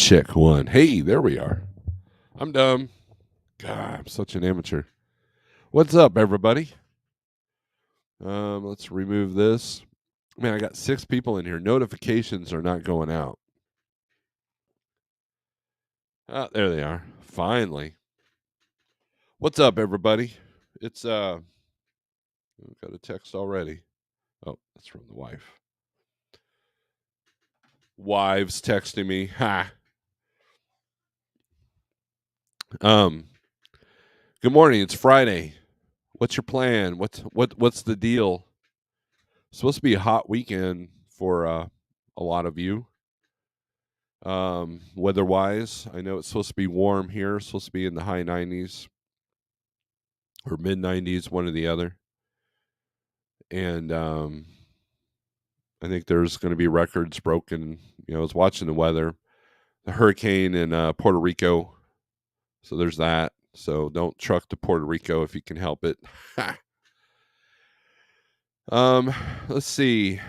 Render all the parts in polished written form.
Check one. Hey, there we are. I'm dumb. God, I'm such an amateur. What's up, everybody? Let's remove this. Man, I got 6 people in here. Notifications are not going out. Ah, there they are. Finally. What's up, everybody? It's I've got a text already. Oh, that's from the wife. Wives texting me. Ha. Good morning. It's Friday. What's your plan? What's the deal? It's supposed to be a hot weekend for a lot of you. Weather-wise, I know it's supposed to be warm here. It's supposed to be in the high 90s or mid 90s, one or the other. And I think there's going to be records broken. You know, I was watching the weather, the hurricane in Puerto Rico. So there's that. So don't truck to Puerto Rico if you can help it. Let's see.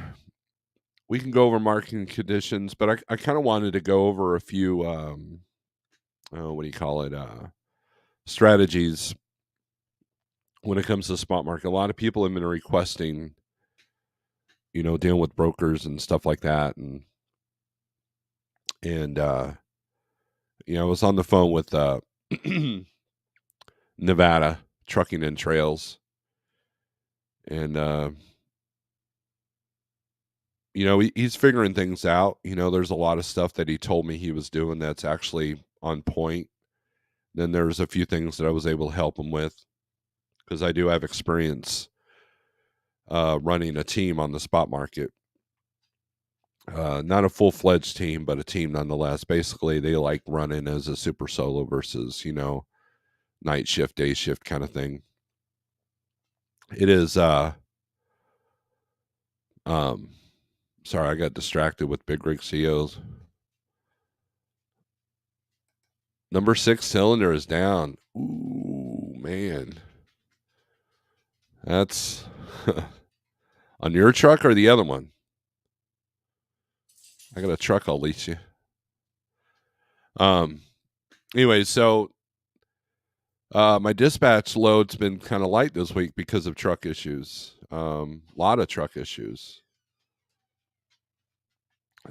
We can go over marketing conditions, but I kind of wanted to go over a few, what do you call it? Strategies when it comes to the spot market. A lot of people have been requesting, you know, dealing with brokers and stuff like that. And you know, I was on the phone with Nevada Trucking and Trails. And, you know, he's figuring things out. You know, there's a lot of stuff that he told me he was doing that's actually on point. Then there's a few things that I was able to help him with because I do have experience running a team on the spot market. Not a full-fledged team, but a team nonetheless. Basically, they like running as a super solo versus, you know, night shift, day shift kind of thing. It is, sorry, I got distracted with Big Rig CEOs. Number 6 cylinder is down. Ooh, man. That's on your truck or the other one? I got a truck I'll lease you. Anyway, so my dispatch load's been kind of light this week because of truck issues. A lot of truck issues.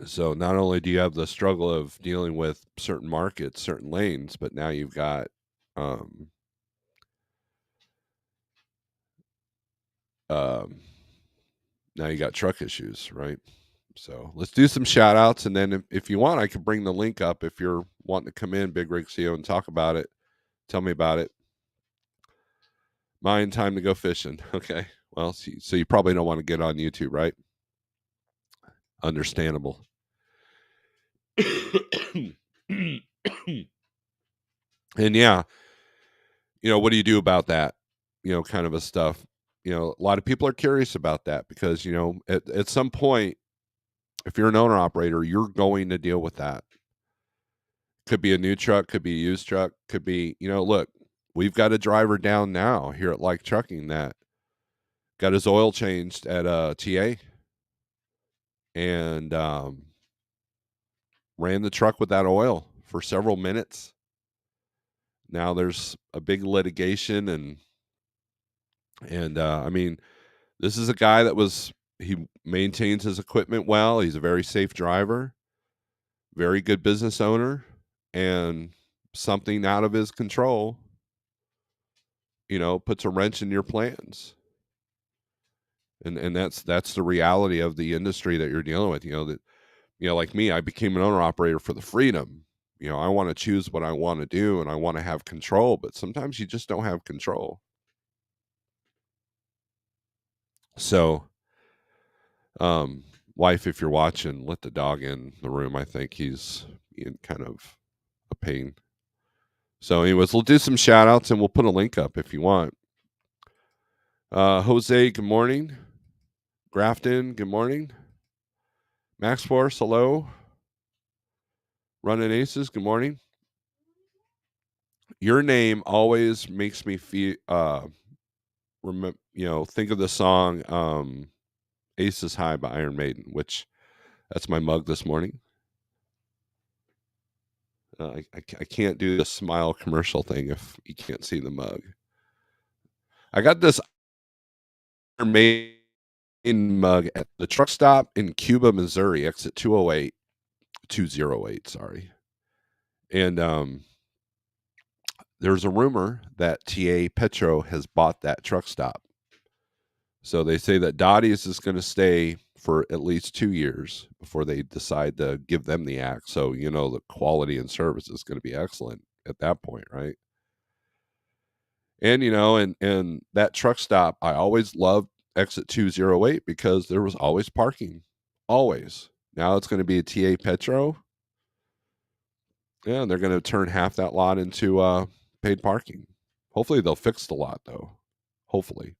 So not only do you have the struggle of dealing with certain markets, certain lanes, but now you've got now you got truck issues, right? So let's do some shout outs. And then if you want, I can bring the link up if you're wanting to come in, Big Rig CEO, and talk about it. Tell me about it. Mine time to go fishing. Okay. Well, so you probably don't want to get on YouTube, right? Understandable. And yeah, you know, what do you do about that? You know, kind of a stuff. You know, a lot of people are curious about that because, you know, at some point, if you're an owner operator, you're going to deal with that. Could be a new truck, could be a used truck, could be, you know, look, we've got a driver down now here at Like Trucking that got his oil changed at TA and ran the truck with that oil for several minutes. Now there's a big litigation and I mean, this is a guy that he maintains his equipment well. He's a very safe driver, very good business owner, and something out of his control, you know, puts a wrench in your plans. And that's the reality of the industry that you're dealing with. You know, that, you know, like me, I became an owner operator for the freedom. You know, I want to choose what I want to do and I want to have control, but sometimes you just don't have control. So, wife, if you're watching, let the dog in the room. I think he's in kind of a pain. So, anyways, we'll do some shout outs and we'll put a link up if you want. Jose, good morning. Grafton, good morning. Max Force, hello. Running Aces, good morning. Your name always makes me feel, you know, think of the song Aces High by Iron Maiden, which that's my mug this morning. I can't do the smile commercial thing if you can't see the mug. I got this main mug at the truck stop in Cuba, Missouri, exit 208, sorry. And there's a rumor that TA Petro has bought that truck stop. So they say that Dottie's is going to stay for at least 2 years before they decide to give them the axe. So, the quality and service is going to be excellent at that point, right? And, and that truck stop, I always loved exit 208 because there was always parking. Always. Now it's going to be a TA Petro. Yeah, and they're going to turn half that lot into paid parking. Hopefully they'll fix the lot, though. Hopefully.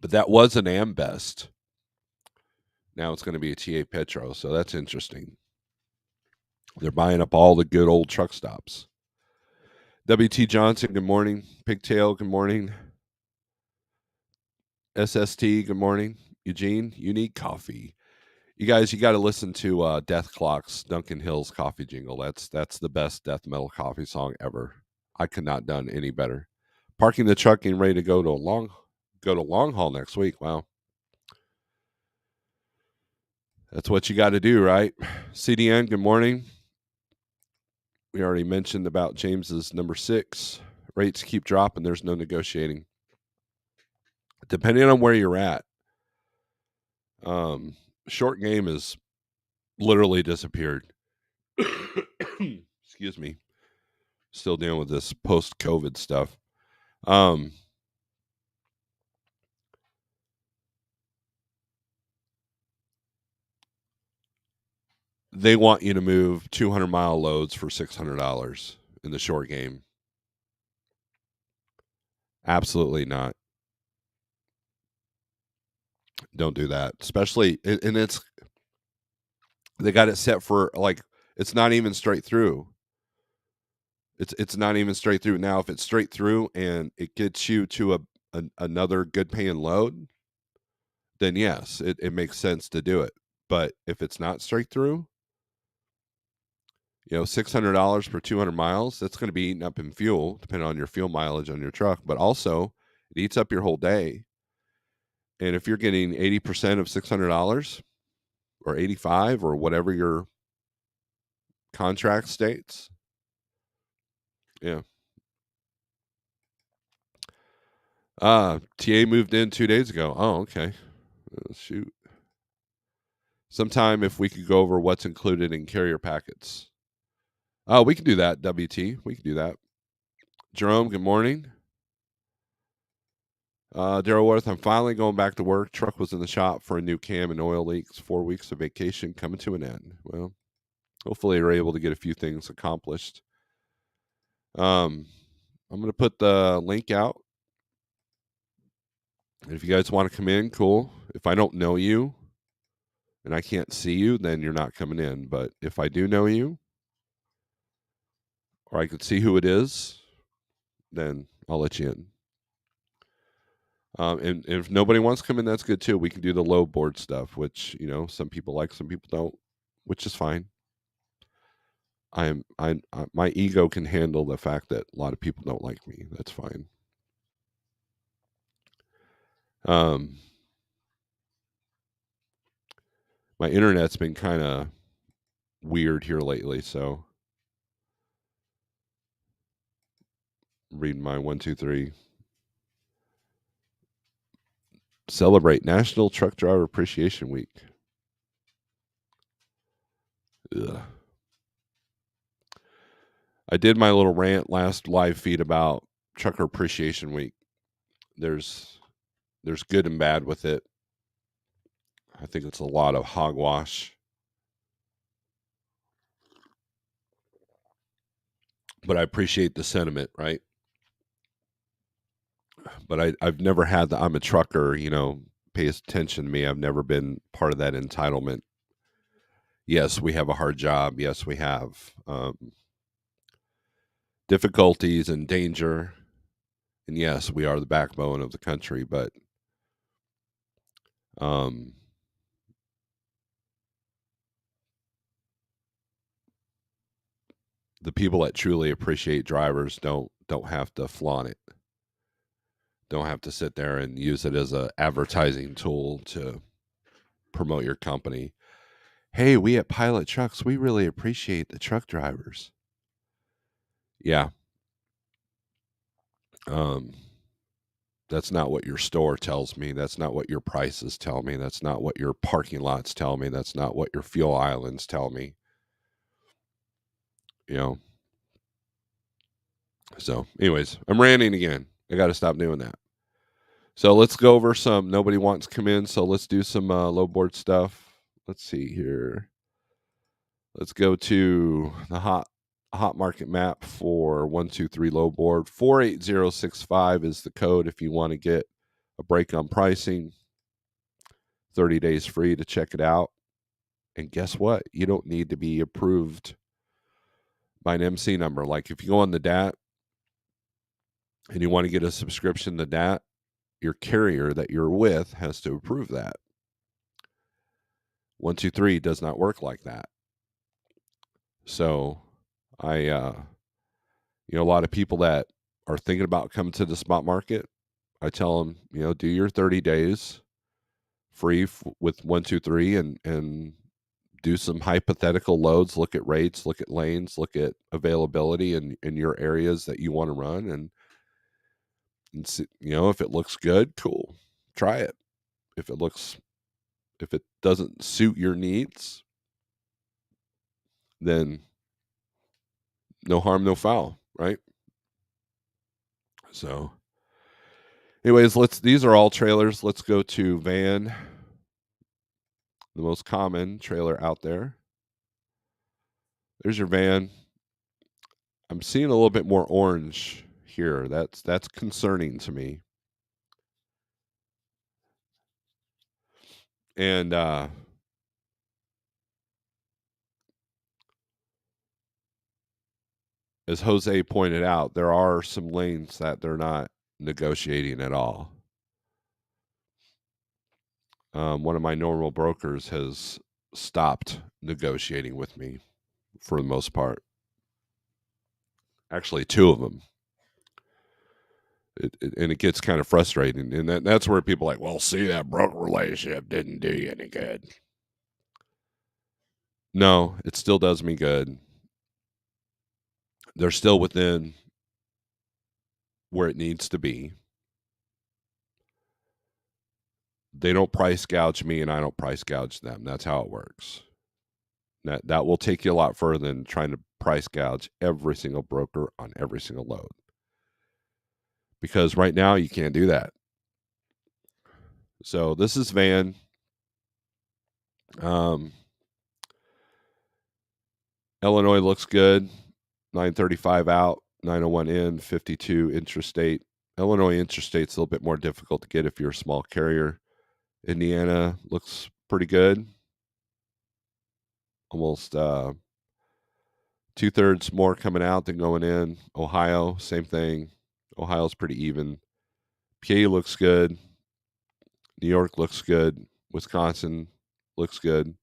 But that was an Ambest. Now it's going to be a TA Petro, so that's interesting. They're buying up all the good old truck stops. WT Johnson, good morning. Pigtail, good morning. SST, good morning. Eugene, you need coffee. You guys, you got to listen to Death Clock's Duncan Hill's coffee jingle. That's the best death metal coffee song ever. I could not done any better. Parking the truck and ready to go to long haul next week. Wow. That's what you got to do, right? CDN, good morning. We already mentioned about James's number 6. Rates keep dropping. There's no negotiating. Depending on where you're at, short game has literally disappeared. Excuse me. Still dealing with this post-COVID stuff. They want you to move 200-mile loads for $600 in the short game. Absolutely not. Don't do that. Especially, and they got it set for it's not even straight through. It's not even straight through. Now, if it's straight through and it gets you to another good paying load, then yes, it makes sense to do it. But if it's not straight through, $600 for 200 miles, that's going to be eaten up in fuel, depending on your fuel mileage on your truck. But also, it eats up your whole day. And if you're getting 80% of $600 or 85 or whatever your contract states, yeah. TA moved in 2 days ago. Oh, okay. Shoot. Sometime if we could go over what's included in carrier packets. Oh, we can do that, WT. We can do that. Jerome, good morning. Daryl Worth, I'm finally going back to work. Truck was in the shop for a new cam and oil leaks. 4 weeks of vacation coming to an end. Well, hopefully you're able to get a few things accomplished. I'm going to put the link out. And if you guys want to come in, cool. If I don't know you and I can't see you, then you're not coming in. But if I do know you, or I could see who it is, then I'll let you in. And if nobody wants to come in, that's good too. We can do the low board stuff, which some people like, some people don't, which is fine. My ego can handle the fact that a lot of people don't like me. That's fine. My internet's been kind of weird here lately, so reading my 1, 2, 3. Celebrate National Truck Driver Appreciation Week. Ugh. I did my little rant last live feed about Trucker Appreciation Week. There's good and bad with it. I think it's a lot of hogwash. But I appreciate the sentiment, right? But I've never had I'm a trucker, pay attention to me. I've never been part of that entitlement. Yes, we have a hard job. Yes, we have difficulties and danger. And yes, we are the backbone of the country, but the people that truly appreciate drivers don't have to flaunt it. Don't have to sit there and use it as a advertising tool to promote your company. Hey, we at Pilot Trucks, we really appreciate the truck drivers. Yeah. That's not what your store tells me. That's not what your prices tell me. That's not what your parking lots tell me. That's not what your fuel islands tell me. You know. So, anyways, I'm ranting again. I got to stop doing that. So let's go over some. Nobody wants to come in, so let's do some low board stuff. Let's see here. Let's go to the hot market map for 123 low board. 48065 is the code if you want to get a break on pricing. 30 days free to check it out. And guess what? You don't need to be approved by an MC number. Like if you go on the DAT and you want to get a subscription to DAT, your carrier that you're with has to approve that. 123 does not work like that. So a lot of people that are thinking about coming to the spot market, I tell them, do your 30 days free with 123 and do some hypothetical loads, look at rates, look at lanes, look at availability in your areas that you want to run, and see, if it looks good, cool, try it. If it doesn't suit your needs, then no harm, no foul, right? So anyways, these are all trailers. Let's go to van, the most common trailer out there. There's your van. I'm seeing a little bit more orange here. That's concerning to me. And as Jose pointed out, there are some lanes that they're not negotiating at all. One of my normal brokers has stopped negotiating with me for the most part. Actually, two of them. And it gets kind of frustrating. And that's where people are like, well, see, that broker relationship didn't do you any good. No, it still does me good. They're still within where it needs to be. They don't price gouge me and I don't price gouge them. That's how it works. That will take you a lot further than trying to price gouge every single broker on every single load. Because right now you can't do that. So this is van. Illinois looks good. 935 out, 901 in, 52 intrastate. Illinois intrastate's a little bit more difficult to get if you're a small carrier. Indiana looks pretty good. Almost 2/3 more coming out than going in. Ohio, same thing. Ohio's pretty even. PA looks good. New York looks good. Wisconsin looks good.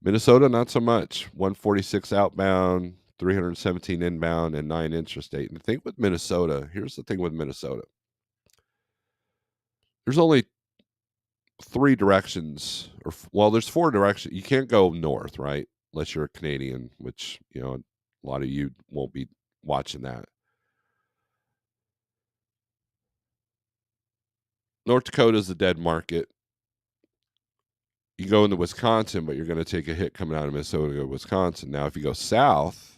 Minnesota, not so much. 146 outbound, 317 inbound, and 9 intrastate. And the thing with Minnesota, here's the thing with Minnesota. There's only 3 directions, there's 4 directions. You can't go north, right? Unless you're a Canadian, which, a lot of you won't be watching that. North Dakota is a dead market. You go into Wisconsin, but you're going to take a hit coming out of Minnesota to go to Wisconsin. Now, if you go south,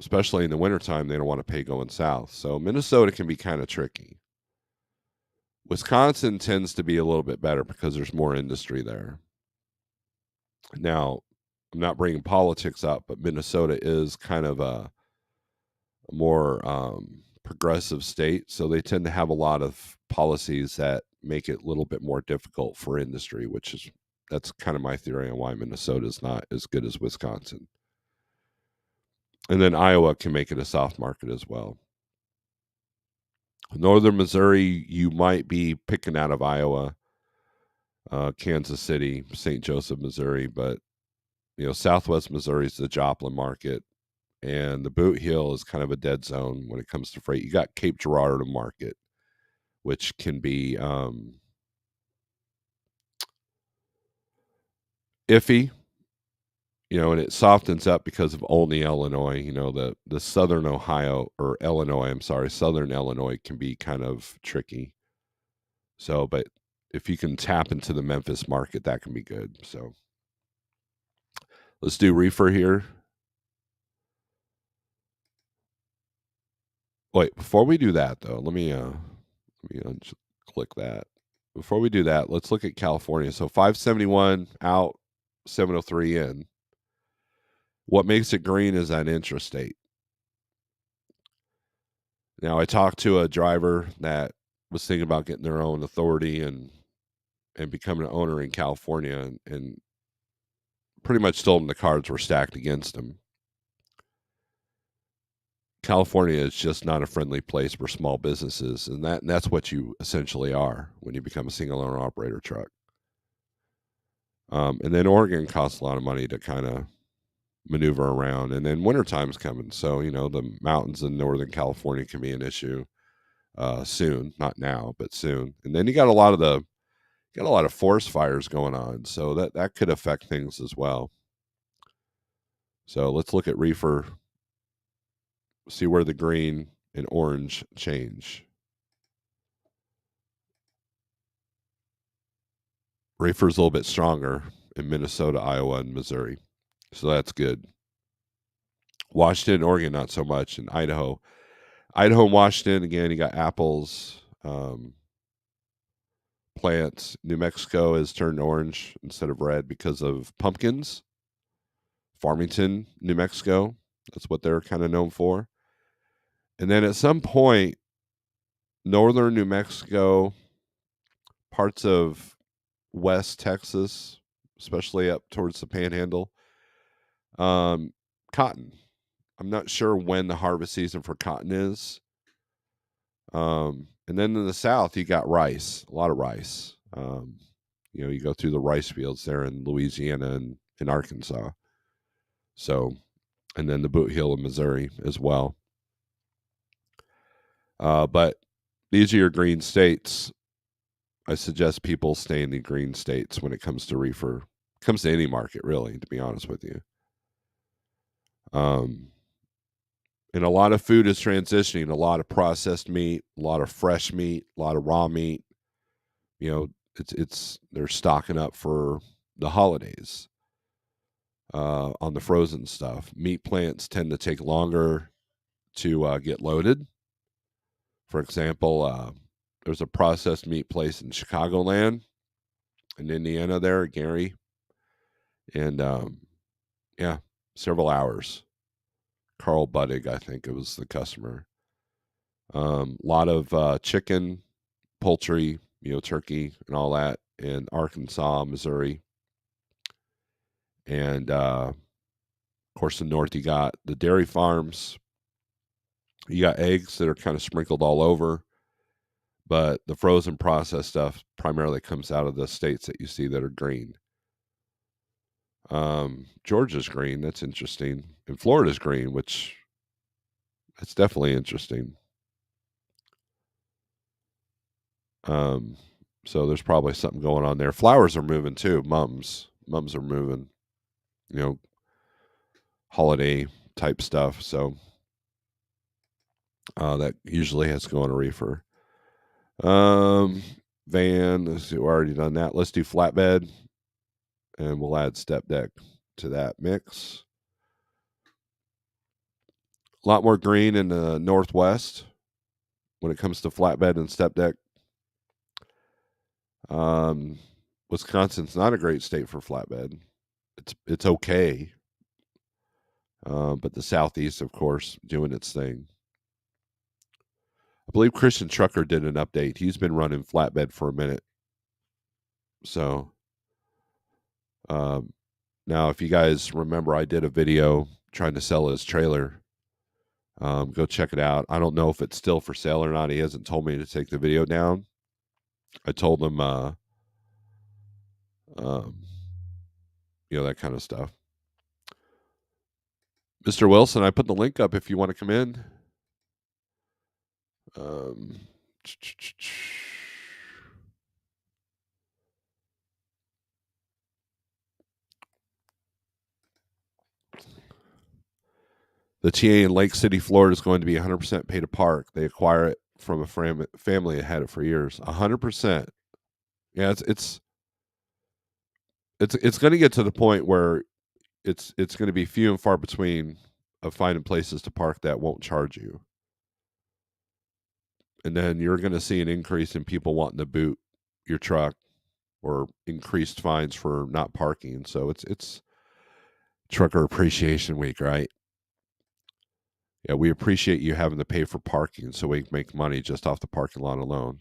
especially in the wintertime, they don't want to pay going south. So Minnesota can be kind of tricky. Wisconsin tends to be a little bit better because there's more industry there. Now, I'm not bringing politics up, but Minnesota is kind of a more progressive state. So they tend to have a lot of policies that make it a little bit more difficult for industry, that's kind of my theory on why Minnesota is not as good as Wisconsin. And then Iowa can make it a soft market as well. Northern Missouri, you might be picking out of Iowa, Kansas City, St. Joseph, Missouri, but Southwest Missouri is the Joplin market, and the Boot Heel is kind of a dead zone when it comes to freight. You got Cape Girardeau market, which can be iffy, and it softens up because of Olney, Illinois. The southern Ohio or Illinois, I'm sorry, southern Illinois can be kind of tricky. So, but if you can tap into the Memphis market, that can be good. So, let's do Reefer here. Wait, before we do that though, let me click that. Before we do that, let's look at California. So 571 out, 703 in. What makes it green is that intrastate. Now, I talked to a driver that was thinking about getting their own authority and becoming an owner in California, and pretty much told him the cards were stacked against him. California is just not a friendly place for small businesses, and that's what you essentially are when you become a single owner operator truck. And then Oregon costs a lot of money to kind of maneuver around, and then wintertime's coming, so the mountains in Northern California can be an issue soon, not now, but soon. And then you got a lot of forest fires going on, so that could affect things as well. So let's look at Reefer, see where the green and orange change. Reefer's a little bit stronger in Minnesota, Iowa, and Missouri, so that's good. Washington, Oregon, not so much. In Idaho and Washington, again, you got apples, plants. New Mexico has turned orange instead of red because of pumpkins. Farmington, New Mexico, that's what they're kind of known for. And then at some point, northern New Mexico, parts of West Texas, especially up towards the Panhandle, cotton. I'm not sure when the harvest season for cotton is. And then in the South, you got rice, a lot of rice. You go through the rice fields there in Louisiana and in Arkansas. So, and then the Boot Heel in Missouri as well. But these are your green states. I suggest people stay in the green states when it comes to reefer. It comes to any market, really, to be honest with you. And a lot of food is transitioning. A lot of processed meat, a lot of fresh meat, a lot of raw meat. They're stocking up for the holidays. On the frozen stuff, meat plants tend to take longer to get loaded. For example, there's a processed meat place in Chicagoland, in Indiana there, Gary. And several hours. Carl Buddig, I think it was the customer. A lot of chicken, poultry, turkey and all that in Arkansas, Missouri. And, of course, the north, you got the dairy farms. You got eggs that are kind of sprinkled all over. But the frozen processed stuff primarily comes out of the states that you see that are green. Georgia's green. That's interesting. And Florida's green, which that's definitely interesting. So there's probably something going on there. Flowers are moving too. Mums are moving. Holiday type stuff. So that usually has to go on a reefer. Van. Let's see. We've already done that. Let's do flatbed, and we'll add step deck to that mix. A lot more green in the Northwest when it comes to flatbed and step deck. Wisconsin's not a great state for flatbed. It's okay. But the Southeast, of course, doing its thing. I believe Christian Trucker did an update. He's been running flatbed for a minute. So now, if you guys remember, I did a video trying to sell his trailer. Go check it out. I don't know if it's still for sale or not. He hasn't told me to take the video down. I told him, that kind of stuff. Mr. Wilson, I put the link up if you want to come in. Um, the TA in Lake City, Florida is going to be 100% pay to park. They acquire it from a family that had it for years. 100%. Yeah, it's going to get to the point where it's going to be few and far between of finding places to park that won't charge you. And then you're going to see an increase in people wanting to boot your truck or increased fines for not parking. So it's trucker appreciation week, right? Yeah, we appreciate you having to pay for parking so we can make money just off the parking lot alone.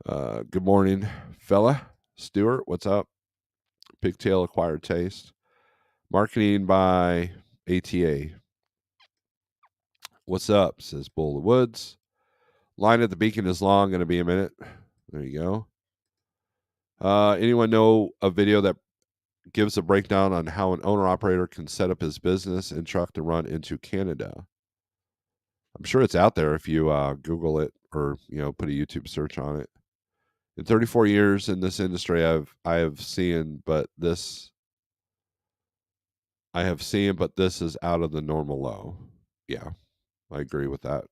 Good morning, fella. Stuart, what's up? Pigtail Acquired Taste. Marketing by ATA. What's up? Says Bull of the Woods. Line at the beacon is long. Going to be a minute. There you go. Anyone know a video that gives a breakdown on how an owner-operator can set up his business and truck to run into Canada? I'm sure it's out there if you Google it or put a YouTube search on it. In 34 years in this industry, I have seen, but this is out of the normal low. Yeah, I agree with that.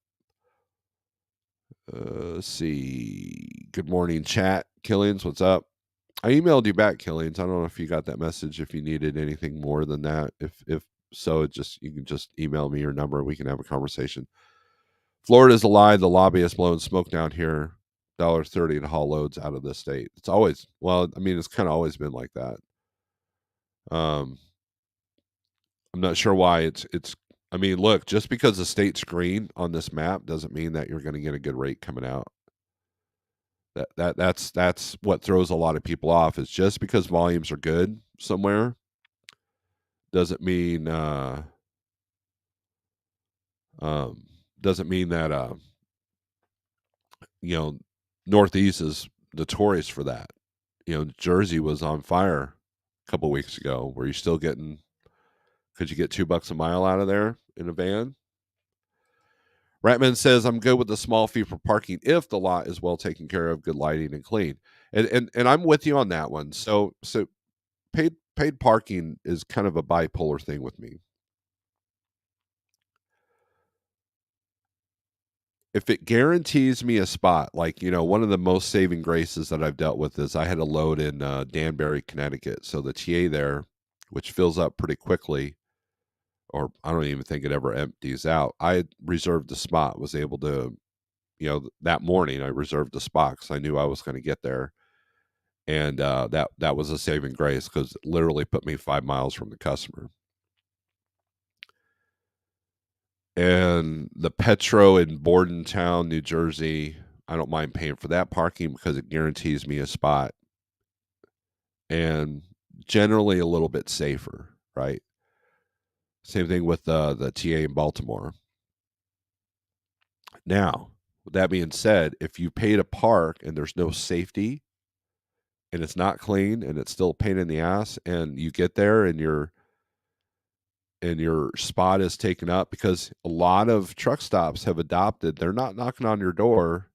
Let's see. Good morning, chat. Killians, what's up? I emailed you back, Killians. I don't know if you got that message. If you needed anything more than that, if so, you can just email me your number. We can have a conversation. Florida's a lie. The lobbyist blowing smoke down here. $1.30 to haul loads out of this state. It's always it's kind of always been like that. I'm not sure why it's. I mean, look, just because the state's green on this map doesn't mean that you're going to get a good rate coming out. That's what throws a lot of people off. Is just because volumes are good somewhere doesn't mean that Northeast is notorious for that. Jersey was on fire a couple weeks ago. Were you still getting? Could you get $2 a mile out of there in a van? Ratman says, I'm good with the small fee for parking if the lot is well taken care of, good lighting, and clean. And I'm with you on that one. So paid parking is kind of a bipolar thing with me. If it guarantees me a spot, like, one of the most saving graces that I've dealt with is I had a load in Danbury, Connecticut. So the TA there, which fills up pretty quickly, or I don't even think it ever empties out. I reserved the spot, was able to, that morning I reserved the spot because I knew I was going to get there. And that was a saving grace because it literally put me 5 miles from the customer. And the Petro in Bordentown, New Jersey, I don't mind paying for that parking because it guarantees me a spot. And generally a little bit safer, right? Same thing with the TA in Baltimore. Now, with that being said, if you pay to park and there's no safety and it's not clean and it's still a pain in the ass and you get there and your spot is taken up, because a lot of truck stops have adopted, they're not knocking on your door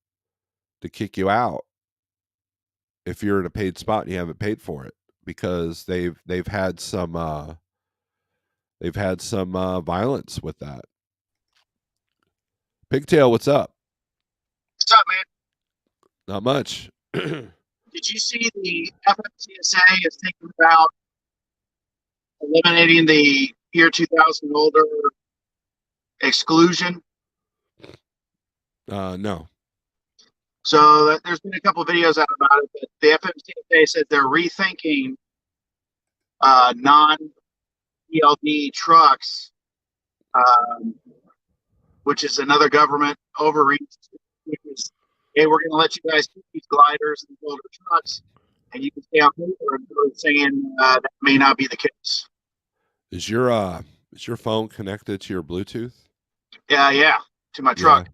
to kick you out if you're in a paid spot and you haven't paid for it, because they've had some violence with that. Pigtail, what's up? What's up, man? Not much. Did you see the FMCSA is thinking about eliminating the year 2000 older exclusion? No. So there's been a couple of videos out about it, but the FMCSA said they're rethinking non-ELD trucks, um, which is another government overreach. Which is, hey, we're going to let you guys keep these gliders and older trucks, and you can stay on paper. And they're saying that may not be the case. Is your phone connected to your Bluetooth? Yeah, to my truck.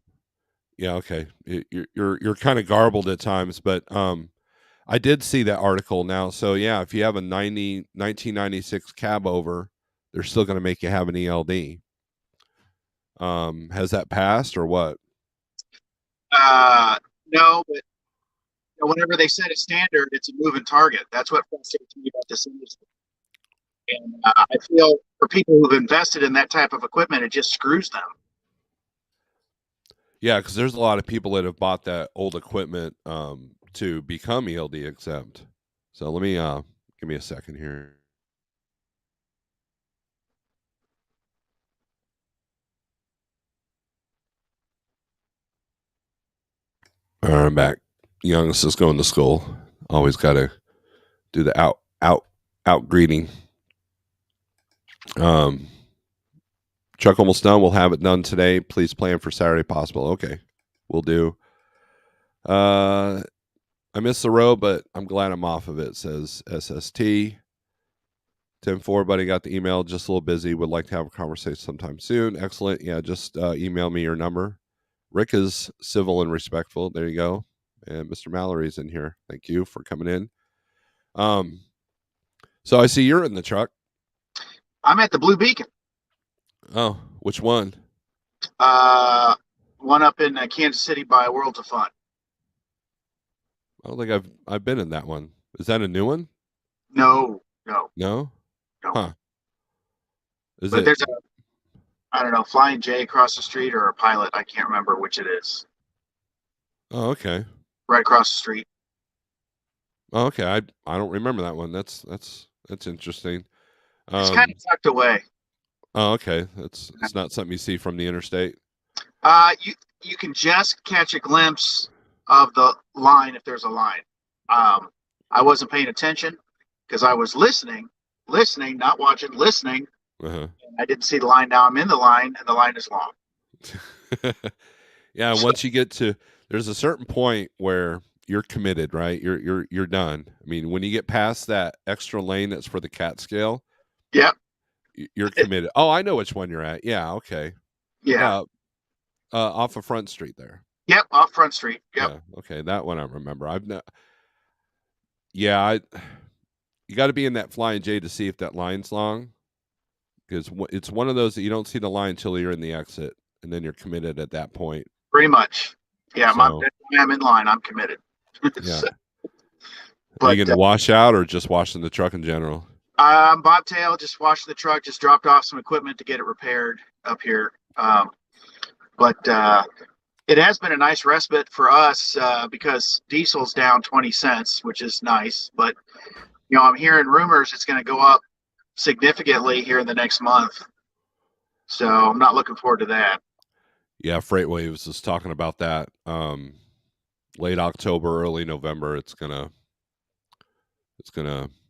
Yeah, okay. You're kind of garbled at times, but I did see that article now. So yeah, if you have a 1996 cab over they're still going to make you have an ELD. Has that passed or what? No, but whenever they set a standard, it's a moving target. That's what frustrates me about this industry. And I feel for people who've invested in that type of equipment, it just screws them. Yeah, because there's a lot of people that have bought that old equipment to become ELD exempt. So let me give me a second here. All right, I'm back. Youngest is going to school. Always got to do the out greeting. Truck almost done. We'll have it done today. Please plan for Saturday possible. Okay, we'll do. I missed the road, but I'm glad I'm off of it. Says SST. 10-4, buddy, got the email. Just a little busy. Would like to have a conversation sometime soon. Excellent. Yeah, just email me your number. Rick is civil and respectful. There you go. And Mr. Mallory's in here. Thank you for coming in. So I see you're in the truck. I'm at the Blue Beacon. Oh, which one? One up in Kansas City by Worlds of Fun. I don't think I've been in that one. Is that a new one? No. No? Huh. But there's I don't know, Flying J across the street or a Pilot. I can't remember which it is. Oh, okay. Right across the street. Oh, okay. I don't remember that one. That's interesting. It's kind of tucked away. Oh, okay. It's not something you see from the interstate. You can just catch a glimpse of the line if there's a line. I wasn't paying attention because I was listening, not watching, listening. Uh-huh. I didn't see the line. Now I'm in the line, and the line is long. Yeah, once you get to, there's a certain point where you're committed, right? You're done. I mean, when you get past that extra lane that's for the cat scale, yep, you're committed. Oh, I know which one you're at. Yeah, okay. yeah. Off of Front Street there. Yep, off Front Street. Yep. Yeah, okay, that one I remember. I've not. Yeah, you got to be in that Flying J to see if that line's long, because it's one of those that you don't see the line until you're in the exit, and then you're committed at that point. Pretty much. Yeah, So, I'm in line. I'm committed. Yeah. Are you going to wash out or just washing the truck in general? I'm bobtail, just washed the truck, just dropped off some equipment to get it repaired up here. But it has been a nice respite for us because diesel's down 20 cents, which is nice. But, I'm hearing rumors it's going to go up significantly here in the next month. So I'm not looking forward to that. Yeah, FreightWaves is talking about that. Late October, early November, it's gonna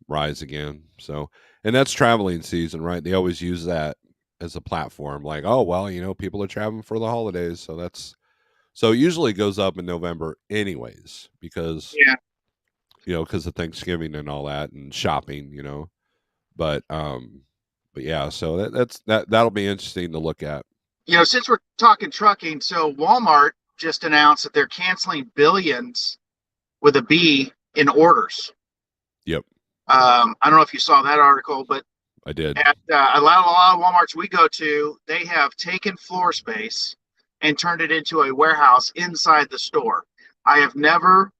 rise again. So, and that's traveling season, right? They always use that as a platform, like, oh well, people are traveling for the holidays, so it usually goes up in November, anyways, because because of Thanksgiving and all that, and shopping, but yeah, so that'll be interesting to look at. Since we're talking trucking, so Walmart just announced that they're canceling billions with a B in orders. Yep. I don't know if you saw that article, but I did. At a lot of Walmarts we go to, they have taken floor space and turned it into a warehouse inside the store. I have never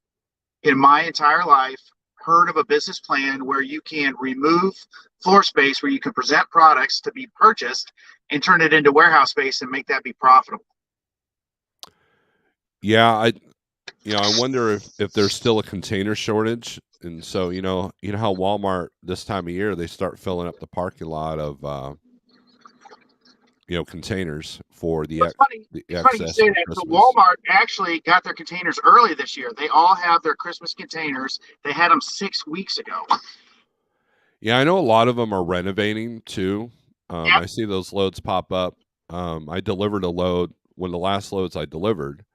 in my entire life heard of a business plan where you can remove floor space, where you can present products to be purchased and turn it into warehouse space and make that be profitable. Yeah, I wonder if there's still a container shortage. And so, you know how Walmart this time of year, they start filling up the parking lot of, containers for the It's funny you say that. So Walmart actually got their containers early this year. They all have their Christmas containers. They had them 6 weeks ago. Yeah, I know a lot of them are renovating too. Yep. I see those loads pop up. I delivered a load. One of the last loads I delivered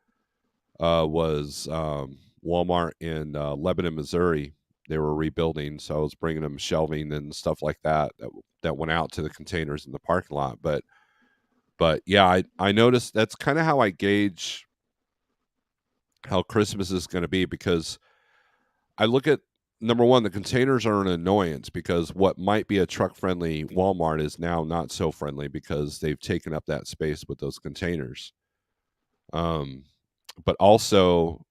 was Walmart in Lebanon, Missouri. They were rebuilding, so I was bringing them shelving and stuff like that went out to the containers in the parking lot. But yeah, I noticed that's kind of how I gauge how Christmas is going to be, because I look at number one, the containers are an annoyance because what might be a truck friendly Walmart is now not so friendly because they've taken up that space with those containers. But also,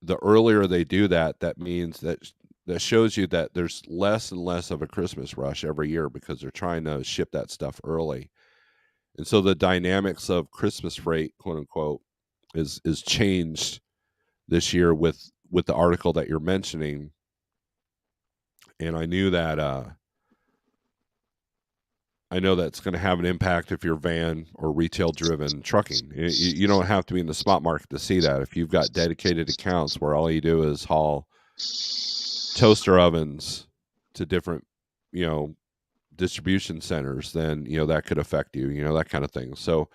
the earlier they do that, that means that shows you that there's less and less of a Christmas rush every year because they're trying to ship that stuff early. And so the dynamics of Christmas freight, quote unquote, is changed this year with the article that you're mentioning. And I know that's going to have an impact if you're van or retail driven trucking. You don't have to be in the spot market to see that. If you've got dedicated accounts where all you do is haul toaster ovens to different, you know, distribution centers, then, you know, that could affect you, you know, that kind of thing. So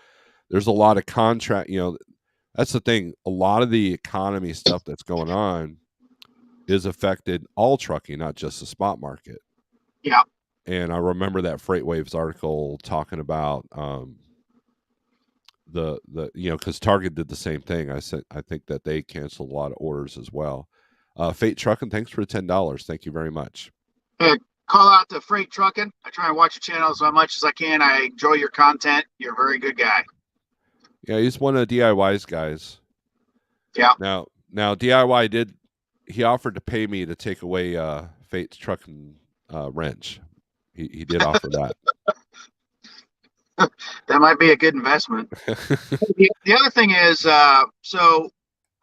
there's a lot of contract, you know, that's the thing. A lot of the economy stuff that's going on is affected all trucking, not just the spot market. Yeah. And I remember that Freight Waves article talking about the you know, because Target did the same thing. I think that they canceled a lot of orders as well. Fate Trucking, thanks for the $10. Thank you very much. Hey, call out to Freight Trucking. I try and watch your channel as much as I can. I enjoy your content. You're a very good guy. Yeah, he's one of the DIY's guys. Yeah. Now DIY did, he offered to pay me to take away Fate's trucking wrench. He did offer that. That might be a good investment. The other thing is, so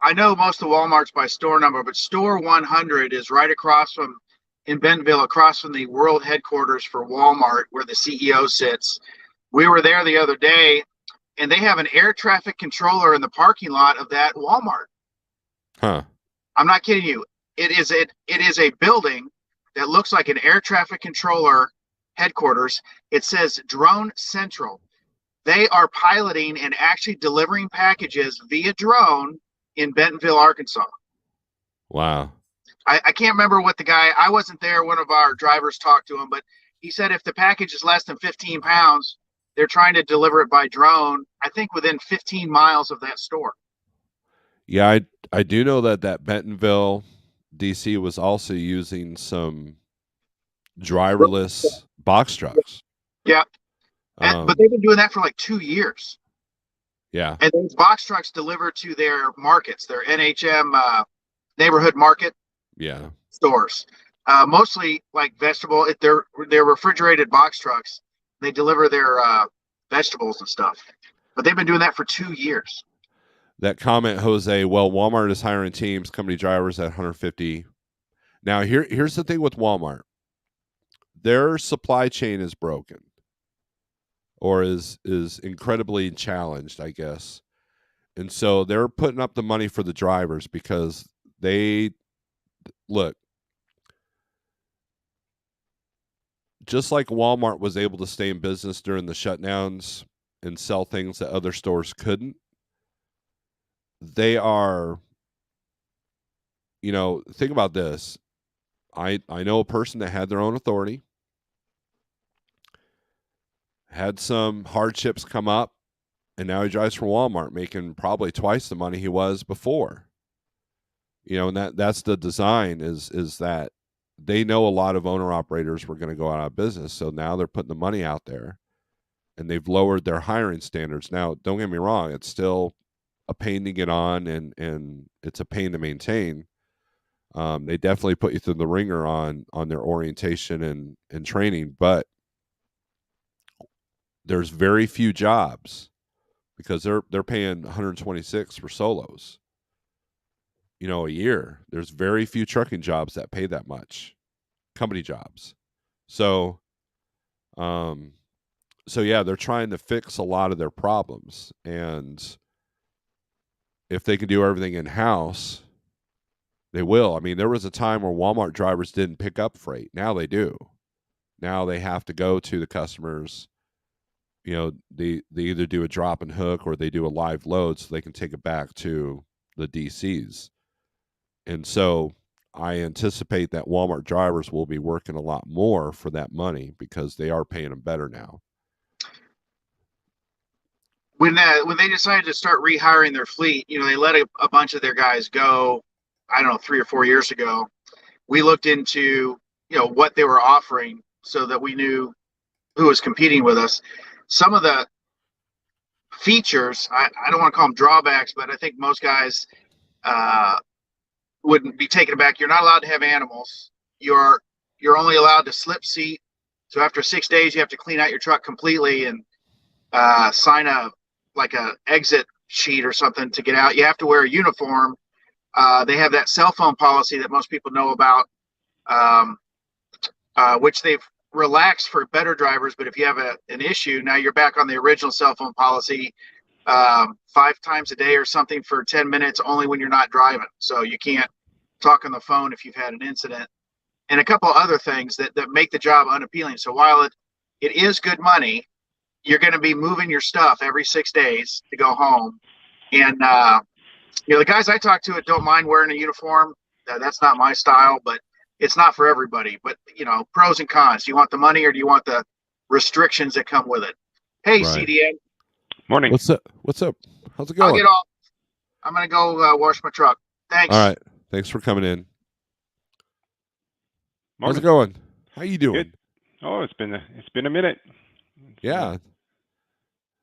I know most of Walmart's by store number, but store 100 is right across from, in Bentonville, across from the world headquarters for Walmart, where the CEO sits. We were there the other day, and they have an air traffic controller in the parking lot of that Walmart. Huh. I'm not kidding you. It is a building that looks like an air traffic controller headquarters. It says Drone Central. They are piloting and actually delivering packages via drone in Bentonville, Arkansas. Wow. I can't remember what the guy, I wasn't there. One of our drivers talked to him, but he said if the package is less than 15 pounds, they're trying to deliver it by drone, I think within 15 miles of that store. Yeah, I do know that Bentonville, DC was also using some driverless box trucks. Yeah. But they've been doing that for like 2 years. Yeah. And those box trucks deliver to their markets, their NHM neighborhood market Yeah. stores. Mostly like vegetable. They're refrigerated box trucks. They deliver their vegetables and stuff. But they've been doing that for 2 years. That comment, Jose, well, Walmart is hiring teams, company drivers at 150. Now, here's the thing with Walmart. Their supply chain is broken or is incredibly challenged, I guess. And so they're putting up the money for the drivers because they look, just like Walmart was able to stay in business during the shutdowns and sell things that other stores couldn't. They are, you know, think about this. I know a person that had their own authority, had some hardships come up, and now he drives for Walmart, making probably twice the money he was before. You know, and that's the design is that they know a lot of owner operators were going to go out of business, so now they're putting the money out there, and they've lowered their hiring standards. Now, don't get me wrong, it's still a pain to get on, and it's a pain to maintain. They definitely put you through the ringer on their orientation and training, but there's very few jobs because they're paying 126 for solos, you know, a year. There's very few trucking jobs that pay that much, company jobs. So yeah, they're trying to fix a lot of their problems, and if they can do everything in house, they will. I mean, there was a time where Walmart drivers didn't pick up freight. Now they do. Now they have to go to the customers. You know, they either do a drop and hook or they do a live load so they can take it back to the DCs. And so I anticipate that Walmart drivers will be working a lot more for that money because they are paying them better now. When they decided to start rehiring their fleet, they let a bunch of their guys go. I don't know, 3 or 4 years ago, we looked into, what they were offering so that we knew who was competing with us. Some of the features, I don't want to call them drawbacks, but I think most guys uh, wouldn't be taken aback. You're not allowed to have animals. You're only allowed to slip seat. So after 6 days, you have to clean out your truck completely and sign a exit sheet or something to get out. You have to wear a uniform. They have that cell phone policy that most people know about, um, which they've relaxed for better drivers. But if you have an issue, now you're back on the original cell phone policy, 5 times a day or something for 10 minutes, only when you're not driving. So you can't talk on the phone if you've had an incident, and a couple other things that make the job unappealing. So while it is good money, you're going to be moving your stuff every 6 days to go home. And, the guys I talk to don't mind wearing a uniform. That's not my style, but it's not for everybody. But, pros and cons. Do you want the money or do you want the restrictions that come with it? Hey, Right. CDN. Morning. What's up? How's it I'll going? get off. I'm going to go wash my truck. Thanks. All right. Thanks for coming in. Morning. How's it going? How you doing? Good. Oh, it's been a minute. Yeah.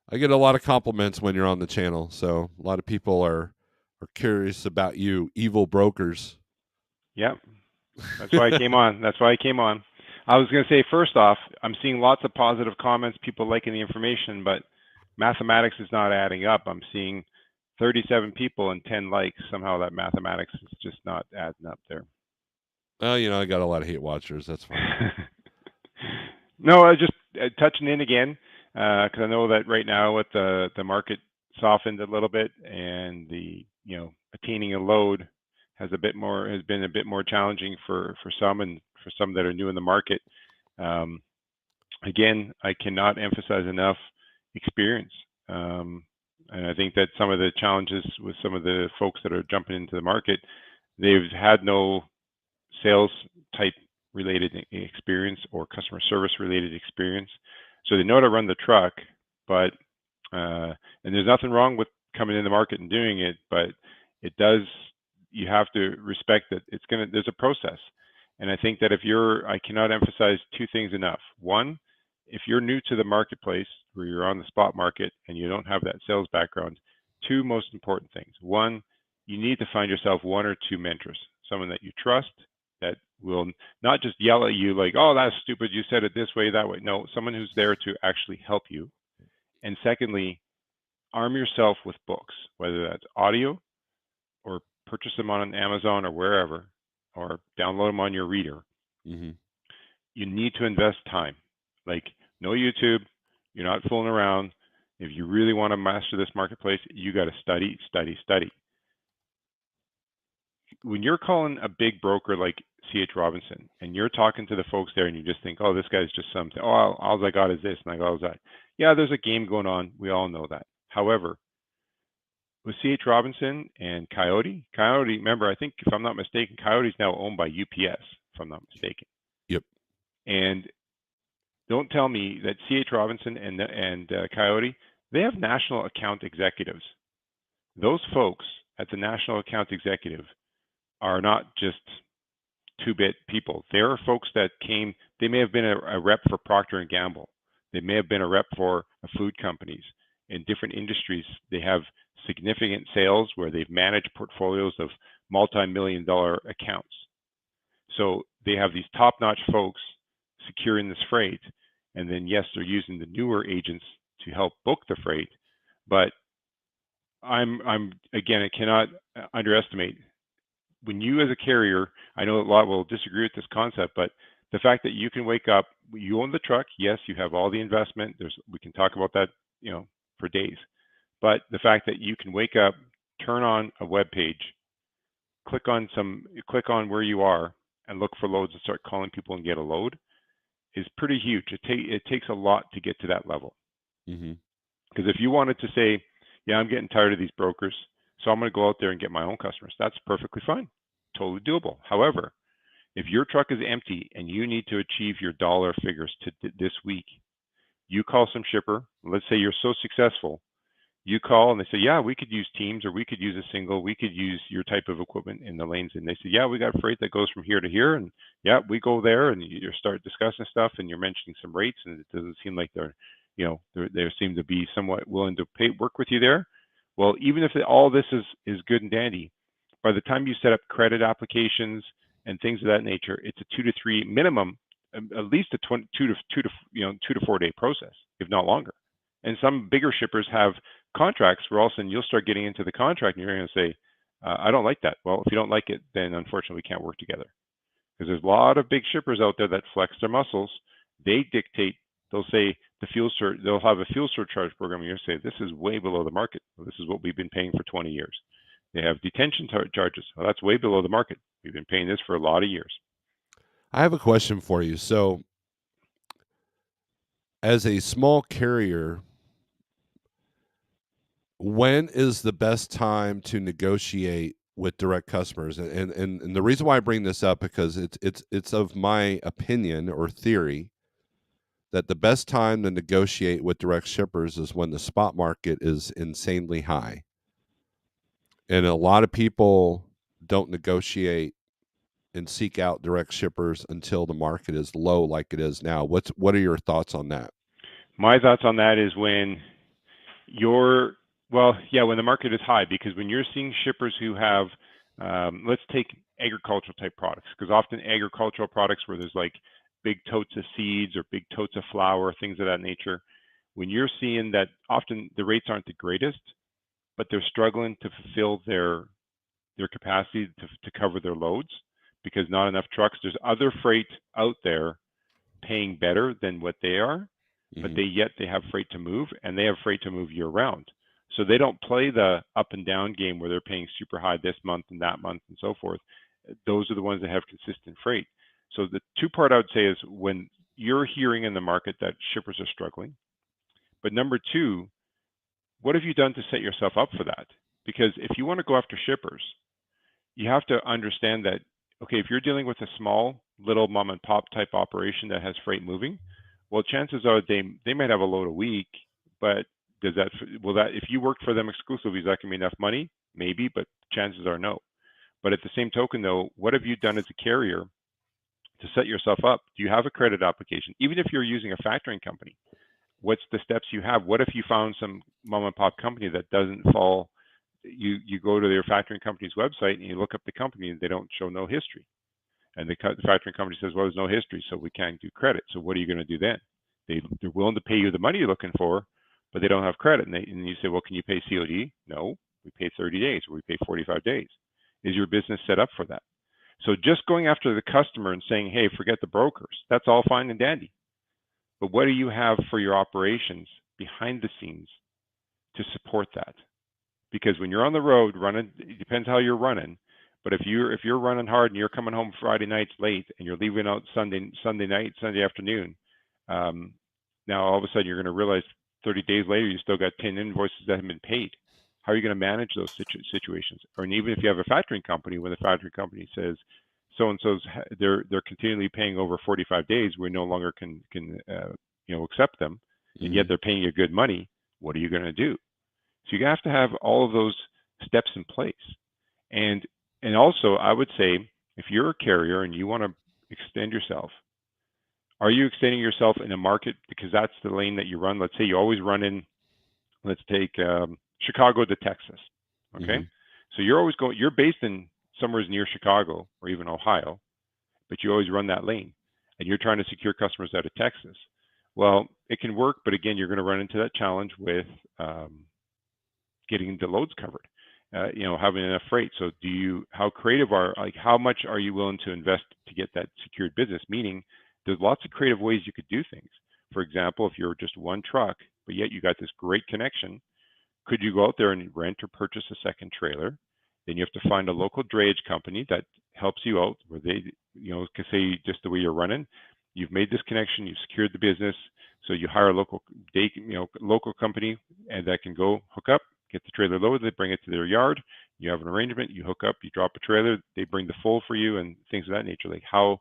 I get a lot of compliments when you're on the channel, so a lot of people are curious about you, evil brokers. Yeah. That's why I came on. I was going to say, first off, I'm seeing lots of positive comments, people liking the information, but mathematics is not adding up. I'm seeing 37 people and 10 likes. Somehow that mathematics is just not adding up there. Well, I got a lot of hate watchers. That's fine. No, I was just touching in again because I know that right now with the market softened a little bit and the attaining a load has been a bit more challenging for some, and for some that are new in the market. Again, I cannot emphasize enough experience. And I think that some of the challenges with some of the folks that are jumping into the market, they've had no sales type related experience or customer service related experience. So they know how to run the truck, but and there's nothing wrong with coming in the market and doing it, but you have to respect that there's a process. And I think that I cannot emphasize two things enough. One, if you're new to the marketplace where you're on the spot market and you don't have that sales background, two most important things. One, you need to find yourself one or two mentors, someone that you trust, that will not just yell at you like, oh, that's stupid, you said it this way, that way. No, someone who's there to actually help you. And secondly, arm yourself with books, whether that's audio or purchase them on Amazon or wherever, or download them on your reader. Mm-hmm. You need to invest time. Like, no YouTube, you're not fooling around. If you really want to master this marketplace, you got to study. When you're calling a big broker like C.H. Robinson and you're talking to the folks there and you just think, oh, this guy's just something, oh, all I got is this and I got all that. Yeah, there's a game going on. We all know that. However, with C.H. Robinson and Coyote, remember, I think if I'm not mistaken, Coyote's now owned by UPS, if I'm not mistaken. Yep. And don't tell me that C.H. Robinson and Coyote, they have national account executives. Those folks at the national account executive are not just two-bit people. There are folks that they may have been a rep for Procter & Gamble. They may have been a rep for food companies. In different industries, they have significant sales where they've managed portfolios of multi-million-dollar accounts. So they have these top-notch folks securing this freight, and then yes, they're using the newer agents to help book the freight. But I'm again, I cannot underestimate, when you as a carrier, I know a lot will disagree with this concept, but the fact that you can wake up, you own the truck, yes, you have all the investment. We can talk about that, for days. But the fact that you can wake up, turn on a web page, click on where you are, and look for loads and start calling people and get a load is pretty huge. It takes a lot to get to that level. Mm-hmm. Because if you wanted to say, yeah, I'm getting tired of these brokers, so I'm going to go out there and get my own customers, that's perfectly fine, totally doable. However, if your truck is empty and you need to achieve your dollar figures this week, you call some shipper. Let's say you're so successful, You call and they say, yeah, we could use Teams, or we could use a single, we could use your type of equipment in the lanes. And they say, yeah, we got freight that goes from here to here. And yeah, we go there, and you start discussing stuff, and you're mentioning some rates, and it doesn't seem like they seem to be somewhat willing to work with you there. Well, even if all this is good and dandy, by the time you set up credit applications and things of that nature, it's a 2 to 3 minimum, at least a 2 to 4 day process, if not longer. And some bigger shippers have contracts where all of a sudden you'll start getting into the contract and you're going to say, I don't like that. Well, if you don't like it, then unfortunately we can't work together. Because there's a lot of big shippers out there that flex their muscles. They dictate, they'll say they'll have a fuel surcharge program, and you'll say, this is way below the market. Well, this is what we've been paying for 20 years. They have detention charges. Well, that's way below the market. We've been paying this for a lot of years. I have a question for you. So, as a small carrier, when is the best time to negotiate with direct customers? And the reason why I bring this up, because it's of my opinion or theory that the best time to negotiate with direct shippers is when the spot market is insanely high. And a lot of people don't negotiate and seek out direct shippers until the market is low like it is now. What are your thoughts on that? My thoughts on that is when when the market is high, because when you're seeing shippers who have, let's take agricultural type products, because often agricultural products where there's like big totes of seeds or big totes of flour, things of that nature, when you're seeing that often the rates aren't the greatest, but they're struggling to fulfill their capacity to cover their loads because not enough trucks. There's other freight out there paying better than what they are, but Mm-hmm. they have freight to move, and they have freight to move year round. So they don't play the up and down game where they're paying super high this month and that month and so forth. Those are the ones that have consistent freight. So the two part I would say is when you're hearing in the market that shippers are struggling, but number two, what have you done to set yourself up for that? Because if you want to go after shippers, you have to understand that, okay, if you're dealing with a small little mom and pop type operation that has freight moving, well, chances are they might have a load a week, but if you work for them exclusively, is that going to be enough money? Maybe, but chances are no. But at the same token, though, what have you done as a carrier to set yourself up? Do you have a credit application? Even if you're using a factoring company, what's the steps you have? What if you found some mom and pop company that doesn't fall? You go to their factoring company's website and you look up the company and they don't show no history. And the factoring company says, well, there's no history, so we can't do credit. So what are you going to do then? They're willing to pay you the money you're looking for, but they don't have credit. And you say, well, can you pay COD? No, we pay 30 days or we pay 45 days. Is your business set up for that? So just going after the customer and saying, hey, forget the brokers, that's all fine and dandy. But what do you have for your operations behind the scenes to support that? Because when you're on the road running, it depends how you're running. But if you're running hard and you're coming home Friday nights late and you're leaving out Sunday night, Sunday afternoon, now all of a sudden you're going to realize 30 days later you still got 10 invoices that haven't been paid. How are you going to manage those situations? Or even if you have a factoring company, when the factoring company says so and so's they're continually paying over 45 days, we no longer can accept them, and yet they're paying you good money. What are you going to do? So you have to have all of those steps in place. And also, I would say, if you're a carrier and you want to extend yourself, are you extending yourself in a market because that's the lane that you run? Let's say you always run in, let's take Chicago to Texas. Okay. So you're based in somewhere near Chicago or even Ohio, but you always run that lane and you're trying to secure customers out of Texas. Well, it can work, but again, you're going to run into that challenge with getting the loads covered, having enough freight. So how much are you willing to invest to get that secured business? Meaning there's lots of creative ways you could do things. For example, if you're just one truck, but yet you got this great connection, could you go out there and rent or purchase a second trailer? Then you have to find a local drayage company that helps you out where they, can say just the way you're running, you've made this connection, you've secured the business. So you hire a local company and that can go hook up, get the trailer loaded, they bring it to their yard. You have an arrangement, you hook up, you drop a trailer, they bring the full for you and things of that nature. Like how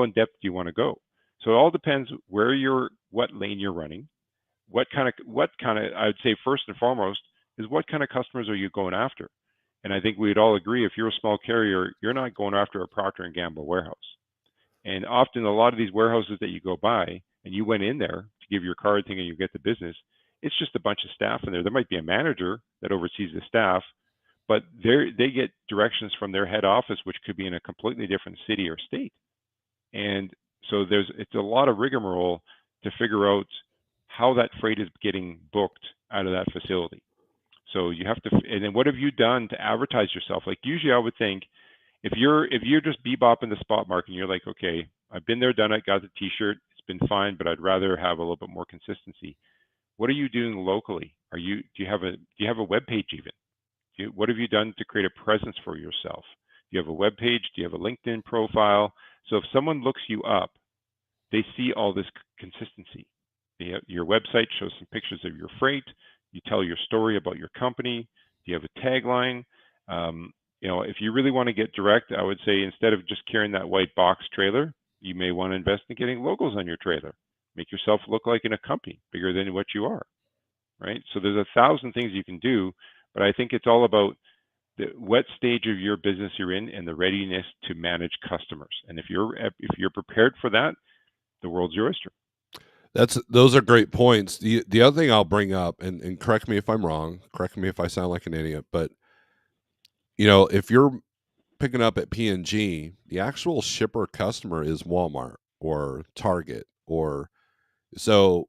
in depth do you want to go? So it all depends what lane you're running, what kind of, I would say first and foremost, is what kind of customers are you going after? And I think we'd all agree, if you're a small carrier, you're not going after a Procter & Gamble warehouse. And often a lot of these warehouses that you go by and you went in there to give your card thinking you get the business, it's just a bunch of staff in there. There might be a manager that oversees the staff, but they get directions from their head office, which could be in a completely different city or state. And so it's a lot of rigmarole to figure out how that freight is getting booked out of that facility. So you have to, and then what have you done to advertise yourself? Like usually I would think, if you're just bebopping the spot market and you're like, okay, I've been there, done it, got the t-shirt, it's been fine, but I'd rather have a little bit more consistency. What are you doing locally? Do you have a web page even? What have you done to create a presence for yourself? Do you have a web page? Do you have a LinkedIn profile? So if someone looks you up, they see all this consistency. Your website shows some pictures of your freight. You tell your story about your company. Do you have a tagline? If you really want to get direct, I would say instead of just carrying that white box trailer, you may want to invest in getting logos on your trailer. Make yourself look like in a company bigger than what you are, right? So there's 1,000 things you can do, but I think it's all about what stage of your business you're in and the readiness to manage customers. And if you're prepared for that, the world's your oyster. Those are great points. The other thing I'll bring up, and correct me if I'm wrong, correct me if I sound like an idiot, but if you're picking up at P&G, the actual shipper customer is Walmart or Target, or so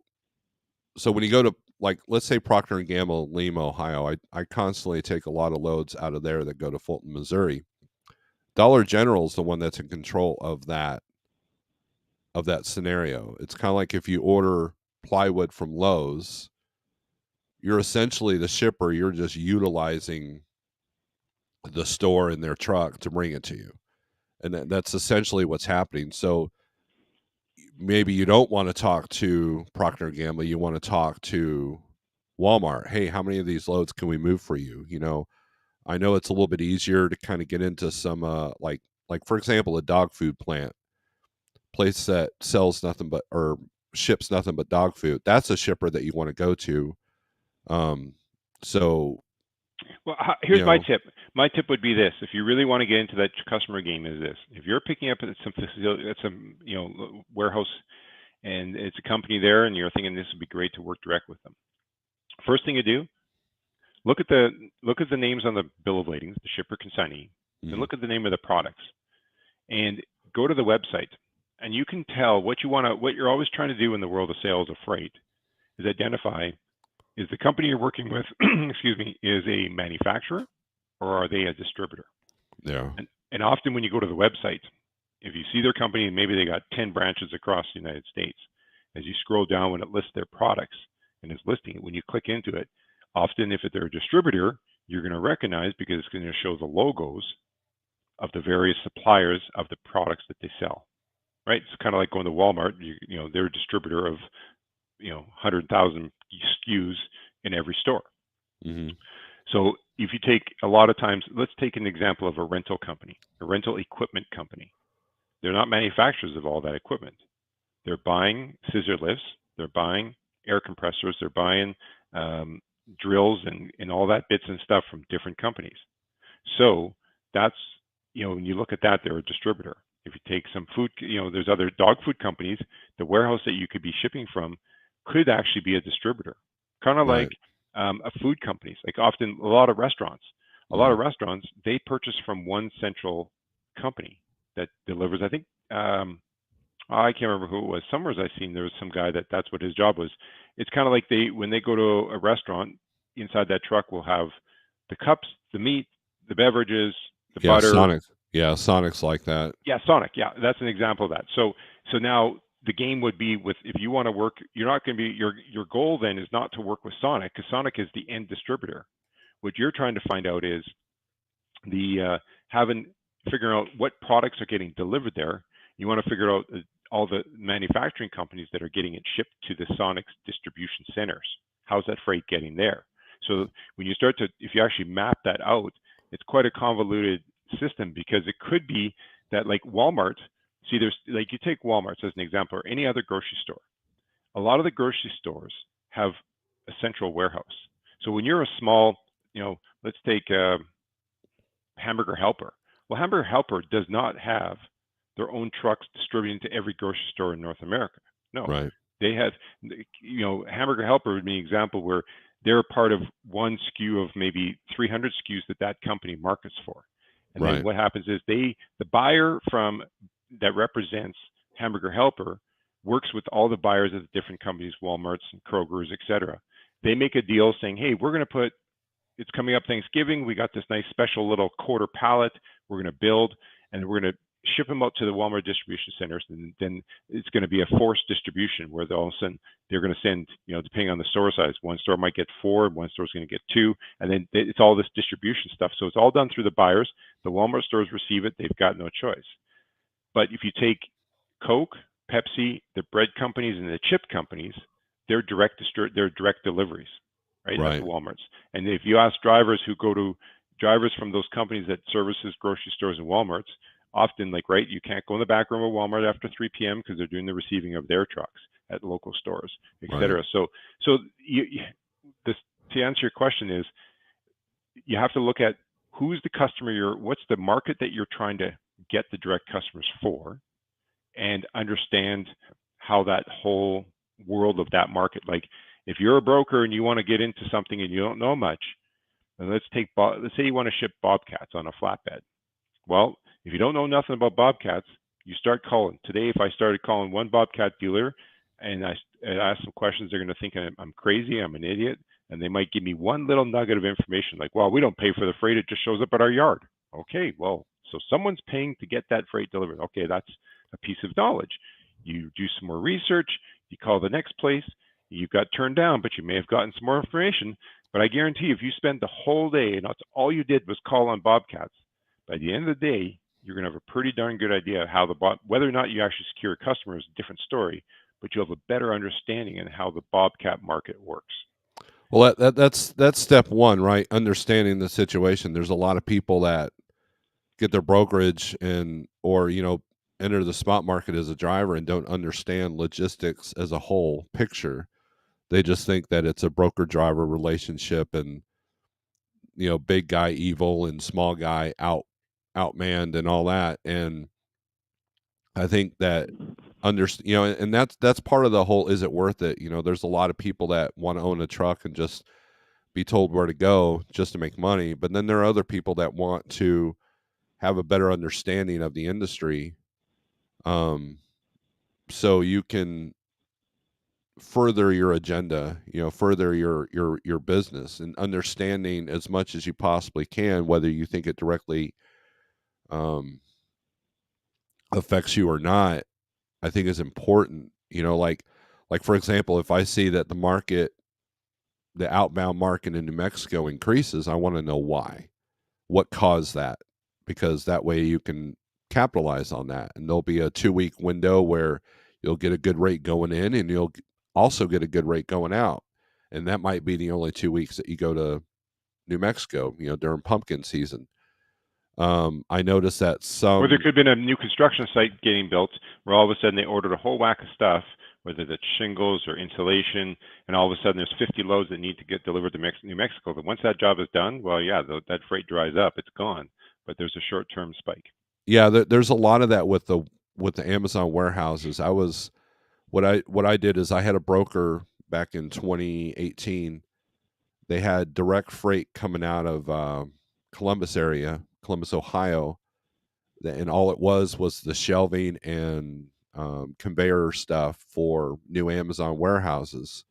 when you go to, like, let's say Procter & Gamble, Lima, Ohio, I constantly take a lot of loads out of there that go to Fulton, Missouri. Dollar General is the one that's in control of that scenario. It's kind of like if you order plywood from Lowe's, you're essentially the shipper. You're just utilizing the store in their truck to bring it to you. And that's essentially what's happening. So maybe you don't want to talk to Procter & Gamble. You want to talk to Walmart. Hey, how many of these loads can we move for you? I know it's a little bit easier to kind of get into some, like for example, a dog food place that sells nothing but, or ships nothing but dog food. That's a shipper that you want to go to. So, well, here's my tip. My tip would be this: if you really want to get into that customer game, is this: if you're picking up at some facility, at some warehouse, and it's a company there, and you're thinking this would be great to work direct with them, first thing you do, look at the names on the bill of ladings, the shipper consignee, and look at the name of the products, and go to the website, and you can tell what you're always trying to do in the world of sales of freight is identify, is the company you're working with, excuse me, is a manufacturer or are they a distributor? Yeah. And often when you go to the website, if you see their company and maybe they got 10 branches across the United States, as you scroll down when it lists their products and is listing it, when you click into it, often if they're a distributor, you're going to recognize because it's going to show the logos of the various suppliers of the products that they sell, right? It's kind of like going to Walmart, they're a distributor of 100,000 SKUs in every store. Mm-hmm. So if you take a lot of times, let's take an example of a rental company, a rental equipment company. They're not manufacturers of all that equipment. They're buying scissor lifts, they're buying air compressors, they're buying drills and all that bits and stuff from different companies. So that's, when you look at that, they're a distributor. If you take some food, there's other dog food companies, the warehouse that you could be shipping from could actually be a distributor. Kind of Right. like a food companies, like often a lot of restaurants. A lot of restaurants, they purchase from one central company that delivers. I think, I can't remember who it was. Somewhere I've seen there was some guy that's what his job was. It's kind of like when they go to a restaurant, inside that truck will have the cups, the meat, the beverages, the butter. Sonic's like that. Yeah, Sonic. Yeah, that's an example of that. So now the game would be with, if you want to work, you're not going to be, your goal then is not to work with Sonic, because Sonic is the end distributor. What you're trying to find out is figuring out what products are getting delivered there. You want to figure out all the manufacturing companies that are getting it shipped to the Sonic's distribution centers. How's that freight getting there? So when you start to, if you actually map that out, it's quite a convoluted system, because it could be that, like Walmart, there's, like, you take Walmart as an example, or any other grocery store. A lot of the grocery stores have a central warehouse. So when you're a small, let's take Hamburger Helper. Well, Hamburger Helper does not have their own trucks distributing to every grocery store in North America. No, Right. they have, Hamburger Helper would be an example where they're part of one SKU of maybe 300 SKUs that company markets for. And Right. then what happens is the buyer that represents Hamburger Helper works with all the buyers of the different companies, Walmarts and Kroger's, et cetera. They make a deal saying, hey, we're going to it's coming up Thanksgiving. We got this nice special little quarter pallet we're going to build, and we're going to ship them out to the Walmart distribution centers. And then it's going to be a forced distribution where all of a sudden they're going to send, depending on the store size, one store might get 4, one store's going to get 2, and then it's all this distribution stuff. So it's all done through the buyers. The Walmart stores receive it. They've got no choice. But if you take Coke, Pepsi, the bread companies, and the chip companies, they're direct deliveries, right? Right. At the Walmarts. And if you ask drivers from those companies that services grocery stores and Walmarts, often you can't go in the back room of Walmart after 3 p.m. because they're doing the receiving of their trucks at local stores, et cetera. Right. So to answer your question is, you have to look at who's the customer what's the market that you're trying to get the direct customers for, and understand how that whole world of that market, like if you're a broker and you want to get into something and you don't know much, and let's say you want to ship bobcats on a flatbed. Well, if you don't know nothing about bobcats, you start calling. Today, if I started calling one bobcat dealer and I ask some questions, they're going to think I'm crazy, I'm an idiot, and they might give me one little nugget of information like, well, we don't pay for the freight, it just shows up at our yard. Okay, well, so someone's paying to get that freight delivered. Okay, that's a piece of knowledge. You do some more research, you call the next place, you got turned down, but you may have gotten some more information. But I guarantee if you spent the whole day and that's all you did was call on bobcats, by the end of the day, you're going to have a pretty darn good idea of how whether or not you actually secure a customer is a different story, but you'll have a better understanding in how the bobcat market works. Well, that's step one, right? Understanding the situation. There's a lot of people that get their brokerage or enter the spot market as a driver and don't understand logistics as a whole picture. They just think that it's a broker driver relationship, and big guy evil and small guy outmanned and all that. And I think that and that's part of the whole, is it worth it? There's a lot of people that want to own a truck and just be told where to go just to make money, but then there are other people that want to have a better understanding of the industry, so you can further your agenda, further your business, and understanding as much as you possibly can, whether you think it directly affects you or not, I think is important. Like for example, if I see that the outbound market in New Mexico increases, I want to know why, what caused that, because that way you can capitalize on that. And there'll be a 2-week window where you'll get a good rate going in and you'll also get a good rate going out. And that might be the only 2 weeks that you go to New Mexico, during pumpkin season. I noticed that Or there could have been a new construction site getting built where all of a sudden they ordered a whole whack of stuff, whether that's shingles or insulation, and all of a sudden there's 50 loads that need to get delivered to New Mexico. But once that job is done, well, yeah, that freight dries up, it's gone. But there's a short-term spike. Yeah, there's a lot of that with the Amazon warehouses. What I did is I had a broker back in 2018. They had direct freight coming out of Columbus, Ohio, and all it was the shelving and conveyor stuff for new Amazon warehouses,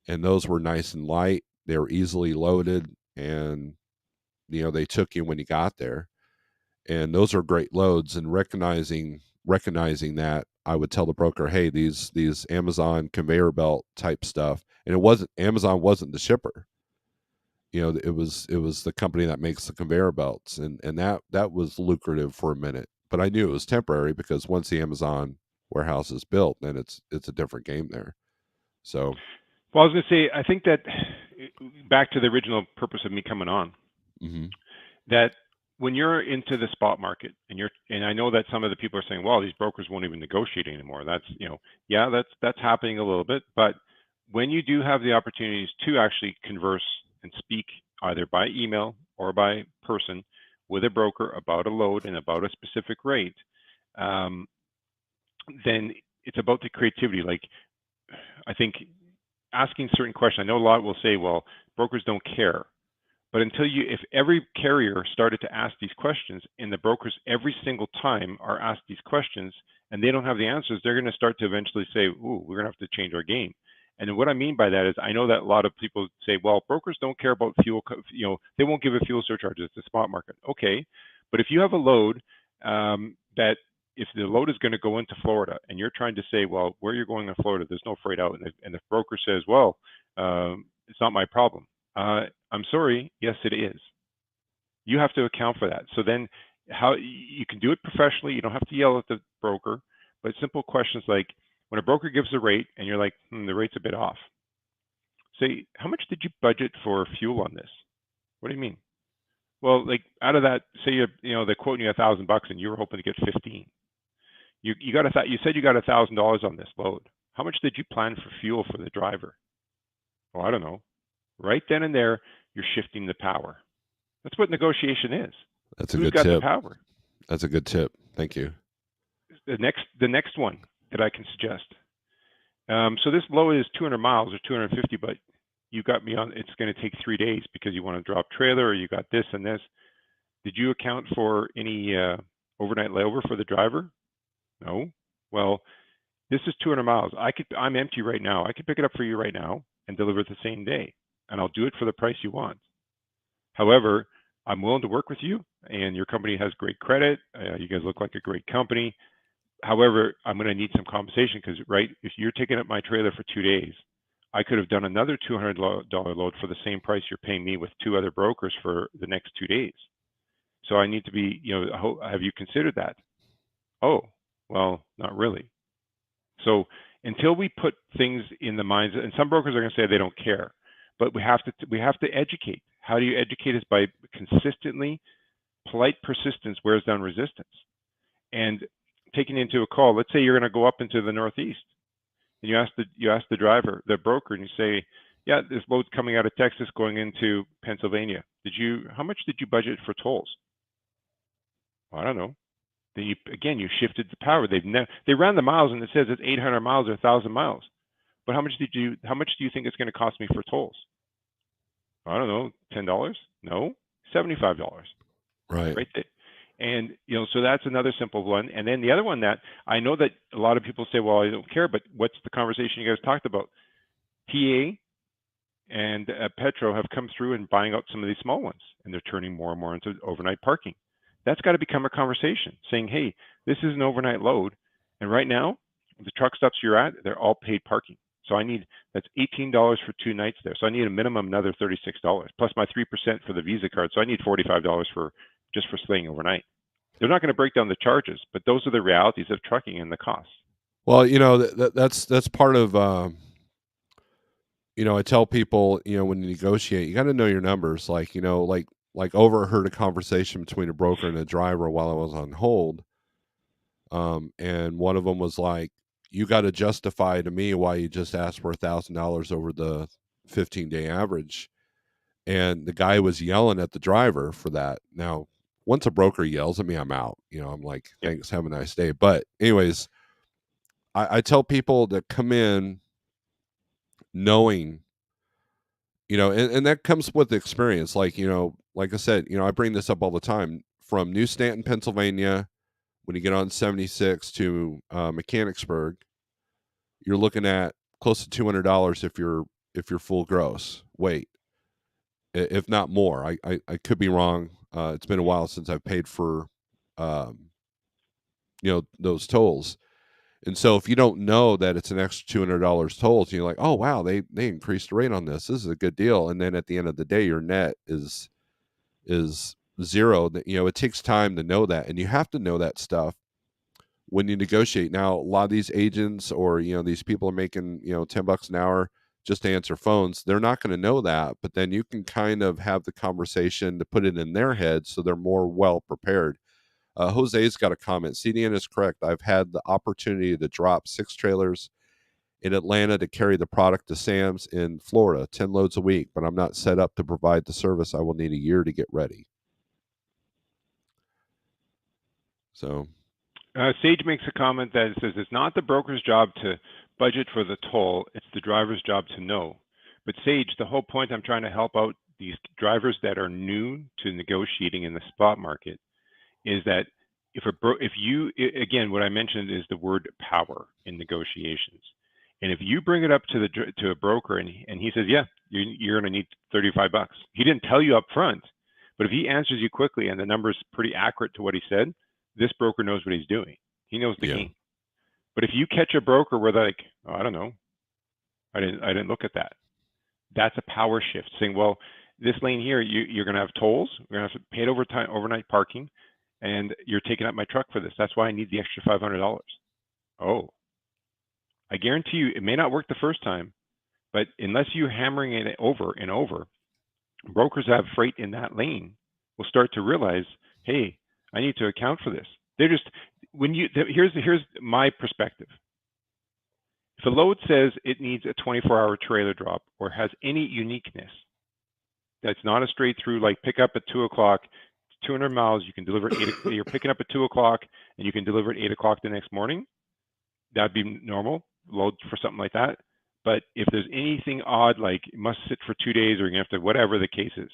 and those were nice and light. They were easily loaded, and they took you when you got there, and those are great loads. And recognizing that, I would tell the broker, hey, these Amazon conveyor belt type stuff, and Amazon wasn't the shipper. It was the company that makes the conveyor belts, and that was lucrative for a minute. But I knew it was temporary, because once the Amazon warehouse is built, then it's a different game there. So, well, I was going to say, I think that back to the original purpose of me coming on, that when you're into the spot market and I know that some of the people are saying, well, these brokers won't even negotiate anymore. That's, that's happening a little bit. But when you do have the opportunities to actually converse and speak either by email or by person with a broker about a load and about a specific rate, then it's about the creativity. Like, I think asking certain questions, I know a lot will say, well, brokers don't care. But if every carrier started to ask these questions and the brokers every single time are asked these questions and they don't have the answers, they're going to start to eventually say, ooh, we're going to have to change our game. And what I mean by that is, I know that a lot of people say, well, brokers don't care about fuel, they won't give a fuel surcharge. It's the spot market. Okay. But if you have a load that if the load is going to go into Florida and you're trying to say, well, where you're going in Florida, there's no freight out. And the broker says, well, it's not my problem. I'm sorry. Yes, it is. You have to account for that. So then how you can do it professionally. You don't have to yell at the broker, but simple questions like when a broker gives a rate and you're like, the rate's a bit off. Say, how much did you budget for fuel on this? What do you mean? Well, like out of that, say they're quoting you $1,000 and you were hoping to get 15. You said you got $1,000 on this load. How much did you plan for fuel for the driver? Oh, I don't know. Right then and there, you're shifting the power. That's what negotiation is. That's a Who's good got tip. the power? That's a good tip. Thank you. The next one that I can suggest. So this load is 200 miles or 250, but you got me on. It's going to take 3 days because you want to drop trailer or you got this and this. Did you account for any overnight layover for the driver? No. Well, this is 200 miles. I'm empty right now. I could pick it up for you right now and deliver it the same day, and I'll do it for the price you want. However, I'm willing to work with you, and your company has great credit. You guys look like a great company. However, I'm going to need some compensation because, right, if you're taking up my trailer for 2 days, I could have done another $200 load for the same price you're paying me with 2 other brokers for the next 2 days. So I need to be, have you considered that? Oh, well, not really. So until we put things in the minds, and some brokers are going to say they don't care, but we have to educate. How do you educate is by consistently, polite persistence wears down resistance. And taking into a call, let's say you're going to go up into the Northeast, and you ask the driver, the broker, and you say, yeah, this load's coming out of Texas going into Pennsylvania. How much did you budget for tolls? I don't know. Then you shifted the power. They ran the miles and it says it's 800 miles or 1,000 miles. But how much do you think it's going to cost me for tolls? I don't know, $10? No, $75. Right. Right there. And so that's another simple one. And then the other one that I know that a lot of people say, well, I don't care, but what's the conversation you guys talked about? TA and Petro have come through and buying out some of these small ones, and they're turning more and more into overnight parking. That's got to become a conversation saying, hey, this is an overnight load. And right now, the truck stops you're at, they're all paid parking. So that's $18 for 2 nights there. So I need a minimum another $36 plus my 3% for the Visa card. So I need $45 just for staying overnight. They're not going to break down the charges, but those are the realities of trucking and the costs. Well, that's part of, I tell people, when you negotiate, you got to know your numbers. Like, overheard a conversation between a broker and a driver while I was on hold. And one of them was like, you got to justify to me why you just asked for $1,000 over the 15-day average. And the guy was yelling at the driver for that. Now, once a broker yells at me, I'm out. I'm like, thanks, have a nice day. But anyways, I tell people to come in knowing, and that comes with experience. Like, like I said, I bring this up all the time. From New Stanton, Pennsylvania, when you get on 76 to Mechanicsburg, you're looking at close to $200 if you're full gross weight, if not more. I could be wrong. It's been a while since I've paid for those tolls. And so if you don't know that it's an extra $200 tolls, you're like, oh wow, they increased the rate on this. This is a good deal. And then at the end of the day, your net is zero. It takes time to know that, and you have to know that stuff when you negotiate. Now, a lot of these agents or these people are making $10 an hour just to answer phones. They're not going to know that, but then you can kind of have the conversation to put it in their head so they're more well prepared. Jose's got a comment. CDN is correct. I've had the opportunity to drop 6 trailers in Atlanta to carry the product to Sam's in Florida, 10 loads a week, but I'm not set up to provide the service. I will need a year to get ready. So Sage makes a comment that says it's not the broker's job to budget for the toll, it's the driver's job to know. But Sage, the whole point I'm trying to help out these drivers that are new to negotiating in the spot market is that if you again, what I mentioned is the word power in negotiations. And if you bring it up to a broker and he says, yeah, you're going to need $35. He didn't tell you up front, but if he answers you quickly and the number's pretty accurate to what he said, this broker knows what he's doing. He knows the game. But if you catch a broker where they're like, oh, I don't know, I didn't look at that. That's a power shift, saying, well, this lane here, you're going to have tolls. We're going to have to pay it overnight parking, and you're taking up my truck for this. That's why I need the extra $500. Oh, I guarantee you, it may not work the first time, but unless you're hammering it over and over, brokers that have freight in that lane will start to realize, hey, I need to account for this. They're just here's my perspective. If a load says it needs a 24-hour trailer drop or has any uniqueness, that's not a straight through like pick up at 2 o'clock, 200 miles, you can deliver at 8. You're picking up at 2 o'clock and you can deliver at 8 o'clock the next morning. That'd be normal load for something like that. But if there's anything odd, like it must sit for 2 days or you have to, whatever the case is,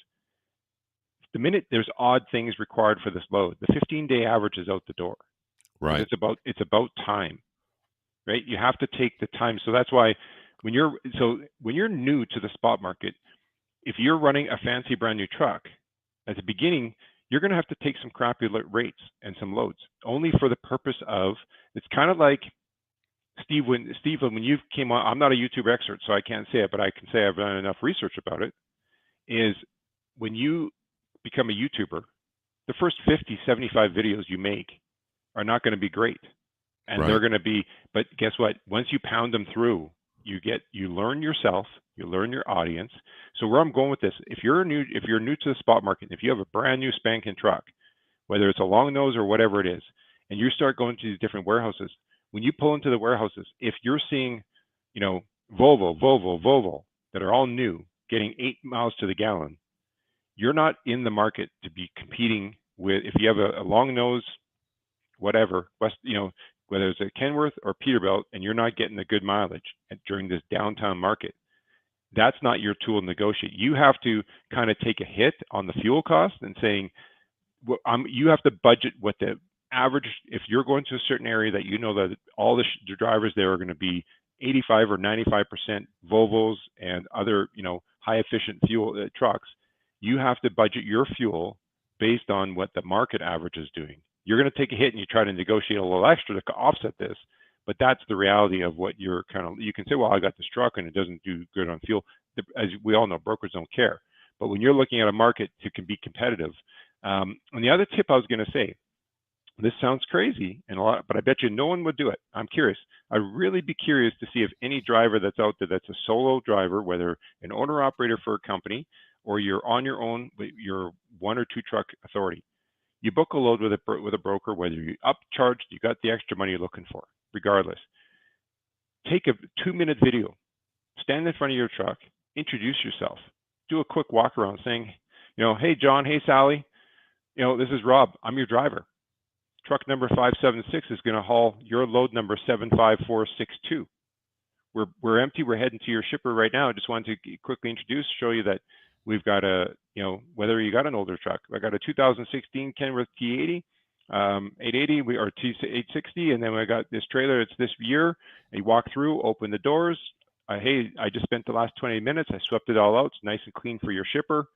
the minute there's odd things required for this load, the 15-day average is out the door. right. It's about time, right? You have to take the time. So that's why when you're new to the spot market, if you're running a fancy brand new truck, at the beginning, you're going to have to take some crappy rates and some loads, only for the purpose of, it's kind of like, Steve, when you came on, I'm not a YouTube expert, so I can't say it, but I can say I've done enough research about it, is when you become a YouTuber, the first 50, 75 videos you make are not going to be great. And Right. they're going to be, but guess what? Once you pound them through, you learn yourself, you learn your audience. So where I'm going with this, if you're new to the spot market, if you have a brand new spanking truck, whether it's a long nose or whatever it is, and you start going to these different warehouses, when you pull into the warehouses, if you're seeing, Volvo that are all new, getting 8 miles to the gallon, you're not in the market to be competing with, if you have a long nose, whatever, whether it's a Kenworth or Peterbilt, and you're not getting the good mileage during this downtown market, that's not your tool to negotiate. You have to kind of take a hit on the fuel cost and saying, you have to budget what the average, if you're going to a certain area that you know that all the drivers there are going to be 85 or 95% Volvos and other, high efficient fuel trucks, you have to budget your fuel based on what the market average is doing. You're going to take a hit and you try to negotiate a little extra to offset this, but that's the reality of what you're you can say, well, I got this truck and it doesn't do good on fuel. As we all know, brokers don't care. But when you're looking at a market to can be competitive, and the other tip I was going to say, this sounds crazy and a lot, but I bet you no one would do it. I'm curious. I'd really be curious to see if any driver that's out there that's a solo driver, whether an owner operator for a company or you're on your own, but you're 1 or 2 truck authority. You book a load with a broker, whether you upcharged, you got the extra money you're looking for, regardless. Take a 2-minute video, stand in front of your truck, introduce yourself, do a quick walk around saying, hey, John, hey, Sally, this is Rob, I'm your driver. Truck number 576 is going to haul your load number 75462. We're empty. We're heading to your shipper right now. I just wanted to quickly show you that we've got whether you got an older truck. I got a 2016 Kenworth T80, 880 or T860, and then I got this trailer. It's this year. And you walk through, open the doors. Hey, I just spent the last 20 minutes. I swept it all out. It's nice and clean for your shipper.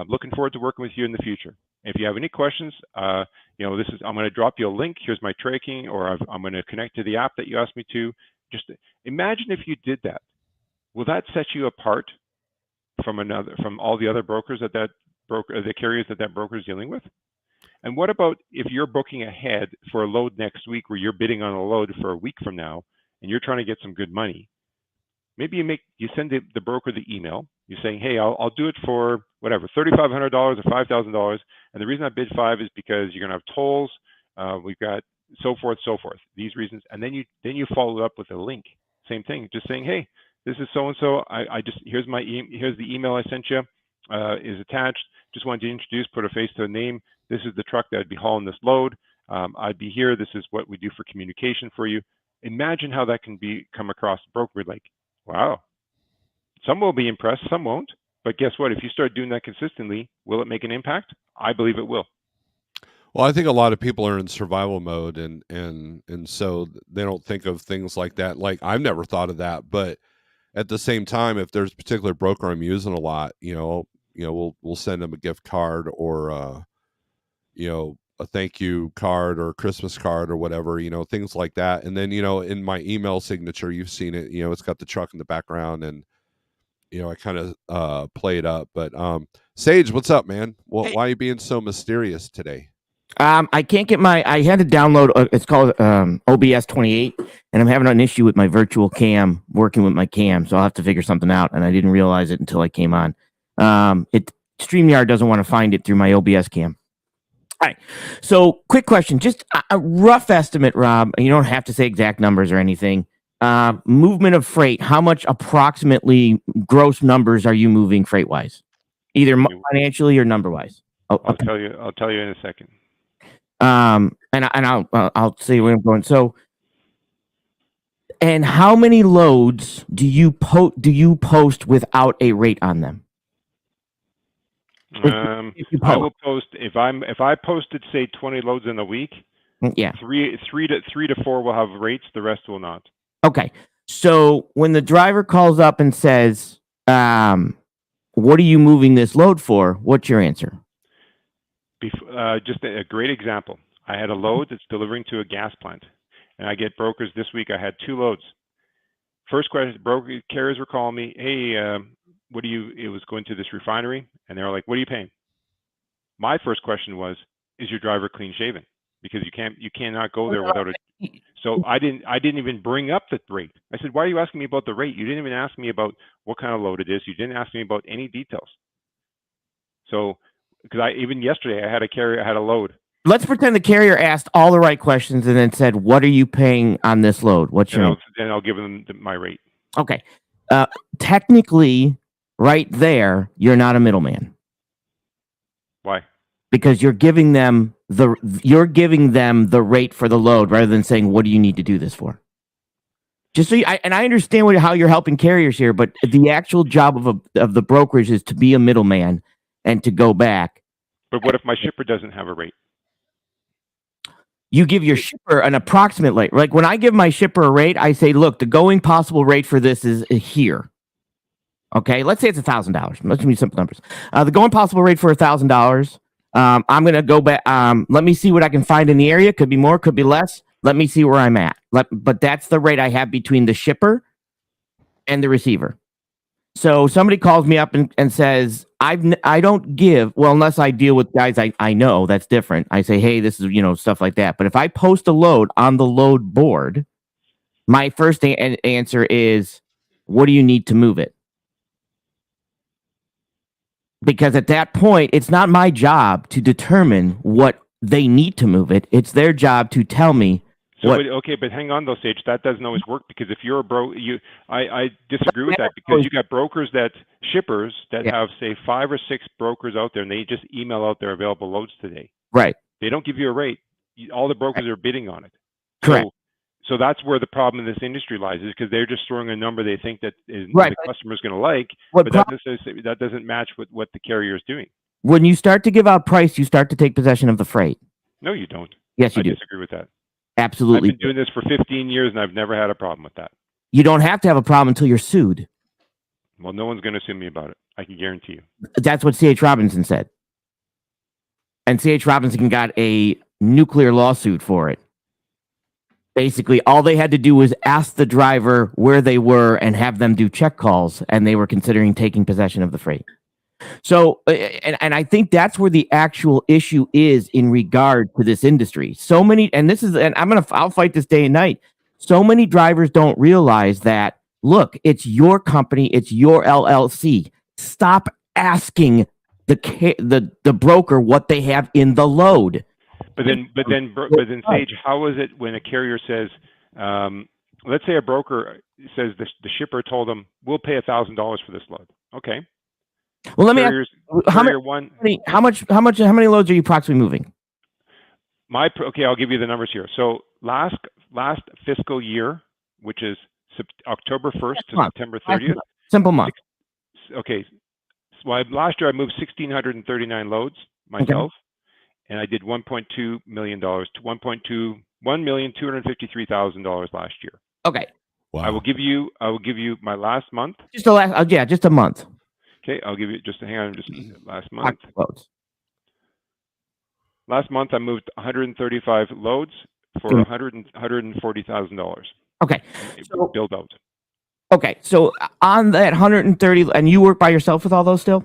Looking forward to working with you in the future. If you have any questions, I'm going to drop you a link. Here's my tracking, or I'm going to connect to the app that you asked me to. Just imagine if you did that. Will that set you apart from all the other brokers the carriers that broker is dealing with? And what about if you're booking ahead for a load next week where you're bidding on a load for a week from now and you're trying to get some good money? Maybe you send the broker the email. You're saying, hey, I'll do it for whatever, $3,500 or $5,000. And the reason I bid 5 is because you're going to have tolls. We've got so forth. These reasons. And then you follow up with a link Same thing. Just saying, hey, this is so and so. I just here's the email I sent you. Is attached. Just wanted to introduce, put a face to a name. This is the truck that I'd be hauling this load. I'd be here. This is what we do for communication for you. Imagine how that can come across the broker. Like, wow. Some will be impressed, some won't. But guess what? If you start doing that consistently, will it make an impact? I believe it will. Well, I think a lot of people are in survival mode, and so they don't think of things like that. Like, I've never thought of that, but at the same time, if there's a particular broker I'm using a lot, we'll send them a gift card or a thank you card or a Christmas card or whatever, things like that. And then in my email signature, you've seen it. It's got the truck in the background, and I kind of play it up. But Sage, what's up, man? Well, Hey. why are you being so mysterious today? I can't get I had to download, it's called OBS 28, and I'm having an issue with my virtual cam, working with my cam, so I'll have to figure something out, and I didn't realize it until I came on. StreamYard doesn't want to find it through my OBS cam. All right, so quick question, just a rough estimate, Rob, and you don't have to say exact numbers or anything. Movement of freight, how much approximately gross numbers are you moving freight-wise? Either financially or number-wise? I'll tell you in a second. And I'll see where I'm going. So, and how many loads do you post without a rate on them? I will post if I posted say 20 loads in a week. Yeah, three to four will have rates. The rest will not. Okay. So when the driver calls up and says, "What are you moving this load for?" What's your answer? Just a great example. I had a load that's delivering to a gas plant, and I get brokers this week. I had 2 loads. First question, carriers were calling me, hey, it was going to this refinery, and they were like, what are you paying? My first question was, is your driver clean shaven? Because you cannot go there without a. So I didn't even bring up the rate. I said, why are you asking me about the rate? You didn't even ask me about what kind of load it is. You didn't ask me about any details. So, because even yesterday I had a load. Let's pretend the carrier asked all the right questions and then said, what are you paying on this load? What's your name? Then I'll give them my rate. Okay. Technically, right there, you're not a middleman. Why? Because you're giving them the rate for the load rather than saying, what do you need to do this for? Just so I understand how you're helping carriers here, but the actual job of the brokerage is to be a middleman and to go back. But what if my shipper doesn't have a rate? You give your shipper an approximate rate. Like when I give my shipper a rate, I say, look, the going possible rate for this is here. Okay, let's say it's $1,000. Let's use simple numbers. The going possible rate for $1,000. I'm going to go back. Let me see what I can find in the area. Could be more, could be less. Let me see where I'm at. But that's the rate I have between the shipper and the receiver. So somebody calls me up and says, I don't give, well, unless I deal with guys I know, that's different. I say, hey, this is, stuff like that. But if I post a load on the load board, my first answer is, what do you need to move it? Because at that point, it's not my job to determine what they need to move it. It's their job to tell me. Okay, but hang on though, Sage. That doesn't always work because if you're I disagree with that because you got shippers that have say 5 or 6 brokers out there and they just email out their available loads today. Right. They don't give you a rate. All the brokers are bidding on it. Correct. So that's where the problem in this industry lies, is because they're just throwing a number they think that the customer's going to like, but that doesn't match with what the carrier is doing. When you start to give out price, you start to take possession of the freight. No, you don't. Yes, you do. I disagree with that. Absolutely. I've been doing this for 15 years, and I've never had a problem with that. You don't have to have a problem until you're sued. Well, no one's going to sue me about it. I can guarantee you. That's what C.H. Robinson said. And C.H. Robinson got a nuclear lawsuit for it. Basically, all they had to do was ask the driver where they were and have them do check calls, and they were considering taking possession of the freight. So, and I think that's where the actual issue is in regard to this industry. So many, and I'll fight this day and night. So many drivers don't realize that, look, it's your company, it's your LLC. Stop asking the broker what they have in the load. But then, Sage, how is it when a carrier says, let's say a broker says the shipper told them, we'll pay $1,000 for this load. Okay. Well, let me ask, how many loads are you approximately moving? Okay, I'll give you the numbers here. So last fiscal year, which is October 1st to September 30th. Simple month. Okay. So last year I moved 1,639 loads myself, and I did $1.2 million to $1,253,000 last year. Okay. Wow. I will give you my last month. Just a month. Okay, I'll give you hang on, last month. Last month I moved 135 loads for $140,000. Okay. So, build out. Okay, so on that 130, and you work by yourself with all those still?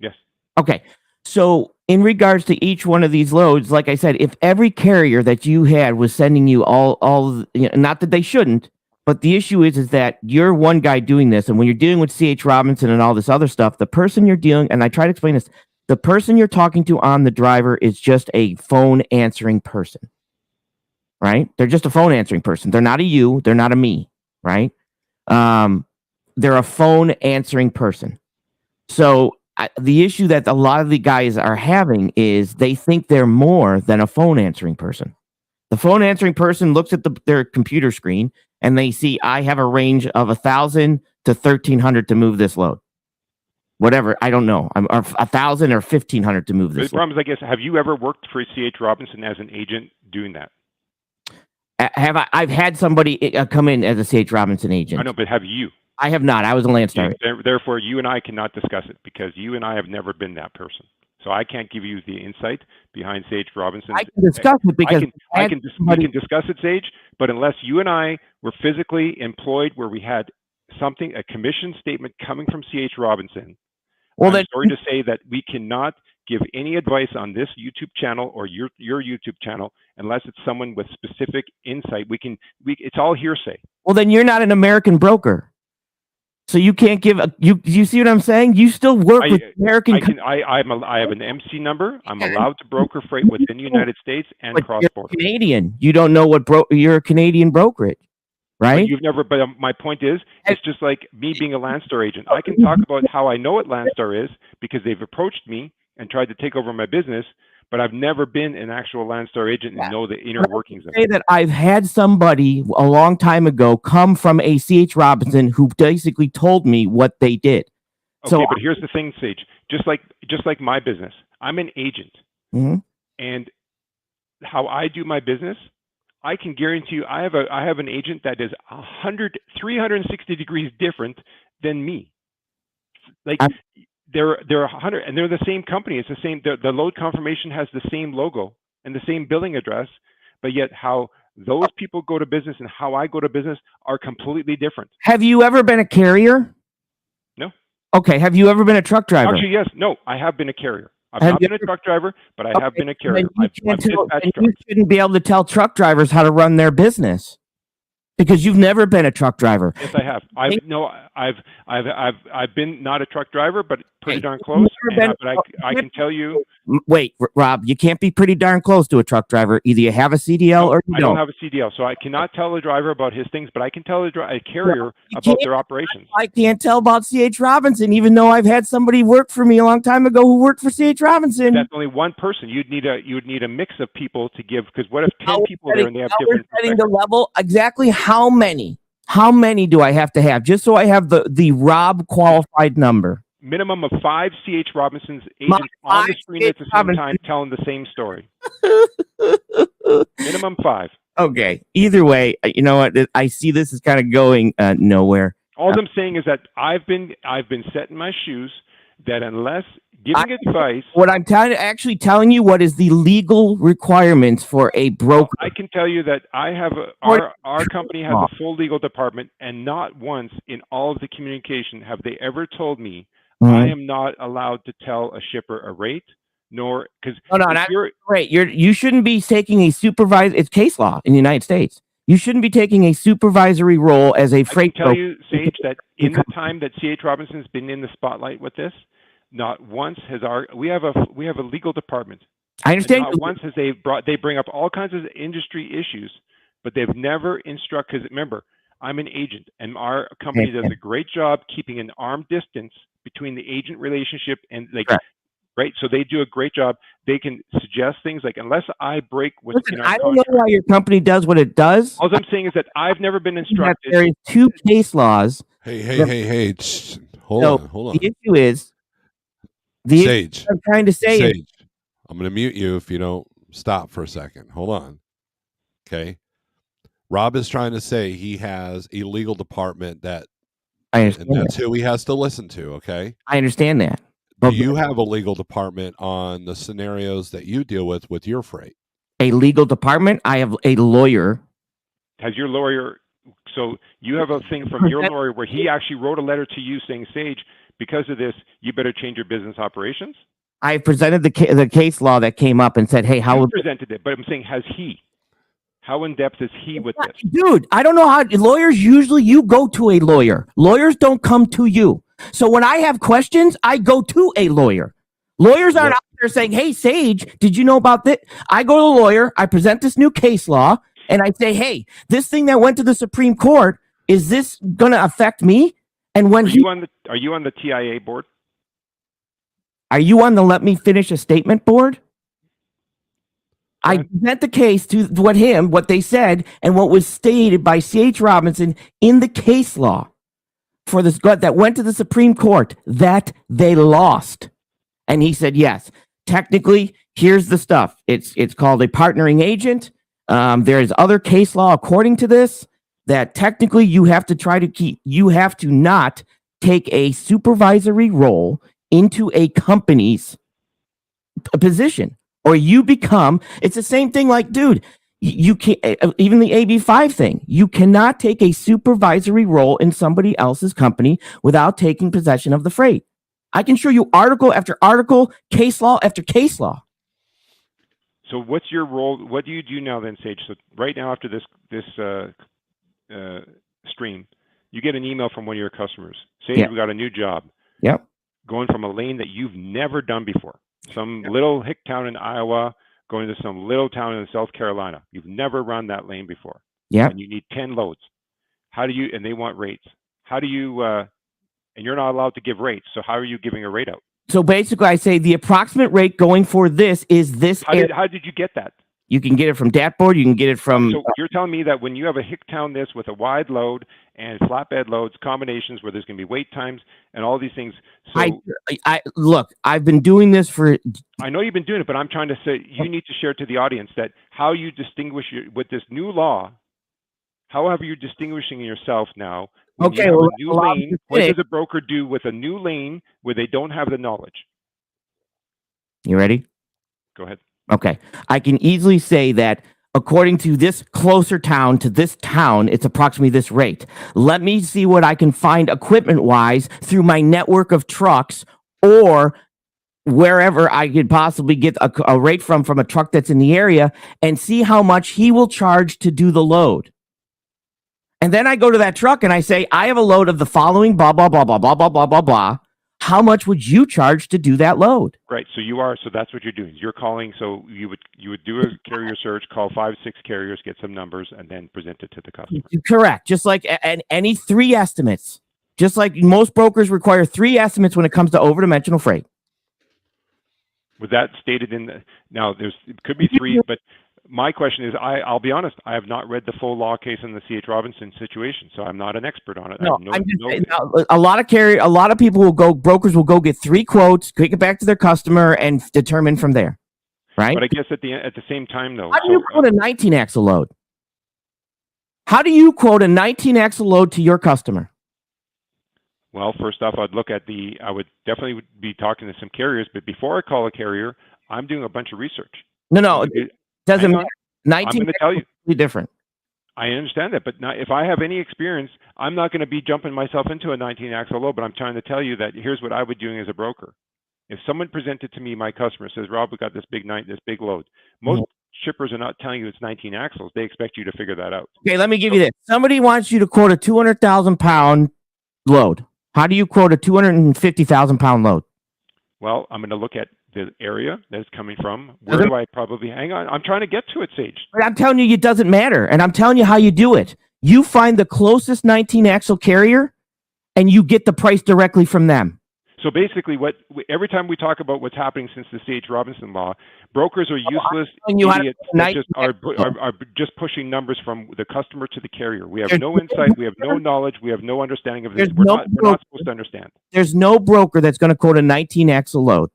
Yes. Okay, so in regards to each one of these loads, like I said, if every carrier that you had was sending you all not that they shouldn't, but the issue is that you're one guy doing this, and when you're dealing with C.H. Robinson and all this other stuff, the person you're dealing, and I try to explain this, the person you're talking to on the driver is just a phone answering person, right? They're just a phone answering person. They're not a you. They're not a me, right? They're a phone answering person. So the issue that a lot of the guys are having is they think they're more than a phone answering person. The phone answering person looks at their computer screen and they see, I have a range of 1,000 to 1,300 to move this load. Whatever, I don't know. I'm 1,000 or 1,500 to move this. The problem is, I guess, have you ever worked for C.H. Robinson as an agent doing that? I've had somebody come in as a C.H. Robinson agent. I know, but have you? I have not. I was a Landstar. Therefore, you and I cannot discuss it because you and I have never been that person. So I can't give you the insight behind C.H. Robinson. I can discuss it because we can discuss it, Sage. But unless you and I were physically employed, where we had a commission statement coming from C.H. Robinson, I'm sorry to say that we cannot give any advice on this YouTube channel or your YouTube channel unless it's someone with specific insight. It's all hearsay. Well, then you're not an American broker. So you can't give you see what I'm saying? You still work with American. I have an MC number. I'm allowed to broker freight within the United States and cross border. Canadian. You don't know what you're a Canadian brokerage, right? But you've never. But my point is, it's just like me being a Landstar agent. I can talk about how I know what Landstar is because they've approached me and tried to take over my business. But I've never been an actual Landstar agent and know the inner workings of it. That I've had somebody a long time ago come from a C.H. Robinson who basically told me what they did. Okay, but here's the thing, Sage. Just like my business, I'm an agent, and how I do my business, I can guarantee you, I have an agent that is 360 degrees different than me. Like. They're 100, and they're the same company. It's the same. The load confirmation has the same logo and the same billing address, but yet how those people go to business and how I go to business are completely different. Have you ever been a carrier? No. Okay. Have you ever been a truck driver? Actually, yes. No, I have been a carrier. I've not been a truck driver, but I have been a carrier. You shouldn't be able to tell truck drivers how to run their business. Because you've never been a truck driver. Yes, I have. I've been not a truck driver, but pretty darn close. But I can tell you. Wait, Rob, you can't be pretty darn close to a truck driver. Either you have a CDL or you don't. I don't have a CDL, so I cannot tell the driver about his things, but I can tell a carrier about their operations. I can't tell about C.H. Robinson, even though I've had somebody work for me a long time ago who worked for C.H. Robinson. That's only one person. You'd need a mix of people to give. Because what if 10 people there and they have different? Setting the level exactly. How many? How many do I have to have just so I have the Rob qualified number? Minimum of 5 C.H. Robinson's agents on the screen at the same time telling the same story. Minimum 5. Okay. Either way, you know what? I see this is kind of going nowhere. All I'm saying is that I've been set in my shoes that unless giving advice. What I'm actually telling you what is the legal requirements for a broker. I can tell you that I have our company has a full legal department, and not once in all of the communication have they ever told me I am not allowed to tell a shipper a rate, nor because right. You shouldn't be taking a supervisor. It's case law in the United States. You shouldn't be taking a supervisory role as a freight. I can tell you, Sage, that in the time that C.H. Robinson's been in the spotlight with this, not once has we have a legal department. I understand. Not once has they bring up all kinds of industry issues, but they've never instructed, because remember, I'm an agent, and our company does a great job keeping an arm distance between the agent relationship and right? So they do a great job. They can suggest things like, unless I break what's in our I don't contract. know why your company does what it does. All I'm saying is that I've never been instructed. There is 2 case laws. Hey. Hold on. The issue is Sage. I'm trying to say Sage. I'm going to mute you if you don't stop for a second. Hold on. Okay. Rob is trying to say he has a legal department and that's who he has to listen to. Okay. I understand that. Do you have a legal department on the scenarios that you deal with your freight? A legal department? I have a lawyer. Has your lawyer, so you have a thing from your lawyer where he actually wrote a letter to you saying, Sage, because of this, you better change your business operations? I presented the case law that came up and said, hey, how you presented it, but I'm saying, has he? How in depth is he with this? Dude, I don't know how lawyers usually you go to a lawyer. Lawyers don't come to you. So when I have questions, I go to a lawyer. Lawyers aren't out there saying, hey, Sage, did you know about this? I go to the lawyer, I present this new case law, and I say, hey, this thing that went to the Supreme Court, is this going to affect me? And when are you on the TIA board? Are you on the let me finish a statement board? I present the case to what they said, and what was stated by C.H. Robinson in the case law for this that went to the Supreme Court that they lost. And he said, yes, technically, here's the stuff. It's called a partnering agent. There is other case law according to this that technically you have to not take a supervisory role into a company's position, or you become, it's the same thing like, dude, you can't, even the AB5 thing, you cannot take a supervisory role in somebody else's company without taking possession of the freight. I can show you article after article, case law after case law. So what's your role? What do you do now then, Sage? So right now after this stream, you get an email from one of your customers. Sage, we got a new job. Yep. Going from a lane that you've never done before. Some little hick town in Iowa, going to some little town in South Carolina. You've never run that lane before. Yeah. And you need 10 loads. How do you, and they want rates. How do you, and you're not allowed to give rates. So how are you giving a rate out? So basically I say the approximate rate going for this is this. How did you get that? You can get it from Datboard. You can get it from. So you're telling me that when you have a hick town this with a wide load and flatbed loads, combinations where there's going to be wait times and all these things. So I look, I've been doing this for. I know you've been doing it, but I'm trying to say you need to share to the audience that how you distinguish with this new law. How are you distinguishing yourself now? Okay, well, a new lane. What does a broker do with a new lane where they don't have the knowledge? You ready? Go ahead. Okay. I can easily say that according to this closer town to this town, it's approximately this rate. Let me see what I can find equipment-wise through my network of trucks or wherever I could possibly get a rate from a truck that's in the area and see how much he will charge to do the load. And then I go to that truck and I say, I have a load of the following blah, blah, blah, blah, blah, blah, blah, blah, blah. How much would you charge to do that load? Right. So that's what you're doing. You're calling. So you would do a carrier search, call 5-6 carriers, get some numbers, and then present it to the customer. Correct. Just like any 3 estimates. Just like most brokers require 3 estimates when it comes to over-dimensional freight. Was that stated in the, now it could be 3, but my question is, I'll be honest, I have not read the full law case in the C.H. Robinson situation, so I'm not an expert on it. No, a lot of people will go, brokers will go get 3 quotes, take it back to their customer, and determine from there, right? But I guess at the same time, though, how do you quote a 19 axle load? How do you quote a 19 axle load to your customer? Well, first off, I would definitely be talking to some carriers, but before I call a carrier, I'm doing a bunch of research. No. Doesn't matter. 19 I'm going to tell you. Different. I understand that, but if I have any experience, I'm not going to be jumping myself into a 19 axle load, but I'm trying to tell you that here's what I would do as a broker. If someone presented to me, my customer says, Rob, we got this big load. Most shippers are not telling you it's 19 axles. They expect you to figure that out. Okay, let me give you this. Somebody wants you to quote a 200,000 pound load. How do you quote a 250,000 pound load? Well, I'm going to look at the area that it's coming from. Where do I probably hang on? I'm trying to get to it, Sage. But I'm telling you, it doesn't matter. And I'm telling you how you do it. You find the closest 19-axle carrier and you get the price directly from them. So basically, every time we talk about what's happening since the C.H. Robinson law, brokers are useless idiots that just are just pushing numbers from the customer to the carrier. We have no insight, we have no knowledge, we have no understanding of this. We're not supposed to understand. There's no broker that's going to quote a 19-axle load.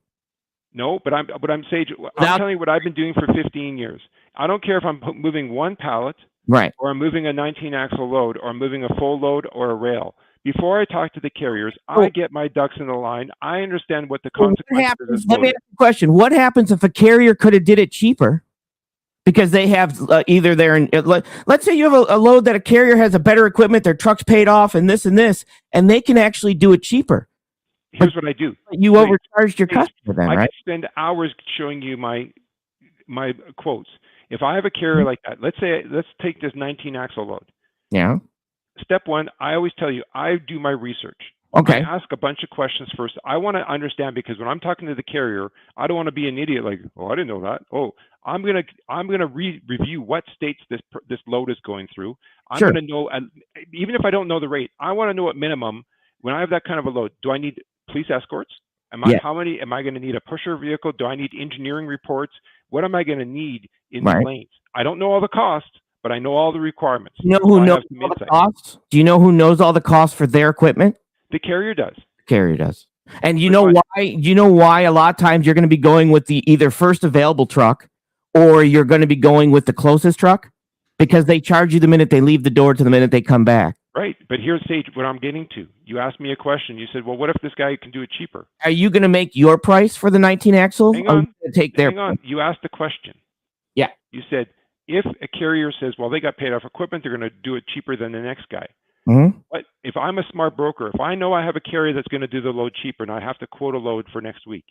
No, but I'm Sage. I'm telling you what I've been doing for 15 years. I don't care if I'm moving one pallet, right, or I'm moving a 19-axle load, or I'm moving a full load or a rail. Before I talk to the carriers, I get my ducks in a line. I understand what the consequences. Let me ask you a question. What happens if a carrier could have did it cheaper? Because they have either they're let's say you have a load that a carrier has a better equipment, their truck's paid off, and this, and they can actually do it cheaper. Here's what I do. You overcharged your customer then, right? I could spend hours showing you my quotes. If I have a carrier like that, let's take this 19-axle load. Yeah. Step one, I always tell you, I do my research. Okay. I ask a bunch of questions first. I want to understand, because when I'm talking to the carrier, I don't want to be an idiot like, oh, I didn't know that. Oh, I'm gonna review what states this load is going through. I'm gonna know, and even if I don't know the rate, I want to know at minimum, when I have that kind of a load, do I need police escorts? How many am I going to need? A pusher vehicle? Do I need engineering reports? What am I going to need in the lanes? I don't know all the costs, but I know all the requirements. You know who knows all the costs? Do you know who knows all the costs for their equipment? The carrier does. The carrier does. And you know why? You know why a lot of times you're going to be going with the either first available truck, or you're going to be going with the closest truck? Because they charge you the minute they leave the door to the minute they come back. Right. But here's, Sage, what I'm getting to. You asked me a question. You said, well, what if this guy can do it cheaper? Are you going to make your price for the 19-axle? Hang on. Hang on. You asked the question. Yeah. You said, if a carrier says, well, they got paid off equipment, they're going to do it cheaper than the next guy. Mm-hmm. But if I'm a smart broker, if I know I have a carrier that's going to do the load cheaper and I have to quote a load for next week,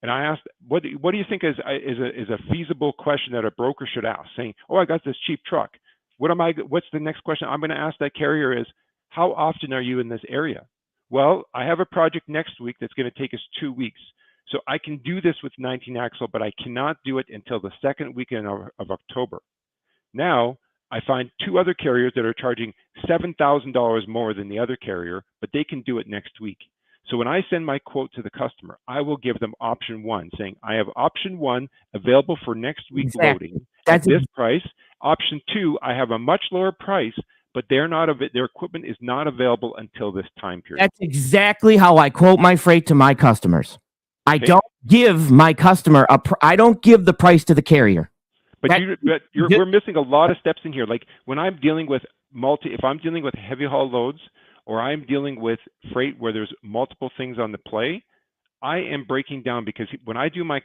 and I asked, what do you think is a feasible question that a broker should ask? Saying, oh, I got this cheap truck. What's the next question I'm going to ask that carrier is, how often are you in this area? Well, I have a project next week that's going to take us 2 weeks. So I can do this with 19-axle, but I cannot do it until the second weekend of October. Now, I find two other carriers that are charging $7,000 more than the other carrier, but they can do it next week. So when I send my quote to the customer, I will give them option one, saying, I have option one available for next week's loading at this price. Option two, I have a much lower price, but their equipment is not available until this time period. That's exactly how I quote my freight to my customers. I don't give my customer I don't give the price to the carrier. But we're missing a lot of steps in here. Like when I'm dealing with if I'm dealing with heavy haul loads, or I'm dealing with freight where there's multiple things on the play, I am breaking down, because when I do my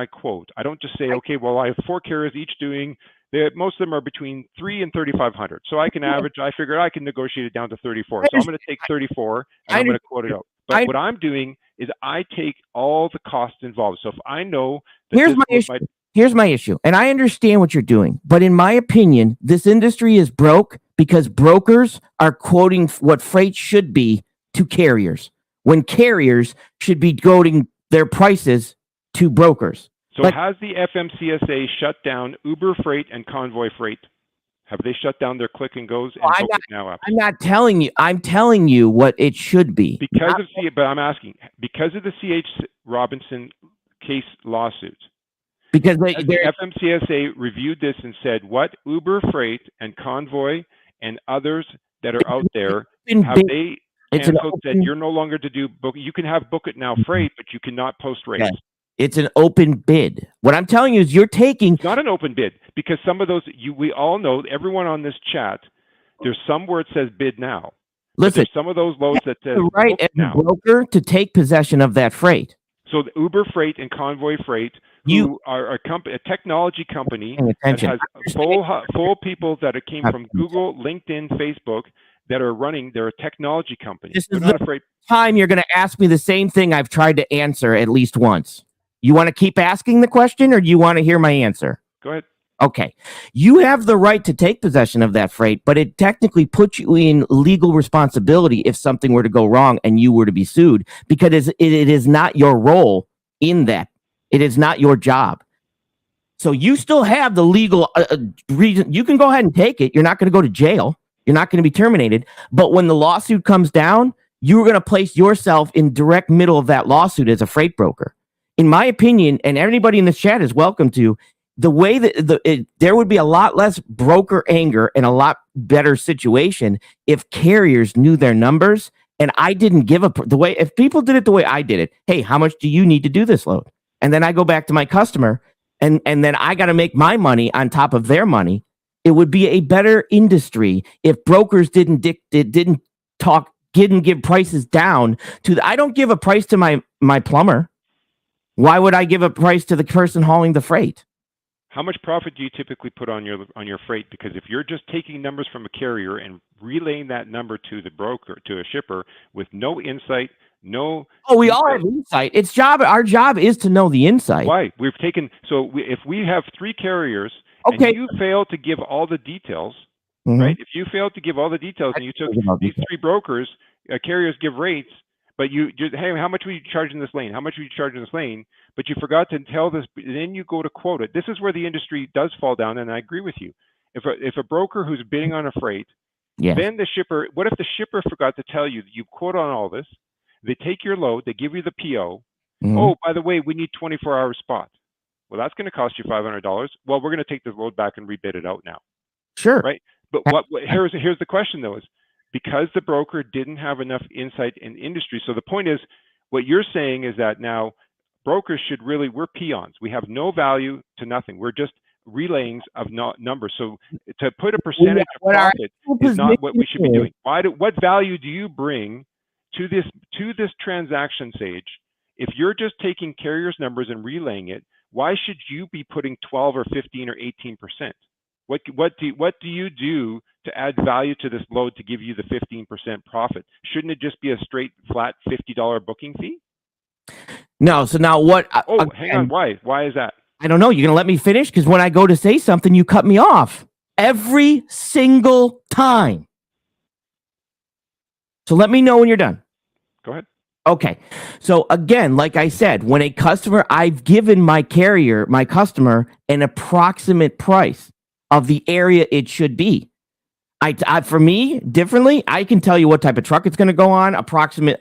quote, I don't just say, okay, well, I have 4 carriers each doing. Most of them are between 3 and 3,500. So I can average. I figure I can negotiate it down to 34. So I'm going to take 34 and I'm going to quote it out. But what I'm doing is I take all the costs involved. So if I know that here's my issue, and I understand what you're doing, but in my opinion, this industry is broke because brokers are quoting what freight should be to carriers, when carriers should be quoting their prices to brokers. So has the FMCSA shut down Uber Freight and Convoy Freight? Have they shut down their Click and Goes and Book It Now apps? I'm not telling you. I'm telling you what it should be. But I'm asking, because of the C.H. Robinson case lawsuit, because the FMCSA reviewed this and said, what Uber Freight and Convoy and others that are out there, have they canceled, said you're no longer to do book. You can have Book It Now freight, but you cannot post rates. Yeah. It's an open bid. What I'm telling you is you're taking... It's not an open bid, because some of those, we all know, everyone on this chat, there's some where it says bid now. Listen, some of those loads that says the right as a broker to take possession of that freight. So the Uber Freight and Convoy Freight, who are a technology company that has full people that came from Google, LinkedIn, Facebook, that are running. They're a technology company. This is the time you're going to ask me the same thing I've tried to answer at least once. You want to keep asking the question, or do you want to hear my answer? Go ahead. Okay. You have the right to take possession of that freight, but it technically puts you in legal responsibility if something were to go wrong and you were to be sued, because it is not your role in that. It is not your job. So you still have the legal reason. You can go ahead and take it. You're not going to go to jail. You're not going to be terminated. But when the lawsuit comes down, you're going to place yourself in direct middle of that lawsuit as a freight broker. In my opinion, and everybody in this chat is welcome to, the way that there would be a lot less broker anger and a lot better situation if carriers knew their numbers. And I didn't give if people did it the way I did it. Hey, how much do you need to do this load? And then I go back to my customer, and then I got to make my money on top of their money. It would be a better industry if brokers didn't give prices down to I don't give a price to my plumber. Why would I give a price to the person hauling the freight? How much profit do you typically put on your freight? Because if you're just taking numbers from a carrier and relaying that number to the broker, to a shipper, with no insight, no. Oh, we all have insight. Our job is to know the insight. Why? If we have 3 carriers, okay, and you fail to give all the details, right? If you fail to give all the details, and you took these 3 brokers, carriers give rates, but you just, hey, how much were you charging this lane? How much were you charging this lane? But you forgot to tell this, then you go to quote it. This is where the industry does fall down, and I agree with you. If a broker who's bidding on a freight, then the shipper, what if the shipper forgot to tell you that you quote on all this? They take your load, they give you the PO. Oh, by the way, we need 24-hour spot. Well, that's going to cost you $500. Well, we're going to take this load back and rebid it out now. Sure. Right. But here's the question though, is because the broker didn't have enough insight in industry. So the point is, what you're saying is that now brokers we're peons. We have no value to nothing. We're just relayings of numbers. So to put a percentage of profit is not what we should be doing. What value do you bring to this transaction, Sage? If you're just taking carriers' numbers and relaying it, why should you be putting 12 or 15 or 18%? What do you do to add value to this load to give you the 15% profit? Shouldn't it just be a straight flat $50 booking fee? No. So now what? Hang on. Why? Why is that? I don't know. You're going to let me finish? Because when I go to say something, you cut me off every single time. So let me know when you're done. Go ahead. Okay. So again, like I said, when a customer, I've given my customer, an approximate price of the area it should be. For me, differently, I can tell you what type of truck it's going to go on.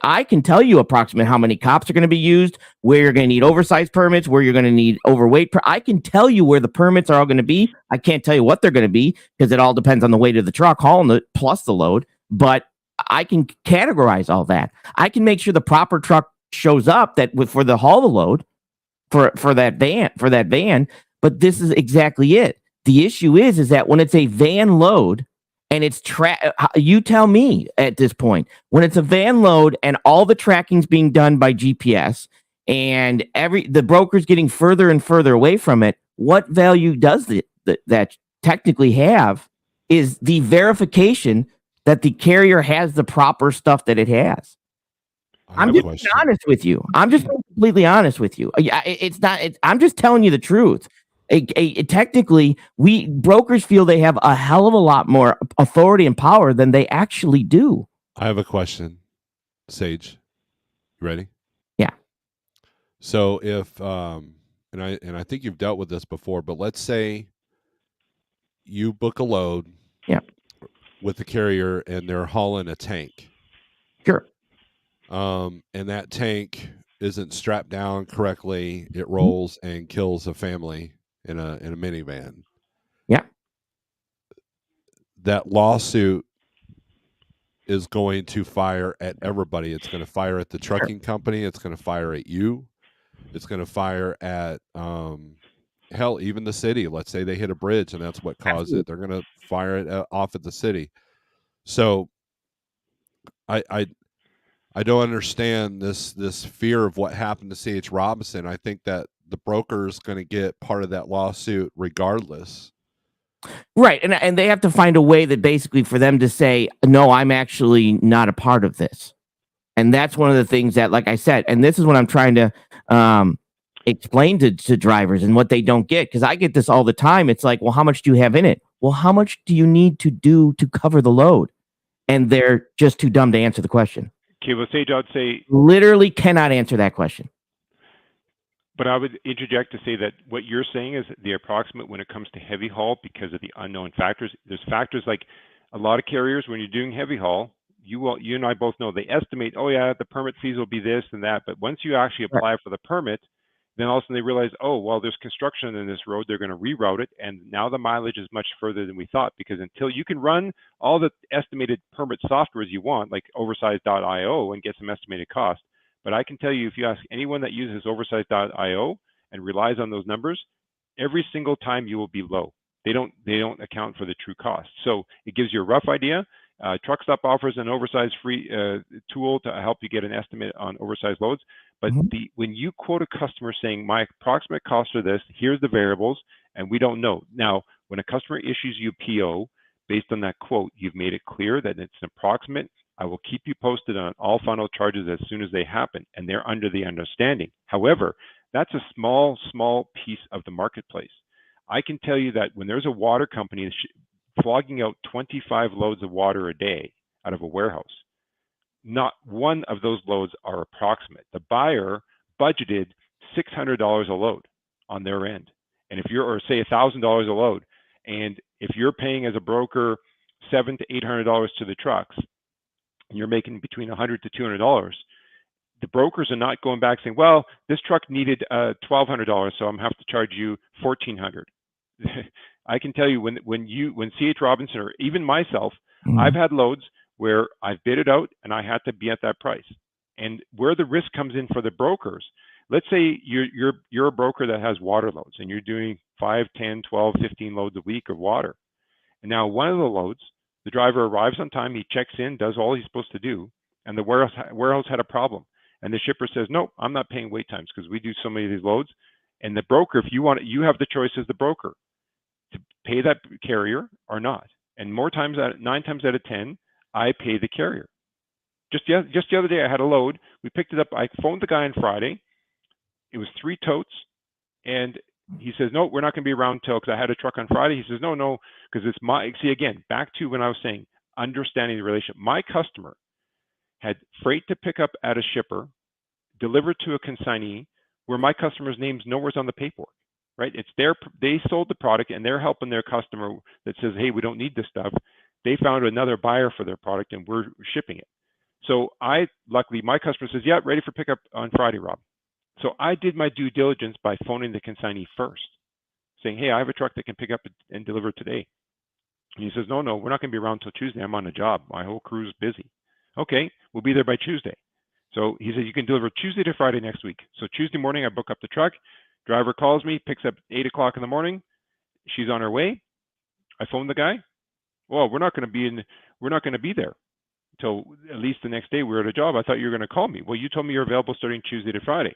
I can tell you approximate how many cops are going to be used, where you're going to need oversized permits, where you're going to need overweight. I can tell you where the permits are all going to be. I can't tell you what they're going to be because it all depends on the weight of the truck hauling it plus the load. But I can categorize all that. I can make sure the proper truck shows up for the haul the load for that van. But this is exactly it. The issue is that when it's a van load and it's you tell me at this point, when it's a van load and all the tracking's being done by GPS and the broker's getting further and further away from it, what value does that technically have is the verification that the carrier has the proper stuff that it has. I'm just being honest with you. I'm just being completely honest with you. I'm just telling you the truth. Technically, brokers feel they have a hell of a lot more authority and power than they actually do. I have a question, Sage. You ready? Yeah. So if and I think you've dealt with this before, but let's say you book a load, with the carrier and they're hauling a tank. Sure. And that tank isn't strapped down correctly. It rolls and kills a family in a minivan. Yeah. That lawsuit is going to fire at everybody. It's going to fire at the trucking company. It's going to fire at you. It's going to fire at hell, even the city. Let's say they hit a bridge and that's what caused it. They're going to fire it off at the city. So I don't understand this fear of what happened to C.H. Robinson. I think that the broker is going to get part of that lawsuit regardless. Right. And they have to find a way that basically for them to say, no, I'm actually not a part of this. And that's one of the things that, like I said, and this is what I'm trying to explain to drivers and what they don't get, because I get this all the time. It's like, well, how much do you have in it? Well, how much do you need to do to cover the load? And they're just too dumb to answer the question. Okay, well, Sage, I'd say literally cannot answer that question. But I would interject to say that what you're saying is the approximate when it comes to heavy haul because of the unknown factors. There's factors like a lot of carriers when you're doing heavy haul, you and I both know they estimate, oh yeah, the permit fees will be this and that. But once you actually apply for the permit, then all of a sudden they realize, oh, well, there's construction in this road. They're going to reroute it. And now the mileage is much further than we thought, because until you can run all the estimated permit software as you want, like oversize.io, and get some estimated cost. But I can tell you, if you ask anyone that uses oversize.io and relies on those numbers, every single time you will be low. They don't account for the true cost. So it gives you a rough idea. Truckstop offers an oversized free tool to help you get an estimate on oversized loads. But when you quote a customer saying, my approximate costs are this, here's the variables, and we don't know. Now, when a customer issues you PO based on that quote, you've made it clear that it's an approximate. I will keep you posted on all final charges as soon as they happen, and they're under the understanding. However, that's a small piece of the marketplace. I can tell you that when there's a water company flogging out 25 loads of water a day out of a warehouse, not one of those loads are approximate. The buyer budgeted $600 a load on their end. And if you're, or say $1,000 a load, and if you're paying as a broker $700 to $800 to the trucks, and you're making between $100 to $200, the brokers are not going back saying, well, this truck needed $1,200, so I'm going to have to charge you $1,400. I can tell you when C.H. Robinson, or even myself, I've had loads where I've bid it out and I had to be at that price. And where the risk comes in for the brokers, let's say you're a broker that has water loads and you're doing 5, 10, 12, 15 loads a week of water. And now one of the loads, the driver arrives on time, he checks in, does all he's supposed to do, and the warehouse had a problem. And the shipper says, no, I'm not paying wait times because we do so many of these loads. And the broker, if you want it, you have the choice as the broker to pay that carrier or not. And 9 times out of 10, I pay the carrier. Just the other day, I had a load. We picked it up. I phoned the guy on Friday. It was 3 totes. And he says, no, we're not going to be around till, because I had a truck on Friday. He says, no, because it's my, see, again, back to when I was saying, understanding the relationship. My customer had freight to pick up at a shipper, delivered to a consignee, where my customer's name's nowhere's on the paperwork, right? It's they sold the product and they're helping their customer that says, hey, we don't need this stuff. They found another buyer for their product and we're shipping it. So luckily, my customer says, yeah, ready for pickup on Friday, Rob. So I did my due diligence by phoning the consignee first, saying, hey, I have a truck that can pick up and deliver today. And he says, no, we're not going to be around till Tuesday. I'm on a job. My whole crew's busy. Okay, we'll be there by Tuesday. So he said, you can deliver Tuesday to Friday next week. So Tuesday morning, I book up the truck. Driver calls me, picks up 8 o'clock in the morning. She's on her way. I phone the guy. Well, we're not going to be there until at least the next day. We're at a job. I thought you were going to call me. Well, you told me you're available starting Tuesday to Friday.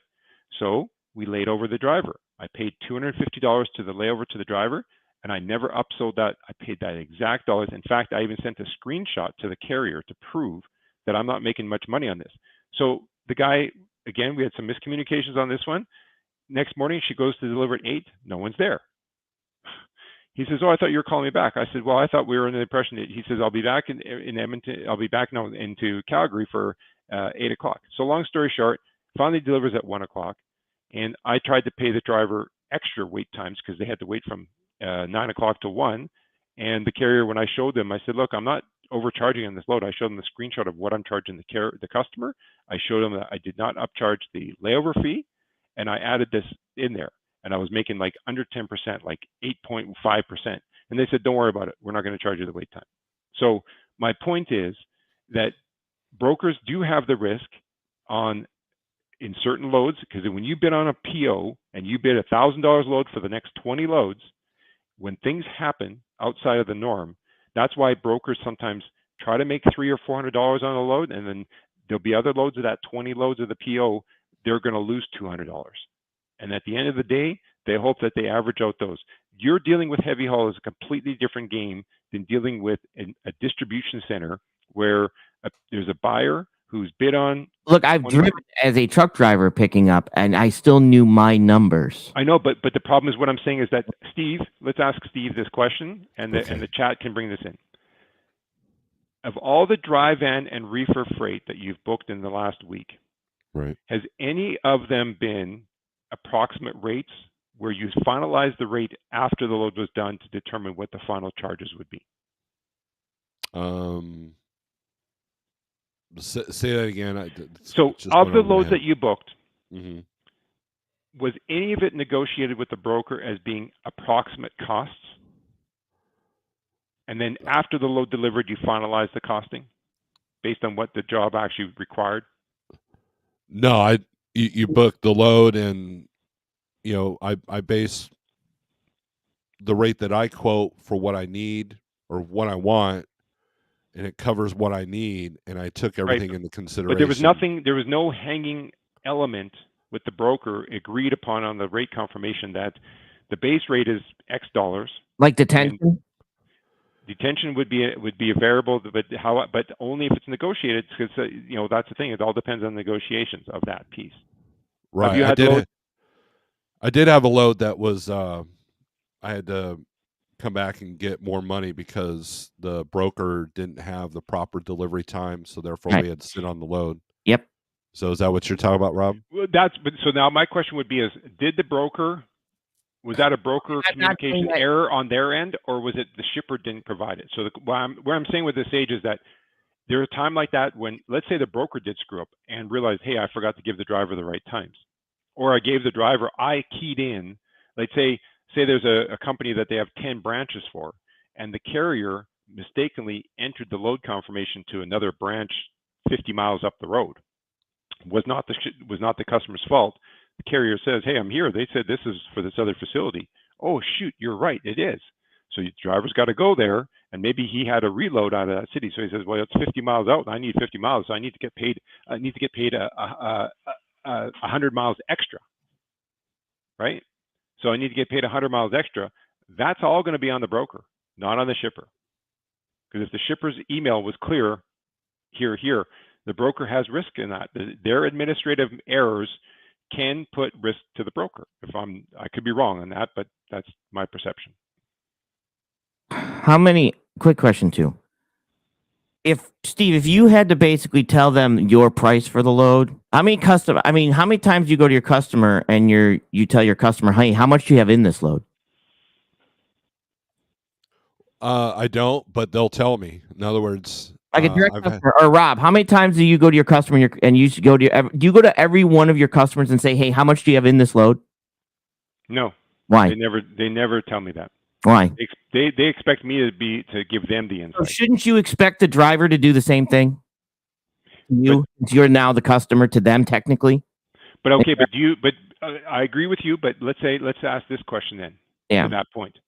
So we laid over the driver. I paid $250 to the layover to the driver, and I never upsold that. I paid that exact dollars. In fact, I even sent a screenshot to the carrier to prove that I'm not making much money on this. So the guy, again, we had some miscommunications on this one. Next morning, she goes to deliver at 8. No one's there. He says, oh, I thought you were calling me back. I said, well, I thought we were under the impression that, he says, I'll be back in Edmonton. I'll be back now into Calgary for 8 o'clock. So long story short, finally delivers at 1 o'clock. And I tried to pay the driver extra wait times because they had to wait from 9 o'clock to 1. And the carrier, when I showed them, I said, look, I'm not overcharging on this load. I showed them the screenshot of what I'm charging the customer. I showed them that I did not upcharge the layover fee, and I added this in there. And I was making like under 10%, like 8.5%. And they said, don't worry about it. We're not going to charge you the wait time. So my point is that brokers do have the risk in certain loads, because when you bid on a PO and you bid $1,000 load for the next 20 loads, when things happen outside of the norm, that's why brokers sometimes try to make $300 or $400 on a load, and then there'll be other loads of that 20 loads of the PO, they're going to lose $200. And at the end of the day, they hope that they average out those. You're dealing with heavy haul is a completely different game than dealing with a distribution center where there's a buyer who's bid on. Look, I've driven as a truck driver picking up, and I still knew my numbers. I know, but the problem is, what I'm saying is that, Steve, let's ask Steve this question, and the chat can bring this in. Of all the dry van and reefer freight that you've booked in the last week, right, has any of them been approximate rates where you finalize the rate after the load was done to determine what the final charges would be? Say that again. So of the loads that you booked, mm-hmm. was any of it negotiated with the broker as being approximate costs? And then after the load delivered, you finalize the costing based on what the job actually required? No, you book the load, and I base the rate that I quote for what I need or what I want, and it covers what I need, and I took everything into consideration. But there was no hanging element with the broker agreed upon on the rate confirmation that the base rate is X dollars. Like detention? Detention would be a variable, but only if it's negotiated, because that's the thing. It all depends on negotiations of that piece. Right. I did have a load that was I had to come back and get more money because the broker didn't have the proper delivery time, so therefore we had to sit on the load. Yep. So is that what you're talking about, Rob? Well, so now my question would be: was that a broker communication error on their end, or was it the shipper didn't provide it? So where I'm saying with this Sage is that there's a time like that when, let's say, the broker did screw up and realized, hey, I forgot to give the driver the right times, or I gave the driver, I keyed in, like say there's a company that they have 10 branches for, and the carrier mistakenly entered the load confirmation to another branch 50 miles up the road. Was not the customer's fault. The carrier says, hey, I'm here. They said this is for this other facility. Oh, shoot, you're right. It is. So the driver's got to go there, and maybe he had a reload out of that city. So he says, well, it's 50 miles out, and I need 50 miles, so I need to get paid. I need to get paid 100 miles extra, right? So I need to get paid 100 miles extra. That's all going to be on the broker, not on the shipper. Because if the shipper's email was clear, here, the broker has risk in that. Their administrative errors can put risk to the broker. I could be wrong on that, but that's my perception. Quick question too. Steve, if you had to basically tell them your price for the load, how many times do you go to your customer and you tell your customer, hey, how much do you have in this load? I don't, but they'll tell me. In other words, like a direct customer. Or Rob, how many times do you go to your customer and you go to every one of your customers and say, hey, how much do you have in this load? No. Why? They never tell me that. Why? They expect me to give them the insight. So shouldn't you expect the driver to do the same thing? You're now the customer to them technically. But okay, I agree with you. But let's ask this question then. Yeah. To that point,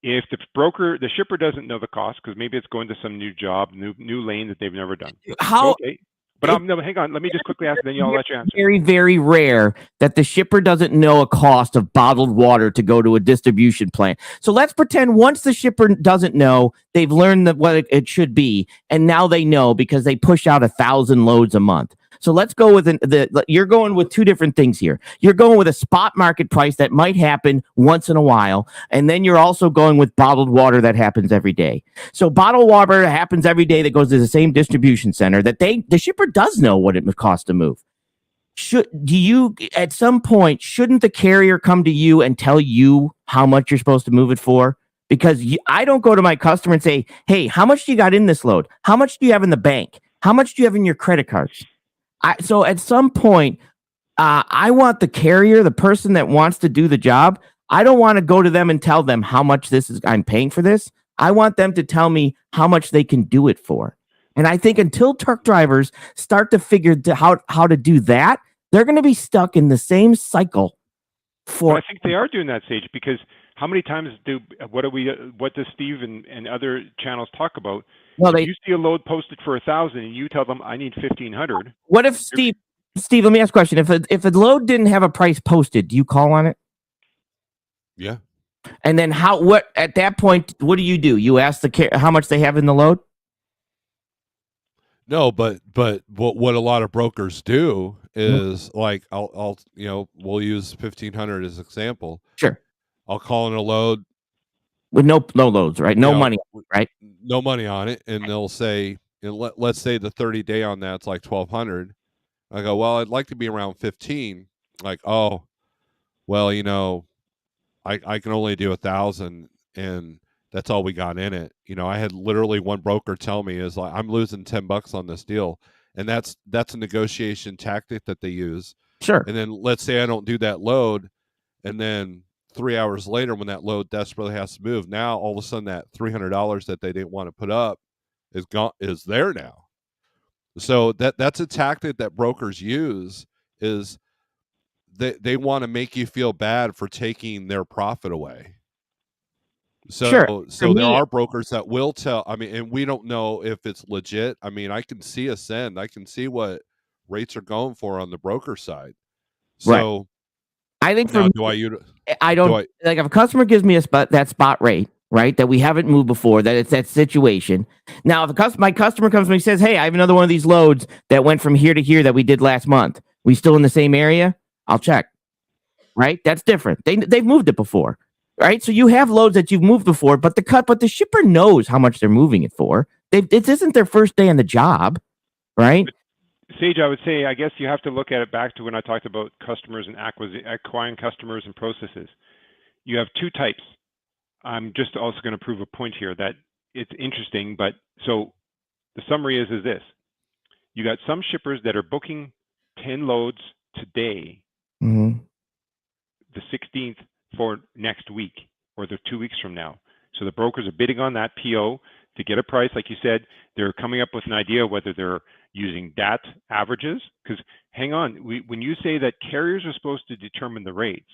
if the shipper doesn't know the cost because maybe it's going to some new job, new lane that they've never done. How? Okay. But hang on. Let me just quickly ask, then I'll let you answer. Very, very rare that the shipper doesn't know a cost of bottled water to go to a distribution plant. So let's pretend once the shipper doesn't know, they've learned what it should be, and now they know because they push out 1,000 loads a month. So let's go with you're going with two different things here. You're going with a spot market price that might happen once in a while, and then you're also going with bottled water that happens every day. So bottled water happens every day that goes to the same distribution center that the shipper does know what it would cost to move. At some point, shouldn't the carrier come to you and tell you how much you're supposed to move it for? Because I don't go to my customer and say, hey, how much do you got in this load? How much do you have in the bank? How much do you have in your credit cards? So at some point, I want the carrier, the person that wants to do the job, I don't want to go to them and tell them how much I'm paying for this. I want them to tell me how much they can do it for. And I think until truck drivers start to figure how to do that, they're going to be stuck in the same cycle. I think they are doing that, Sage, because how many times what does Steve and other channels talk about? Well, you see a load posted for 1,000 and you tell them I need 1,500. What if Steve, let me ask a question. If a load didn't have a price posted, do you call on it? Yeah. And then at that point, what do? You ask how much they have in the load? No, but what a lot of brokers do is like I'll we'll use 1,500 as an example. Sure. I'll call in a load with no loads, right? No money, right? No money on it, and they'll say, let's say the 30-day on that's like 1,200. I go, well, I'd like to be around 15. Like, oh, well, I can only do 1,000, and that's all we got in it. I had literally one broker tell me is like, I'm losing $10 on this deal, and that's a negotiation tactic that they use. Sure. And then let's say I don't do that load, and then 3 hours later, when that load desperately has to move, now all of a sudden that $300 that they didn't want to put up is there now. So that's a tactic that brokers use, is they want to make you feel bad for taking their profit away. Sure. So there are brokers that will tell, and we don't know if it's legit. I can see a send. I can see what rates are going for on the broker side. So right. I think now, I don't like if a customer gives me that spot rate, right, that we haven't moved before, that it's that situation. Now, if my customer comes to me and says, hey, I have another one of these loads that went from here to here that we did last month. We still in the same area? I'll check. Right? That's different. They've moved it before. Right? So you have loads that you've moved before, but the shipper knows how much they're moving it for. This isn't their first day on the job, right? Sage, I would say, I guess you have to look at it back to when I talked about customers and acquiring customers and processes. You have two types. I'm just also going to prove a point here that it's interesting, but so the summary is this. You got some shippers that are booking 10 loads today, the 16th for next week, or they're 2 weeks from now. So the brokers are bidding on that PO to get a price. Like you said, they're coming up with an idea whether they're using DAT averages. Because hang on, when you say that carriers are supposed to determine the rates,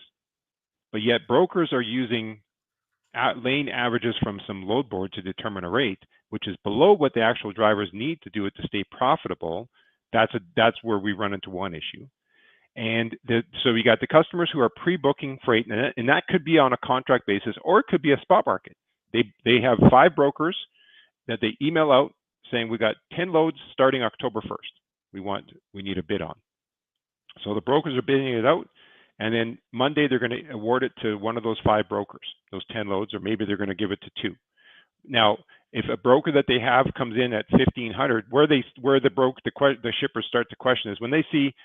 but yet brokers are using lane averages from some load board to determine a rate, which is below what the actual drivers need to do it to stay profitable, that's where we run into one issue. And so we got the customers who are pre-booking freight, and that could be on a contract basis, or it could be a spot market. They have 5 brokers that they email out saying, we got 10 loads starting October 1st. We need a bid on. So the brokers are bidding it out, and then Monday they're going to award it to one of those 5 brokers, those 10 loads, or maybe they're going to give it to 2. Now, if a broker that they have comes in at 1,500, where the shippers start to question is when they see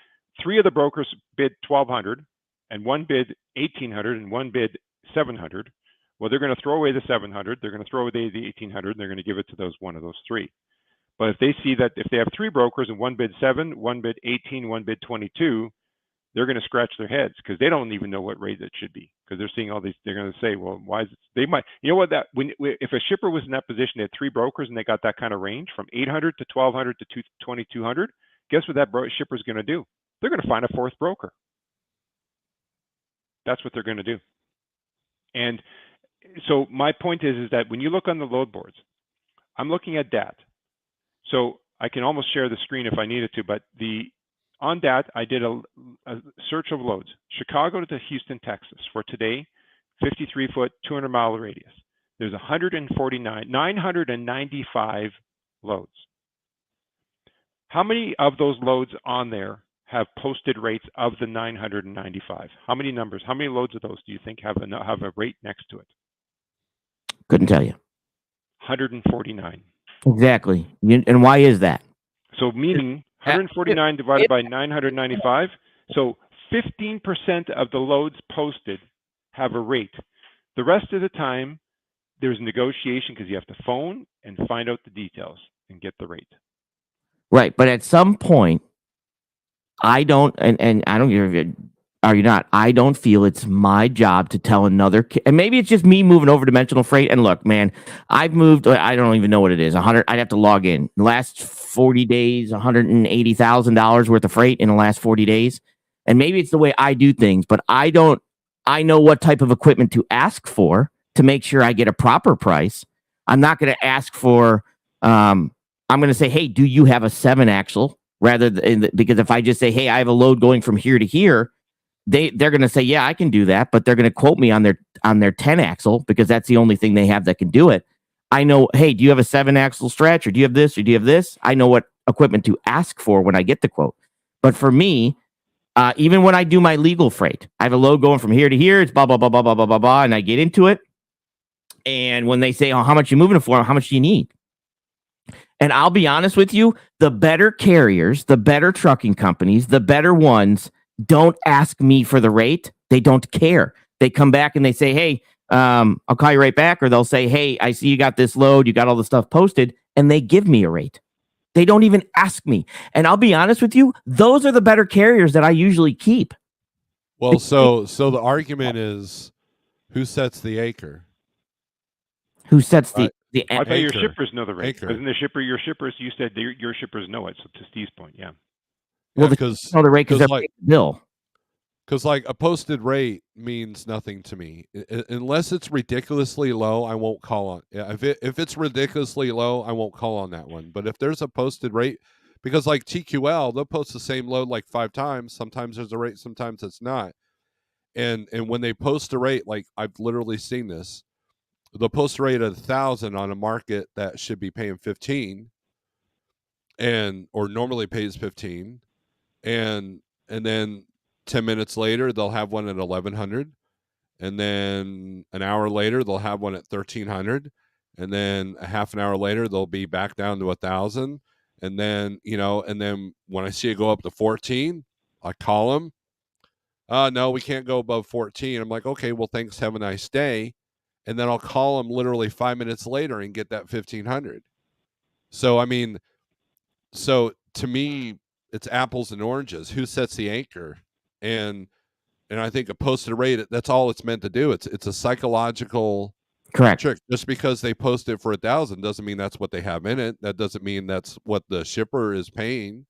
3 of the brokers bid 1,200, and one bid 1,800, and one bid 700. Well, they're going to throw away the 700. They're going to throw away the 1,800. And they're going to give it to one of those 3. But if they see that if they have 3 brokers and one bid 7, one bid 18, one bid 22, they're going to scratch their heads because they don't even know what rate it should be, because they're seeing all these. They're going to say, well, why is it? They might, if a shipper was in that position, they had 3 brokers and they got that kind of range from 800 to 1,200 to 2,200. Guess what that shipper is going to do? They're going to find a 4th broker. That's what they're going to do. And so my point is that when you look on the load boards, I'm looking at DAT. So I can almost share the screen if I needed to, but on DAT, I did a search of loads. Chicago to Houston, Texas for today, 53-foot, 200-mile radius. There's 995 loads. How many of those loads on there have posted rates of the 995? How many loads of those do you think have a rate next to it? Couldn't tell you. 149. Exactly. And why is that? So meaning 149 divided by 995. So 15% of the loads posted have a rate. The rest of the time, there's negotiation because you have to phone and find out the details and get the rate. Right. But at some point, I don't, and I don't care if are you not, I don't feel it's my job to tell another, and maybe it's just me moving over dimensional freight. And look, man, I've moved, I don't even know what it is, 100, I'd have to log in. The last 40 days, $180,000 worth of freight in the last 40 days. And maybe it's the way I do things, but I know what type of equipment to ask for to make sure I get a proper price. I'm not going to ask for, I'm going to say, hey, do you have a 7-axle? Rather than, because if I just say, hey, I have a load going from here to here, they're going to say, yeah, I can do that, but they're going to quote me on their 10-axle because that's the only thing they have that can do it. I know, hey, do you have a 7-axle stretch, or do you have this, or do you have this? I know what equipment to ask for when I get the quote. But for me, even when I do my legal freight, I have a load going from here to here, it's blah, blah, blah, blah, blah, blah, blah, blah, and I get into it. And when they say, oh, how much you moving it for? How much do you need? And I'll be honest with you, the better carriers, the better trucking companies, the better ones don't ask me for the rate. They don't care. They come back and they say, hey, I'll call you right back. Or they'll say, hey, I see you got this load. You got all the stuff posted. And they give me a rate. They don't even ask me. And I'll be honest with you, those are the better carriers that I usually keep. Well, so the argument is, who sets the acre? Who sets the I thought your Acre. shippers know the rate. Acre. Wasn't the shipper your shippers? You said your shippers know it. So to Steve's point, yeah. well, Because the rate because they're like, paying the bill. Because like a posted rate means nothing to me unless it's ridiculously low. I won't call on. If it's ridiculously low, I won't call on that one. But if there's a posted rate, because like TQL, they'll post the same load like 5 times. Sometimes there's a rate, sometimes it's not. And when they post a rate, like I've literally seen this, they'll post a rate of 1,000 on a market that should be paying 15, or normally pays 15, and then 10 minutes later, they'll have one at 1,100. And then an hour later, they'll have one at 1,300. And then a half an hour later, they'll be back down to 1,000. And then, when I see it go up to 14, I call them. No, we can't go above 14. I'm like, okay, well, thanks. Have a nice day. And then I'll call them literally 5 minutes later and get that 1,500. So, I mean, to me, it's apples and oranges. Who sets the anchor? And I think a posted rate, that's all it's meant to do. It's a psychological Correct trick. Just because they post it for 1,000 doesn't mean that's what they have in it. That doesn't mean that's what the shipper is paying.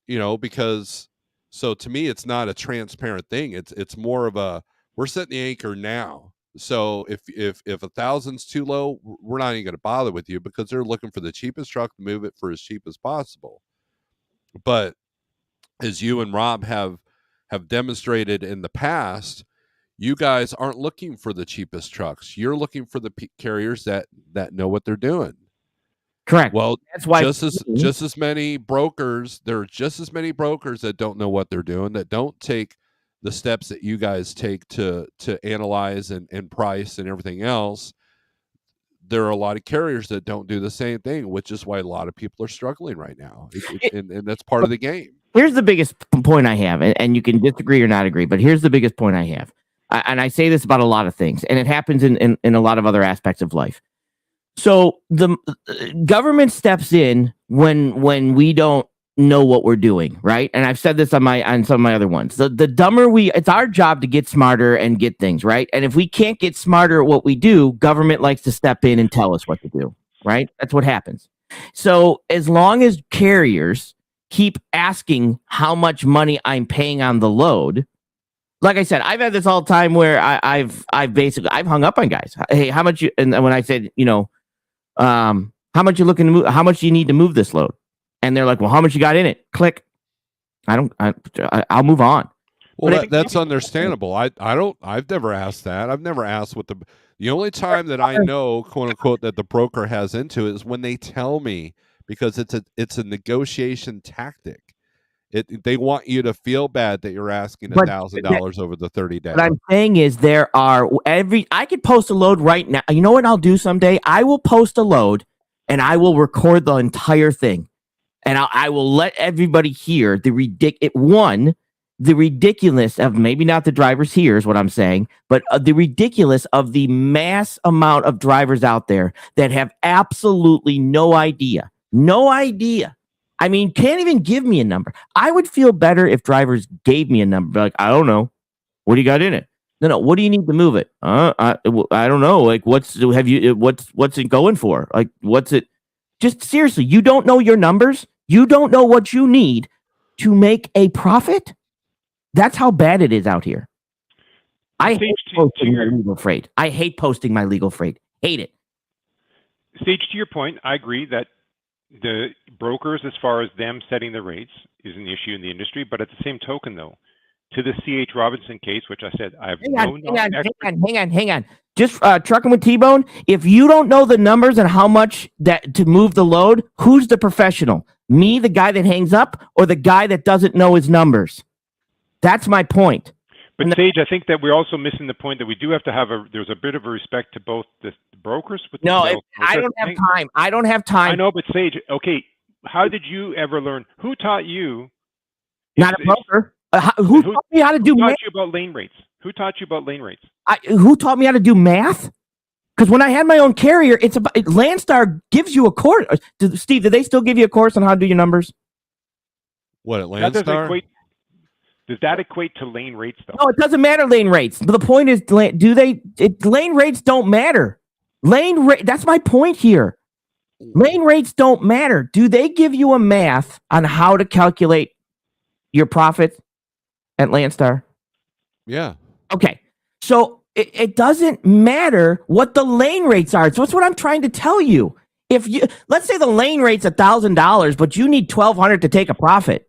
Because so to me, it's not a transparent thing. It's more of a, we're setting the anchor now. So if 1,000's too low, we're not even going to bother with you because they're looking for the cheapest truck to move it for as cheap as possible. But as you and Rob have demonstrated in the past, you guys aren't looking for the cheapest trucks. You're looking for the carriers that know what they're doing. Correct. Well, that's why just as many brokers, there are just as many brokers that don't know what they're doing, that don't take the steps that you guys take to analyze and price and everything else. There are a lot of carriers that don't do the same thing, which is why a lot of people are struggling right now. And that's part of the game. Here's the biggest point I have, and you can disagree or not agree, but here's the biggest point I have. And I say this about a lot of things, and it happens in a lot of other aspects of life. So the government steps in when we don't know what we're doing, right? And I've said this on some of my other ones. The dumber it's our job to get smarter and get things, right? And if we can't get smarter at what we do, government likes to step in and tell us what to do, right? That's what happens. So as long as carriers keep asking how much money I'm paying on the load, like I said, I've had this all the time where I've hung up on guys. Hey, how much you? And when I said, how much you looking to move? How much do you need to move this load? And they're like, well, how much you got in it? Click. I'll move on. Well, that's understandable. I've never asked that. I've never asked what the only time that I know, quote unquote, that the broker has into it is when they tell me, because it's a negotiation tactic. They want you to feel bad that you're asking $1,000 over the 30 days. What I'm saying is I could post a load right now. You know what I'll do someday? I will post a load and I will record the entire thing. And I will let everybody hear the ridiculous of, maybe not the drivers here is what I'm saying, but the ridiculous of the mass amount of drivers out there that have absolutely no idea. No idea. I mean, can't even give me a number. I would feel better if drivers gave me a number. Like, I don't know. What do you got in it? No. What do you need to move it? I don't know. Like, what's it going for? Like, what's it? Just seriously, you don't know your numbers. You don't know what you need to make a profit. That's how bad it is out here. I hate posting my legal freight. I hate posting my legal freight. Hate it. Sage, to your point, I agree that the brokers, as far as them setting the rates, is an issue in the industry. But at the same token, though, to the C.H. Robinson case, which I said I have hang on. Just trucking with T-Bone. If you don't know the numbers and how much that to move the load, who's the professional? Me, the guy that hangs up, or the guy that doesn't know his numbers? That's my point. But Sage, I think that we're also missing the point that we do have to have there's a bit of a respect to both the brokers. I don't have time. I don't have time. I know, but Sage, okay, how did you ever learn? Who taught you? Not a broker. Who taught me how to do Who math? taught you about lane rates? Who taught you about lane rates? Who taught me how to do math? Because when I had my own carrier, it's about Landstar gives you a course. Steve, do they still give you a course on how to do your numbers? What at That doesn't Landstar? Does that equate to lane rates though? No, it doesn't matter lane rates. But the point is, lane rates don't matter. That's my point here. Lane rates don't matter. Do they give you a math on how to calculate your profit at Landstar? Yeah. Okay. So it doesn't matter what the lane rates are. So that's what I'm trying to tell you. Let's say the lane rate's $1,000, but you need $1,200 to take a profit.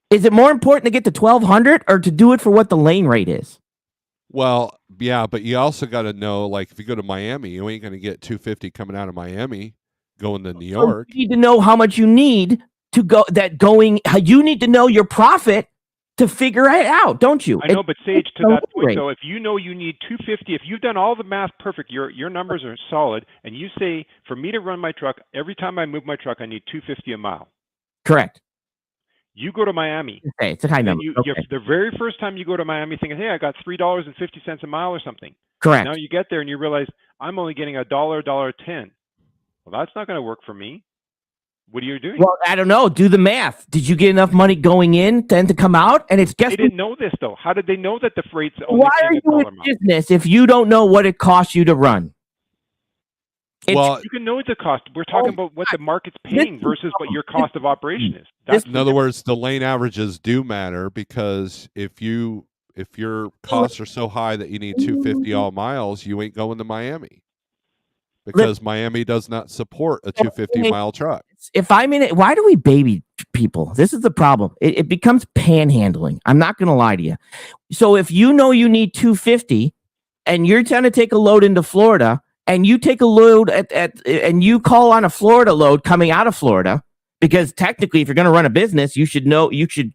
Is it more important to get to $1,200 or to do it for what the lane rate is? Well, yeah, but you also got to know, like, if you go to Miami, you ain't going to get $250 coming out of Miami going to New York. So you need to know how much you need to go. You need to know your profit to figure it out, don't you? I know, but Sage, to that point though, if you know you need 250, if you've done all the math perfect, your numbers are solid, and you say for me to run my truck, every time I move my truck, I need 250 a mile. Correct. You go to Miami. Okay, it's a high number. The very first time you go to Miami, thinking, "Hey, I got $3.50 a mile or something." Correct. Now you get there and you realize I'm only getting $1.10. Well, that's not going to work for me. What are you doing? Well, I don't know. Do the math. Did you get enough money going in then to come out? And it's They didn't know this though. How did they know that the freight's only why are you in business if you don't know what it costs you to run? Well, you can know the cost. We're talking about what the market's paying versus what your cost of operation is. In other words, the lane averages do matter, because if your costs are so high that you need 250 all miles, you ain't going to Miami, because Miami does not support a 250-mile truck. If I'm in it, why do we baby people? This is the problem. It becomes panhandling. I'm not going to lie to you. So if you know you need 250 and you're trying to take a load into Florida, and you take a load and you call on a Florida load coming out of Florida, because technically if you're going to run a business, you should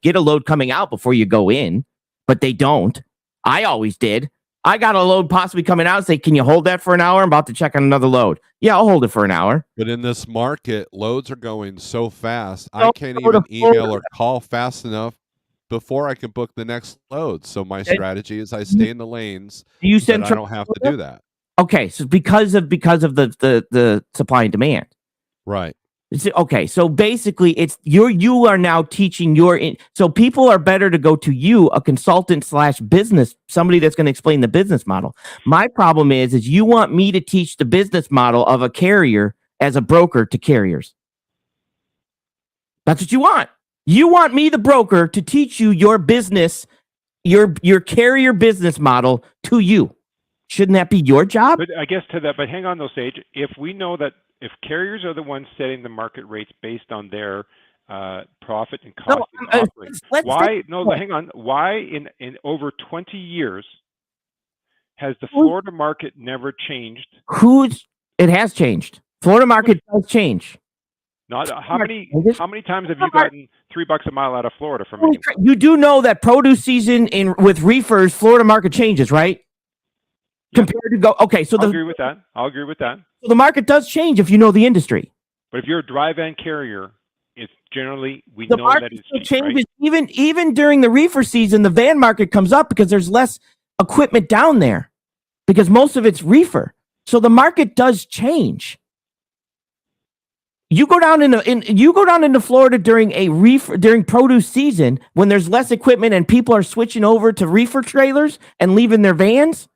get a load coming out before you go in, but they don't. I always did. I got a load possibly coming out and say, can you hold that for an hour? I'm about to check on another load. Yeah, I'll hold it for an hour. But in this market, loads are going so fast, I can't even email or call fast enough before I can book the next load. So my strategy is I stay in the lanes. I don't have to do that. Okay, so because of the supply and demand, right? Okay, so basically, you are now teaching so people are better to go to you, a consultant / business, somebody that's going to explain the business model. My problem is you want me to teach the business model of a carrier as a broker to carriers. That's what you want. You want me, the broker, to teach you your business, your carrier business model to you. Shouldn't that be your job? But I guess but hang on though, Sage. If we know that if carriers are the ones setting the market rates based on their profit and cost to operate, hang on. Why in over 20 years has the Florida market never changed? It has changed. Florida market does change. Not how many times have you gotten $3 a mile out of Florida from me? You do know that produce season with reefers, Florida market changes, right? Compared to I'll agree with that. So the market does change if you know the industry. But if you're a dry van carrier, it's generally the know market that it's changes. Right? Even during the reefer season, the van market comes up because there's less equipment down there, because most of it's reefer. So the market does change. You go down into Florida during produce season when there's less equipment and people are switching over to reefer trailers and leaving their vans.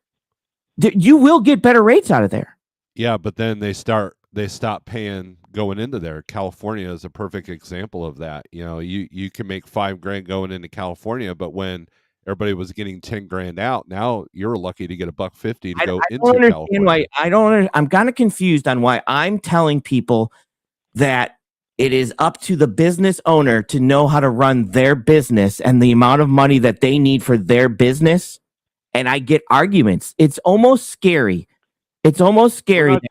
You will get better rates out of there. Yeah, but then they stop paying going into there. California is a perfect example of that. You know, you can make $5,000 going into California, but when everybody was getting $10,000 out, now you're lucky to get $150 to go into California. I'm kind of confused on why I'm telling people that it is up to the business owner to know how to run their business and the amount of money that they need for their business. And I get arguments. It's almost scary. We're not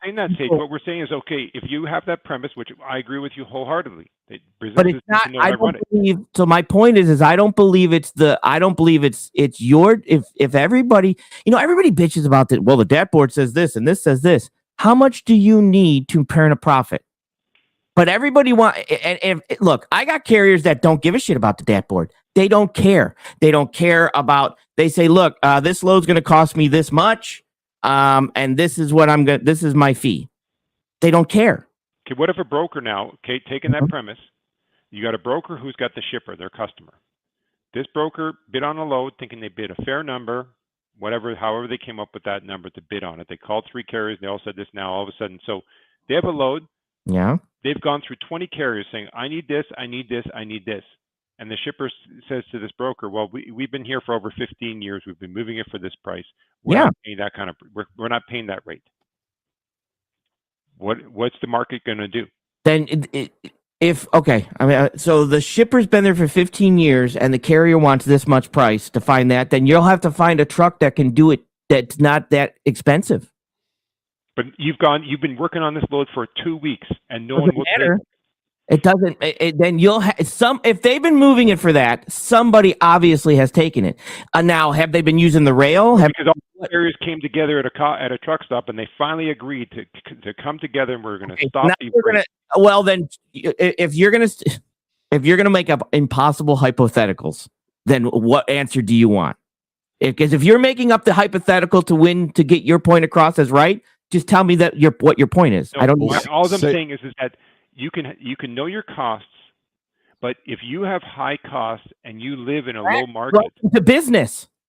saying that, Sage. What we're saying is, okay, if you have that premise, which I agree with you wholheartedly, but it's not. I don't believe. So my point is I don't believe it's your. If everybody, everybody bitches about that. Well, the dashboard says this and this says this. How much do you need to earn a profit? But everybody look, I got carriers that don't give a shit about the dashboard. They don't care. They don't care about. They say, look, this load's going to cost me this much, and this is what I'm going. This is my fee. They don't care. Okay, what if a broker now, okay, taking that premise, you got a broker who's got the shipper, their customer. This broker bid on a load thinking they bid a fair number, however they came up with that number to bid on it. They called 3 carriers. They all said this now all of a sudden. So they have a load. Yeah. They've gone through 20 carriers saying, I need this, I need this, I need this. And the shipper says to this broker, well, we've been here for over 15 years. We've been moving it for this price. We're not paying that we're not paying that rate. What's the market going to do? Then so the shipper's been there for 15 years and the carrier wants this much price to find that, then you'll have to find a truck that can do it that's not that expensive. But you've been working on this load for 2 weeks and no one will matter. take it. It doesn't. Then you'll have if they've been moving it for that, somebody obviously has taken it. Now, have they been using the rail? Because all the carriers came together at a truck stop and they finally agreed to come together and we're going to stop the rate. Well, then, if you're gonna make up impossible hypotheticals, then what answer do you want? Because if you're making up the hypothetical to get your point across as right, just tell me that what your point is. No, I don't. All I'm saying is that you can know your costs, but if you have high costs and you live in a low market,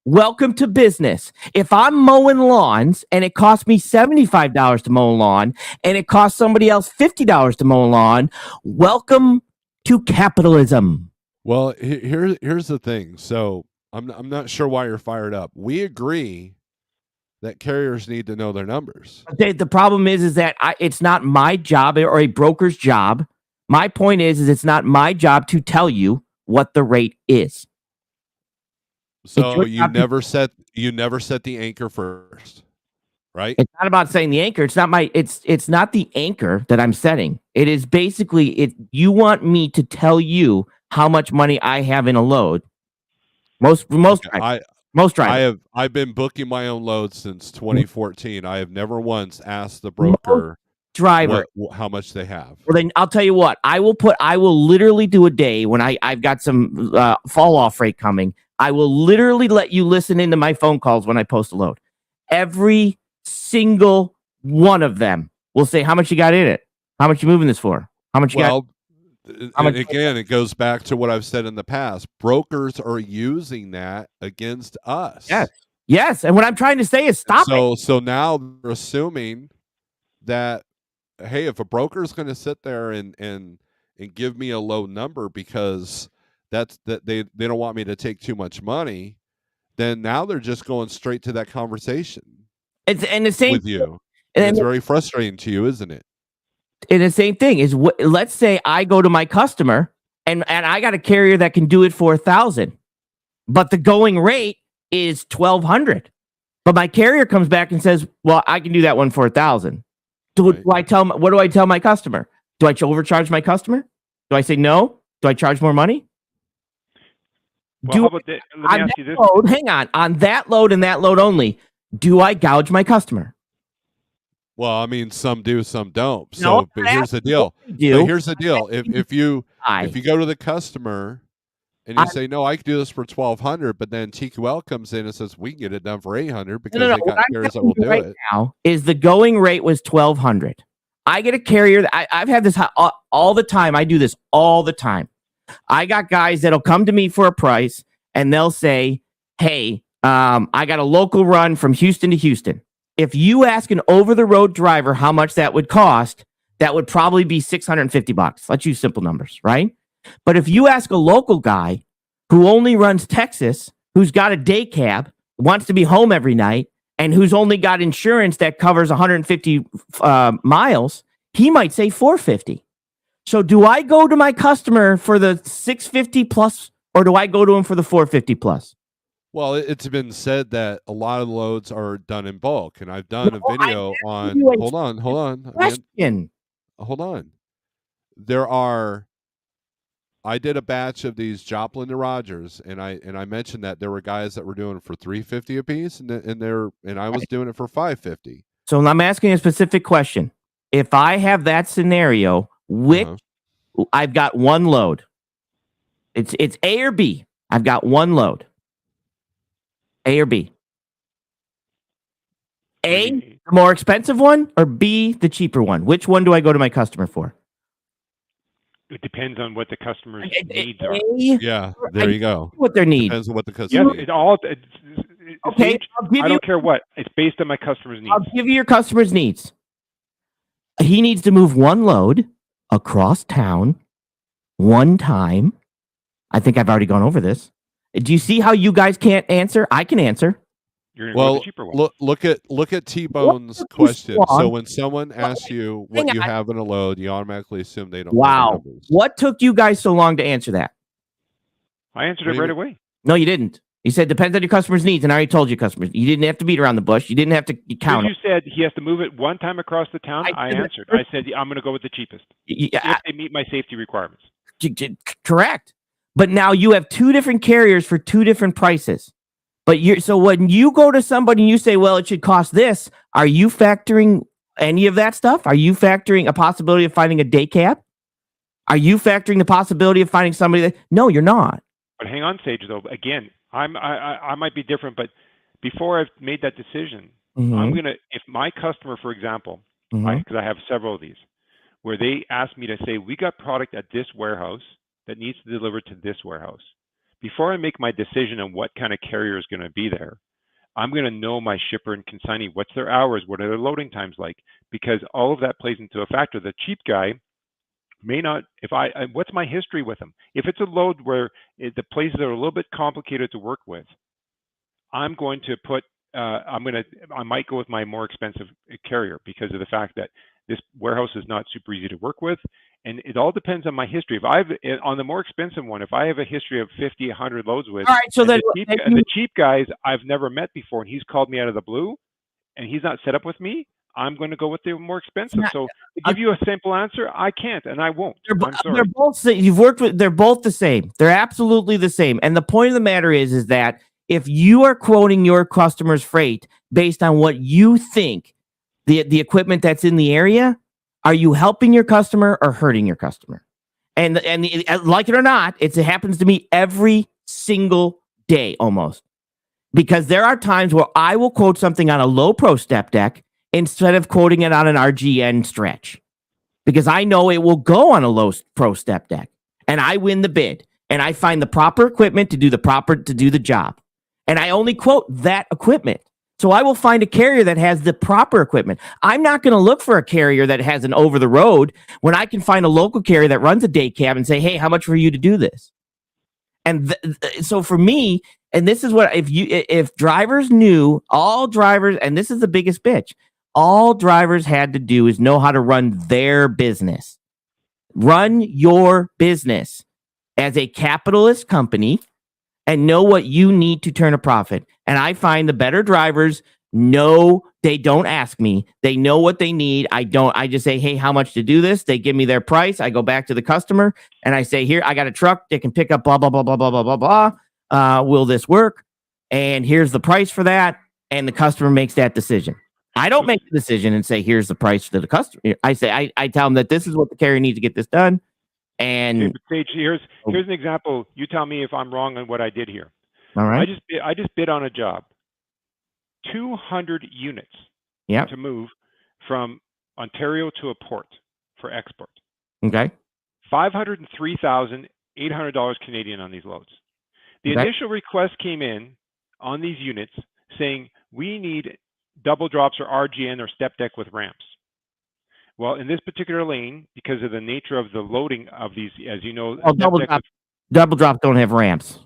welcome to business. If I'm mowing lawns and it costs me $75 to mow a lawn and it costs somebody else $50 to mow a lawn, welcome to capitalism. Well, here's the thing. So I'm not sure why you're fired up. We agree that carriers need to know their numbers. The problem is that it's not my job or a broker's job. My point is it's not my job to tell you what the rate is. So you never set the anchor first, right? It's not about setting the anchor. It's not the anchor that I'm setting. It is basically you want me to tell you how much money I have in a load. Most drivers. I've been booking my own loads since 2014. I have never once asked the broker how much they have. Well, then I'll tell you what. I will literally do a day when I've got some fall off rate coming. I will literally let you listen into my phone calls when I post a load. Every single one of them will say how much you got in it, how much you moving this for, how much you got. Again, it goes back to what I've said in the past. Brokers are using that against us. Yes. And what I'm trying to say is stop it. So now they're assuming that, hey, if a broker is going to sit there and give me a low number because they don't want me to take too much money, then now they're just going straight to that conversation. It's the same with you. And it's very frustrating to you, isn't it? And the same thing is, let's say I go to my customer and I got a carrier that can do it for $1,000, but the going rate is $1,200. But my carrier comes back and says, "Well, I can do that one for $1,000." What do I tell my customer? Do I overcharge my customer? Do I say no? Do I charge more money? Well, let me ask you this. Hang on that load and that load only, do I gouge my customer? Well, I mean, some do, some don't. So, but here's the deal. If you go to the customer and you say, "No, I can do this for $1,200," but then TQL comes in and says, "We can get it done for $800," because they got carriers that will do it. Now is the going rate was $1,200. I get a carrier that I've had this all the time. I do this all the time. I got guys that'll come to me for a price and they'll say, "Hey, I got a local run from Houston to Houston. If you ask an over-the-road driver how much that would cost, that would probably be $650. Let's use simple numbers, right? But if you ask a local guy who only runs Texas, who's got a day cab, wants to be home every night, and who's only got insurance that covers 150 miles, he might say $450. So do I go to my customer for the $650 plus, or do I go to him for the $450 plus? Well, it's been said that a lot of loads are done in bulk, and I've done a video on. Hold on. Hold on. I did a batch of these Joplin to Rogers, and I mentioned that there were guys that were doing it for $350 a piece, and I was doing it for $550. So I'm asking a specific question. If I have that scenario, which I've got one load, it's A or B. I've got one load. A or B? A, the more expensive one, or B, the cheaper one? Which one do I go to my customer for? It depends on what the customer's needs are. Yeah, there you go. What their need. Depends on what the customer needs. Okay, I don't care what. It's based on my customer's needs. I'll give you your customer's needs. He needs to move one load across town one time. I think I've already gone over this. Do you see how you guys can't answer? I can answer. You're gonna go with the cheaper one. Look at T-Bone's question. So when someone asks you what you have in a load, you automatically assume they don't know the numbers. What took you guys so long to answer that? I answered it right away. No, you didn't. You said depends on your customer's needs, and I already told you customers. You didn't have to beat around the bush. You didn't have to count. You said he has to move it one time across the town. I answered. I said I'm going to go with the cheapest if they meet my safety requirements. Correct. But now you have two different carriers for two different prices. But so when you go to somebody and you say, well, it should cost this, are you factoring any of that stuff? Are you factoring a possibility of finding a day cab? Are you factoring the possibility of finding somebody that? No, you're not. But hang on, Sage, though. Again, I might be different, but before I've made that decision, I'm gonna, if my customer, for example, because I have several of these, where they ask me to say, we got product at this warehouse that needs to deliver to this warehouse. Before I make my decision on what kind of carrier is going to be there, I'm going to know my shipper and consignee, what's their hours, what are their loading times like, because all of that plays into a factor. The cheap guy may not, what's my history with them? If it's a load where the places are a little bit complicated to work with, I'm going to put, I might go with my more expensive carrier because of the fact that this warehouse is not super easy to work with. And it all depends on my history. On the more expensive one, if I have a history of 50, 100 loads with, all right, so then the cheap guys I've never met before, and he's called me out of the blue, and he's not set up with me, I'm going to go with the more expensive. So to give you a simple answer, I can't, and I won't. I'm sorry. They're both, you've worked with, they're both the same. They're absolutely the same. And the point of the matter is that if you are quoting your customer's freight based on what you think the equipment that's in the area, are you helping your customer or hurting your customer? And like it or not, it happens to me every single day almost. Because there are times where I will quote something on a low pro step deck instead of quoting it on an RGN stretch. Because I know it will go on a low pro step deck. And I win the bid. And I find the proper equipment to do the job. And I only quote that equipment. So I will find a carrier that has the proper equipment. I'm not going to look for a carrier that has an over the road when I can find a local carrier that runs a day cab and say, hey, how much for you to do this? And so for me, and this is what, if drivers knew, all drivers, and this is the biggest bitch, all drivers had to do is know how to run their business. Run your business as a capitalist company and know what you need to turn a profit. And I find the better drivers know, they don't ask me. They know what they need. I just say, hey, how much to do this? They give me their price. I go back to the customer and I say, here, I got a truck. They can pick up blah, blah, blah, blah, blah, blah, blah, blah. Will this work? And here's the price for that. And the customer makes that decision. I don't make the decision and say, here's the price to the customer. I say, I tell them that this is what the carrier needs to get this done. And Sage, here's an example. You tell me if I'm wrong on what I did here. All right. I just bid on a job. 200 units to move from Ontario to a port for export. Okay. $503,800 Canadian on these loads. The initial request came in on these units saying we need double drops or RGN or step deck with ramps. Well, in this particular lane, because of the nature of the loading of these, as you know, double drop don't have ramps.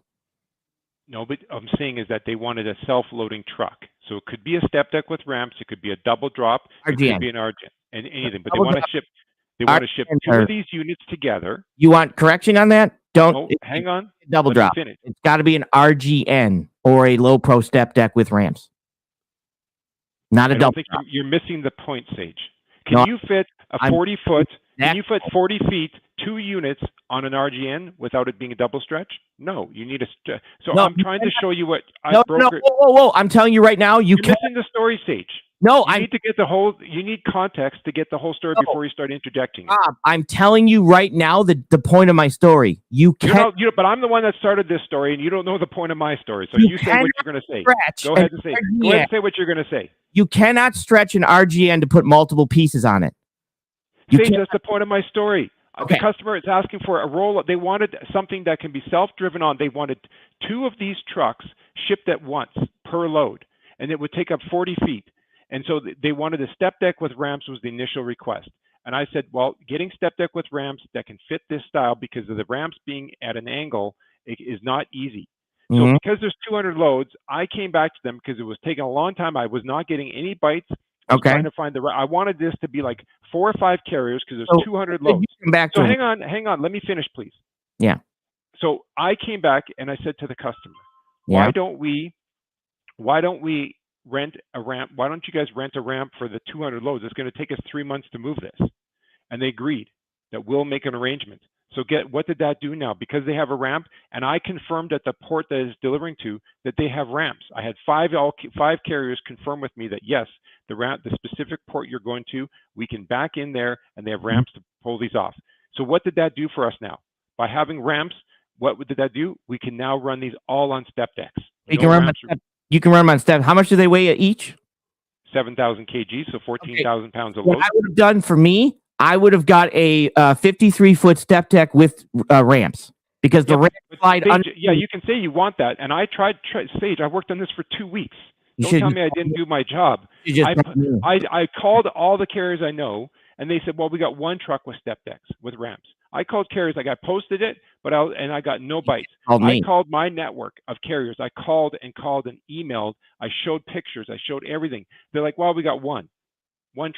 No, but I'm saying is that they wanted a self-loading truck. So it could be a step deck with ramps. It could be a double drop. RGN. It could be an RGN and anything. But they want to ship. They want to ship two of these units together. You want correction on that? Hang on. Double drop. It's got to be an RGN or a low pro step deck with ramps. Not a double drop. You're missing the point, Sage. Can you fit a 40-foot? Can you fit 40 feet, 2 units on an RGN without it being a double stretch? No, you need a. So I'm trying to show you what I brokered. Whoa! I'm telling you right now, you're missing the story, Sage. No, You need to get the whole. You need context to get the whole story before you start interjecting. Rob, I'm telling you right now the point of my story. But I'm the one that started this story, and you don't know the point of my story. So you say what you're going to say. Go ahead and say. Go ahead and say what you're going to say. You cannot stretch an RGN to put multiple pieces on it. That's the point of my story. Okay. The customer is asking for a roll. They wanted something that can be self-driven on. They wanted 2 of these trucks shipped at once per load, and it would take up 40 feet. And so they wanted a step deck with ramps was the initial request. And I said, well, getting step deck with ramps that can fit this style because of the ramps being at an angle is not easy. So because there's 200 loads, I came back to them because it was taking a long time. I was not getting any bites. I was trying to find I wanted this to be like 4 or 5 carriers because there's 200 loads. So hang on. Let me finish, please. Yeah. So I came back and I said to the customer, why don't we rent a ramp? Why don't you guys rent a ramp for the 200 loads? It's going to take us 3 months to move this. And they agreed that we'll make an arrangement. So what did that do now? Because they have a ramp, and I confirmed at the port that is delivering to that they have ramps. I had 5 carriers confirm with me that yes, the specific port you're going to, we can back in there, and they have ramps to pull these off. So what did that do for us now? By having ramps, what did that do? We can now run these all on step decks. You can run them on step. How much do they weigh each? 7,000 kg, so 14,000 pounds of load. What I would have done for me, I would have got a 53-foot step deck with ramps because the ramp slide under. Yeah, you can say you want that. And I tried Sage. I worked on this for 2 weeks. Don't tell me I didn't do my job. I called all the carriers I know, and they said, well, we got 1 truck with step decks with ramps. I called carriers. I posted it, and I got no bites. I called my network of carriers. I called and emailed. I showed pictures. I showed everything. They're like, well, we got one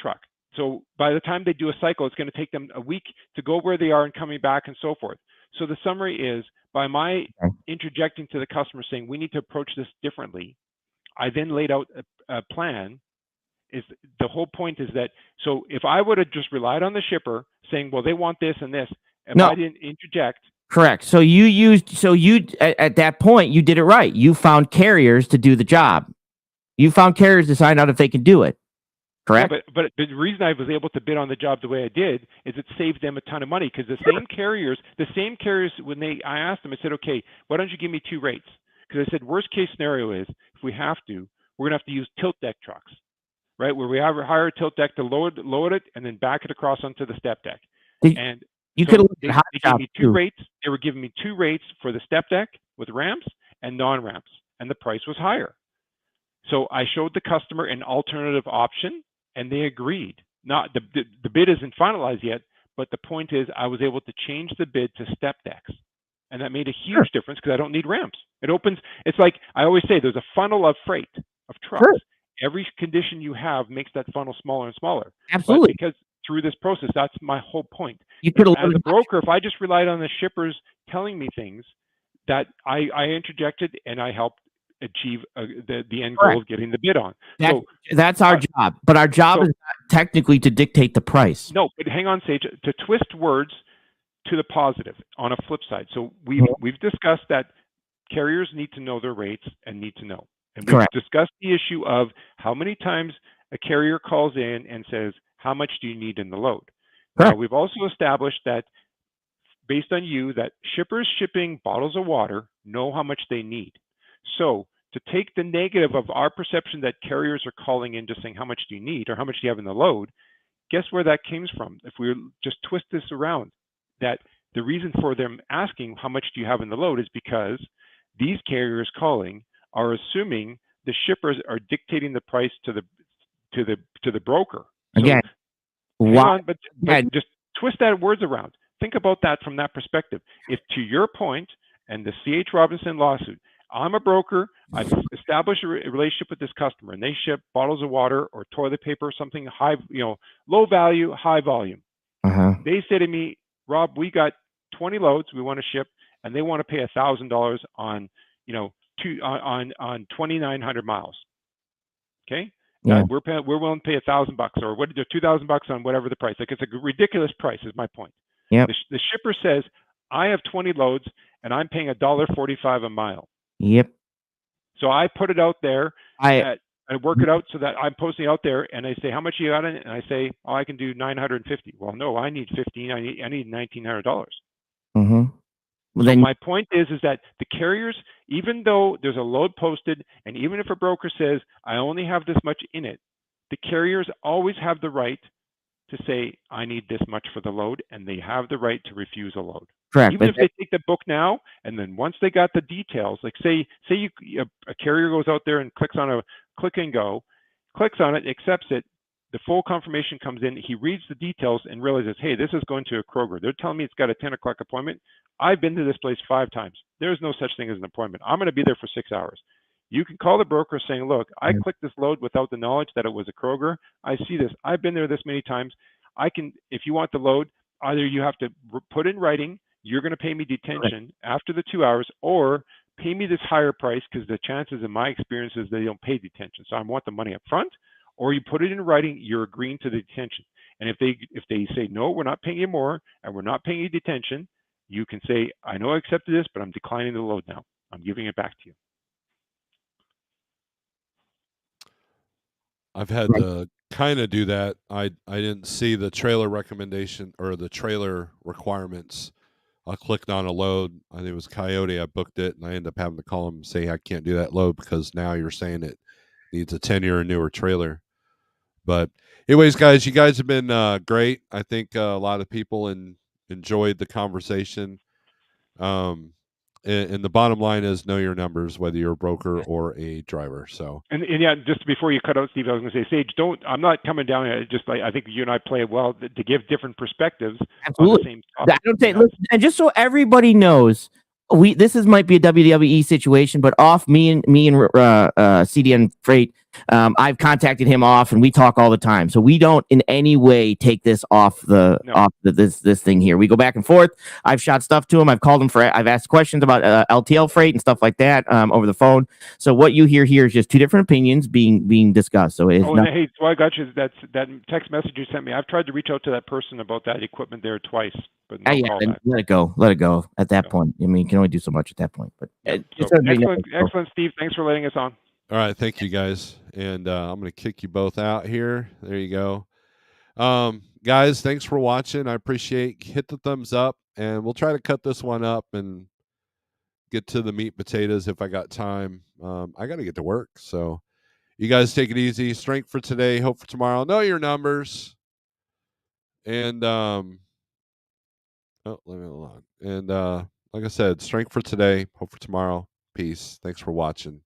truck. So by the time they do a cycle, it's going to take them a week to go where they are and coming back and so forth. So the summary is, by my interjecting to the customer saying we need to approach this differently, I then laid out a plan. The whole point is that, so if I would have just relied on the shipper saying, well, they want this and this, I didn't interject. Correct. So at that point, you did it right. You found carriers to do the job. You found carriers to find out if they can do it. Correct. Yeah, but the reason I was able to bid on the job the way I did is it saved them a ton of money because the same carriers, when I asked them, I said, okay, why don't you give me 2 rates? Because I said, worst case scenario is if we have to, we're going to have to use tilt deck trucks, right? Where we hire a tilt deck to load it and then back it across onto the step deck. And you could they gave me 2 rates. They were giving me 2 rates for the step deck with ramps and non-ramps, and the price was higher. So I showed the customer an alternative option, and they agreed. Not the bid isn't finalized yet, but the point is I was able to change the bid to step decks, and that made a huge difference because I don't need ramps. It's like I always say, there's a funnel of freight of trucks. Every condition you have makes that funnel smaller and smaller. Absolutely. But because through this process, that's my whole point. As a broker, if I just relied on the shippers telling me things, that I interjected and I helped achieve the end goal of getting the bid on. That's our job, but our job is not technically to dictate the price. No, but hang on, Sage, to twist words to the positive on a flip side. So we've discussed that carriers need to know their rates and need to know. And we've discussed the issue of how many times a carrier calls in and says, how much do you need in the load? Now, we've also established that based on that shippers shipping bottles of water know how much they need. So to take the negative of our perception that carriers are calling in just saying, how much do you need or how much do you have in the load? Guess where that came from? If we just twist this around, that the reason for them asking how much do you have in the load is because these carriers calling are assuming the shippers are dictating the price to the broker. Again, but just twist that words around. Think about that from that perspective. If to your point and the C.H. Robinson lawsuit, I'm a broker, I've established a relationship with this customer and they ship bottles of water or toilet paper or something high, low value, high volume. They say to me, Rob, we got 20 loads we want to ship and they want to pay $1,000 on 2,900 miles. Okay. Yeah. We're willing to pay $1,000 or what? $2,000 on whatever the price. Like it's a ridiculous price is my point. Yeah. The shipper says, I have 20 loads and I'm paying $1.45 a mile. Yep. So I put it out there at and work it out so that I'm posting out there, and I say, how much you got in it? And I say, oh, I can do 950. Well, no, I need 15. I need $1,900. Mm-hmm. Well, So then, my point is that the carriers, even though there's a load posted, and even if a broker says, I only have this much in it, the carriers always have the right to say, I need this much for the load, and they have the right to refuse a load. correct. Even But if they take the book now, and then once they got the details, like say a carrier goes out there and clicks on a click and go, clicks on it, accepts it, the full confirmation comes in, he reads the details and realizes, hey, this is going to a Kroger. They're telling me it's got a 10 o'clock appointment. I've been to this place 5 times. There's no such thing as an appointment. I'm going to be there for 6 hours. You can call the broker saying, look, I clicked this load without the knowledge that it was a Kroger. I see this. I've been there this many times. I can, if you want the load, either you have to put in writing, you're going to pay me detention after the 2 hours, or pay me this higher price, because the chances in my experience is they don't pay detention. So I want the money up front, or you put it in writing, you're agreeing to the detention. And if they say, no, we're not paying you more, and we're not paying you detention, you can say, I know I accepted this, but I'm declining the load now. I'm giving it back to you. I've had to kind of do that. I didn't see the trailer recommendation or the trailer requirements. I clicked on a load. I think it was Coyote. I booked it, and I ended up having to call them and say I can't do that load because now you're saying it needs a 10-year or newer trailer. But anyways, guys, you guys have been great. I think a lot of people enjoyed the conversation. And the bottom line is know your numbers, whether you're a broker or a driver. So, and yeah, just before you cut out, Steve, I was going to say, Sage, I'm not coming down here. Just like, I think you and I play well to give different perspectives on the same topic. I don't think, and just so everybody knows, this might be a WWE situation, but off me and CDN Freight, I've contacted him off, and we talk all the time. So we don't in any way take this off this thing here. We go back and forth. I've shot stuff to him. I've called him I've asked questions about LTL freight and stuff like that over the phone. So what you hear here is just two different opinions being discussed. So hey, so I got you. That text message you sent me. I've tried to reach out to that person about that equipment there twice, but no call back. Let it go at that point. I mean, you can only do so much at that point. But excellent, Steve. Thanks for letting us on. All right, thank you guys, and I'm going to kick you both out here. There you go, guys. Thanks for watching. I appreciate. Hit the thumbs up, and we'll try to cut this one up and get to the meat potatoes if I got time. I got to get to work, so you guys take it easy. Strength for today, hope for tomorrow. Know your numbers, and let me hold on. And like I said, strength for today, hope for tomorrow. Peace. Thanks for watching.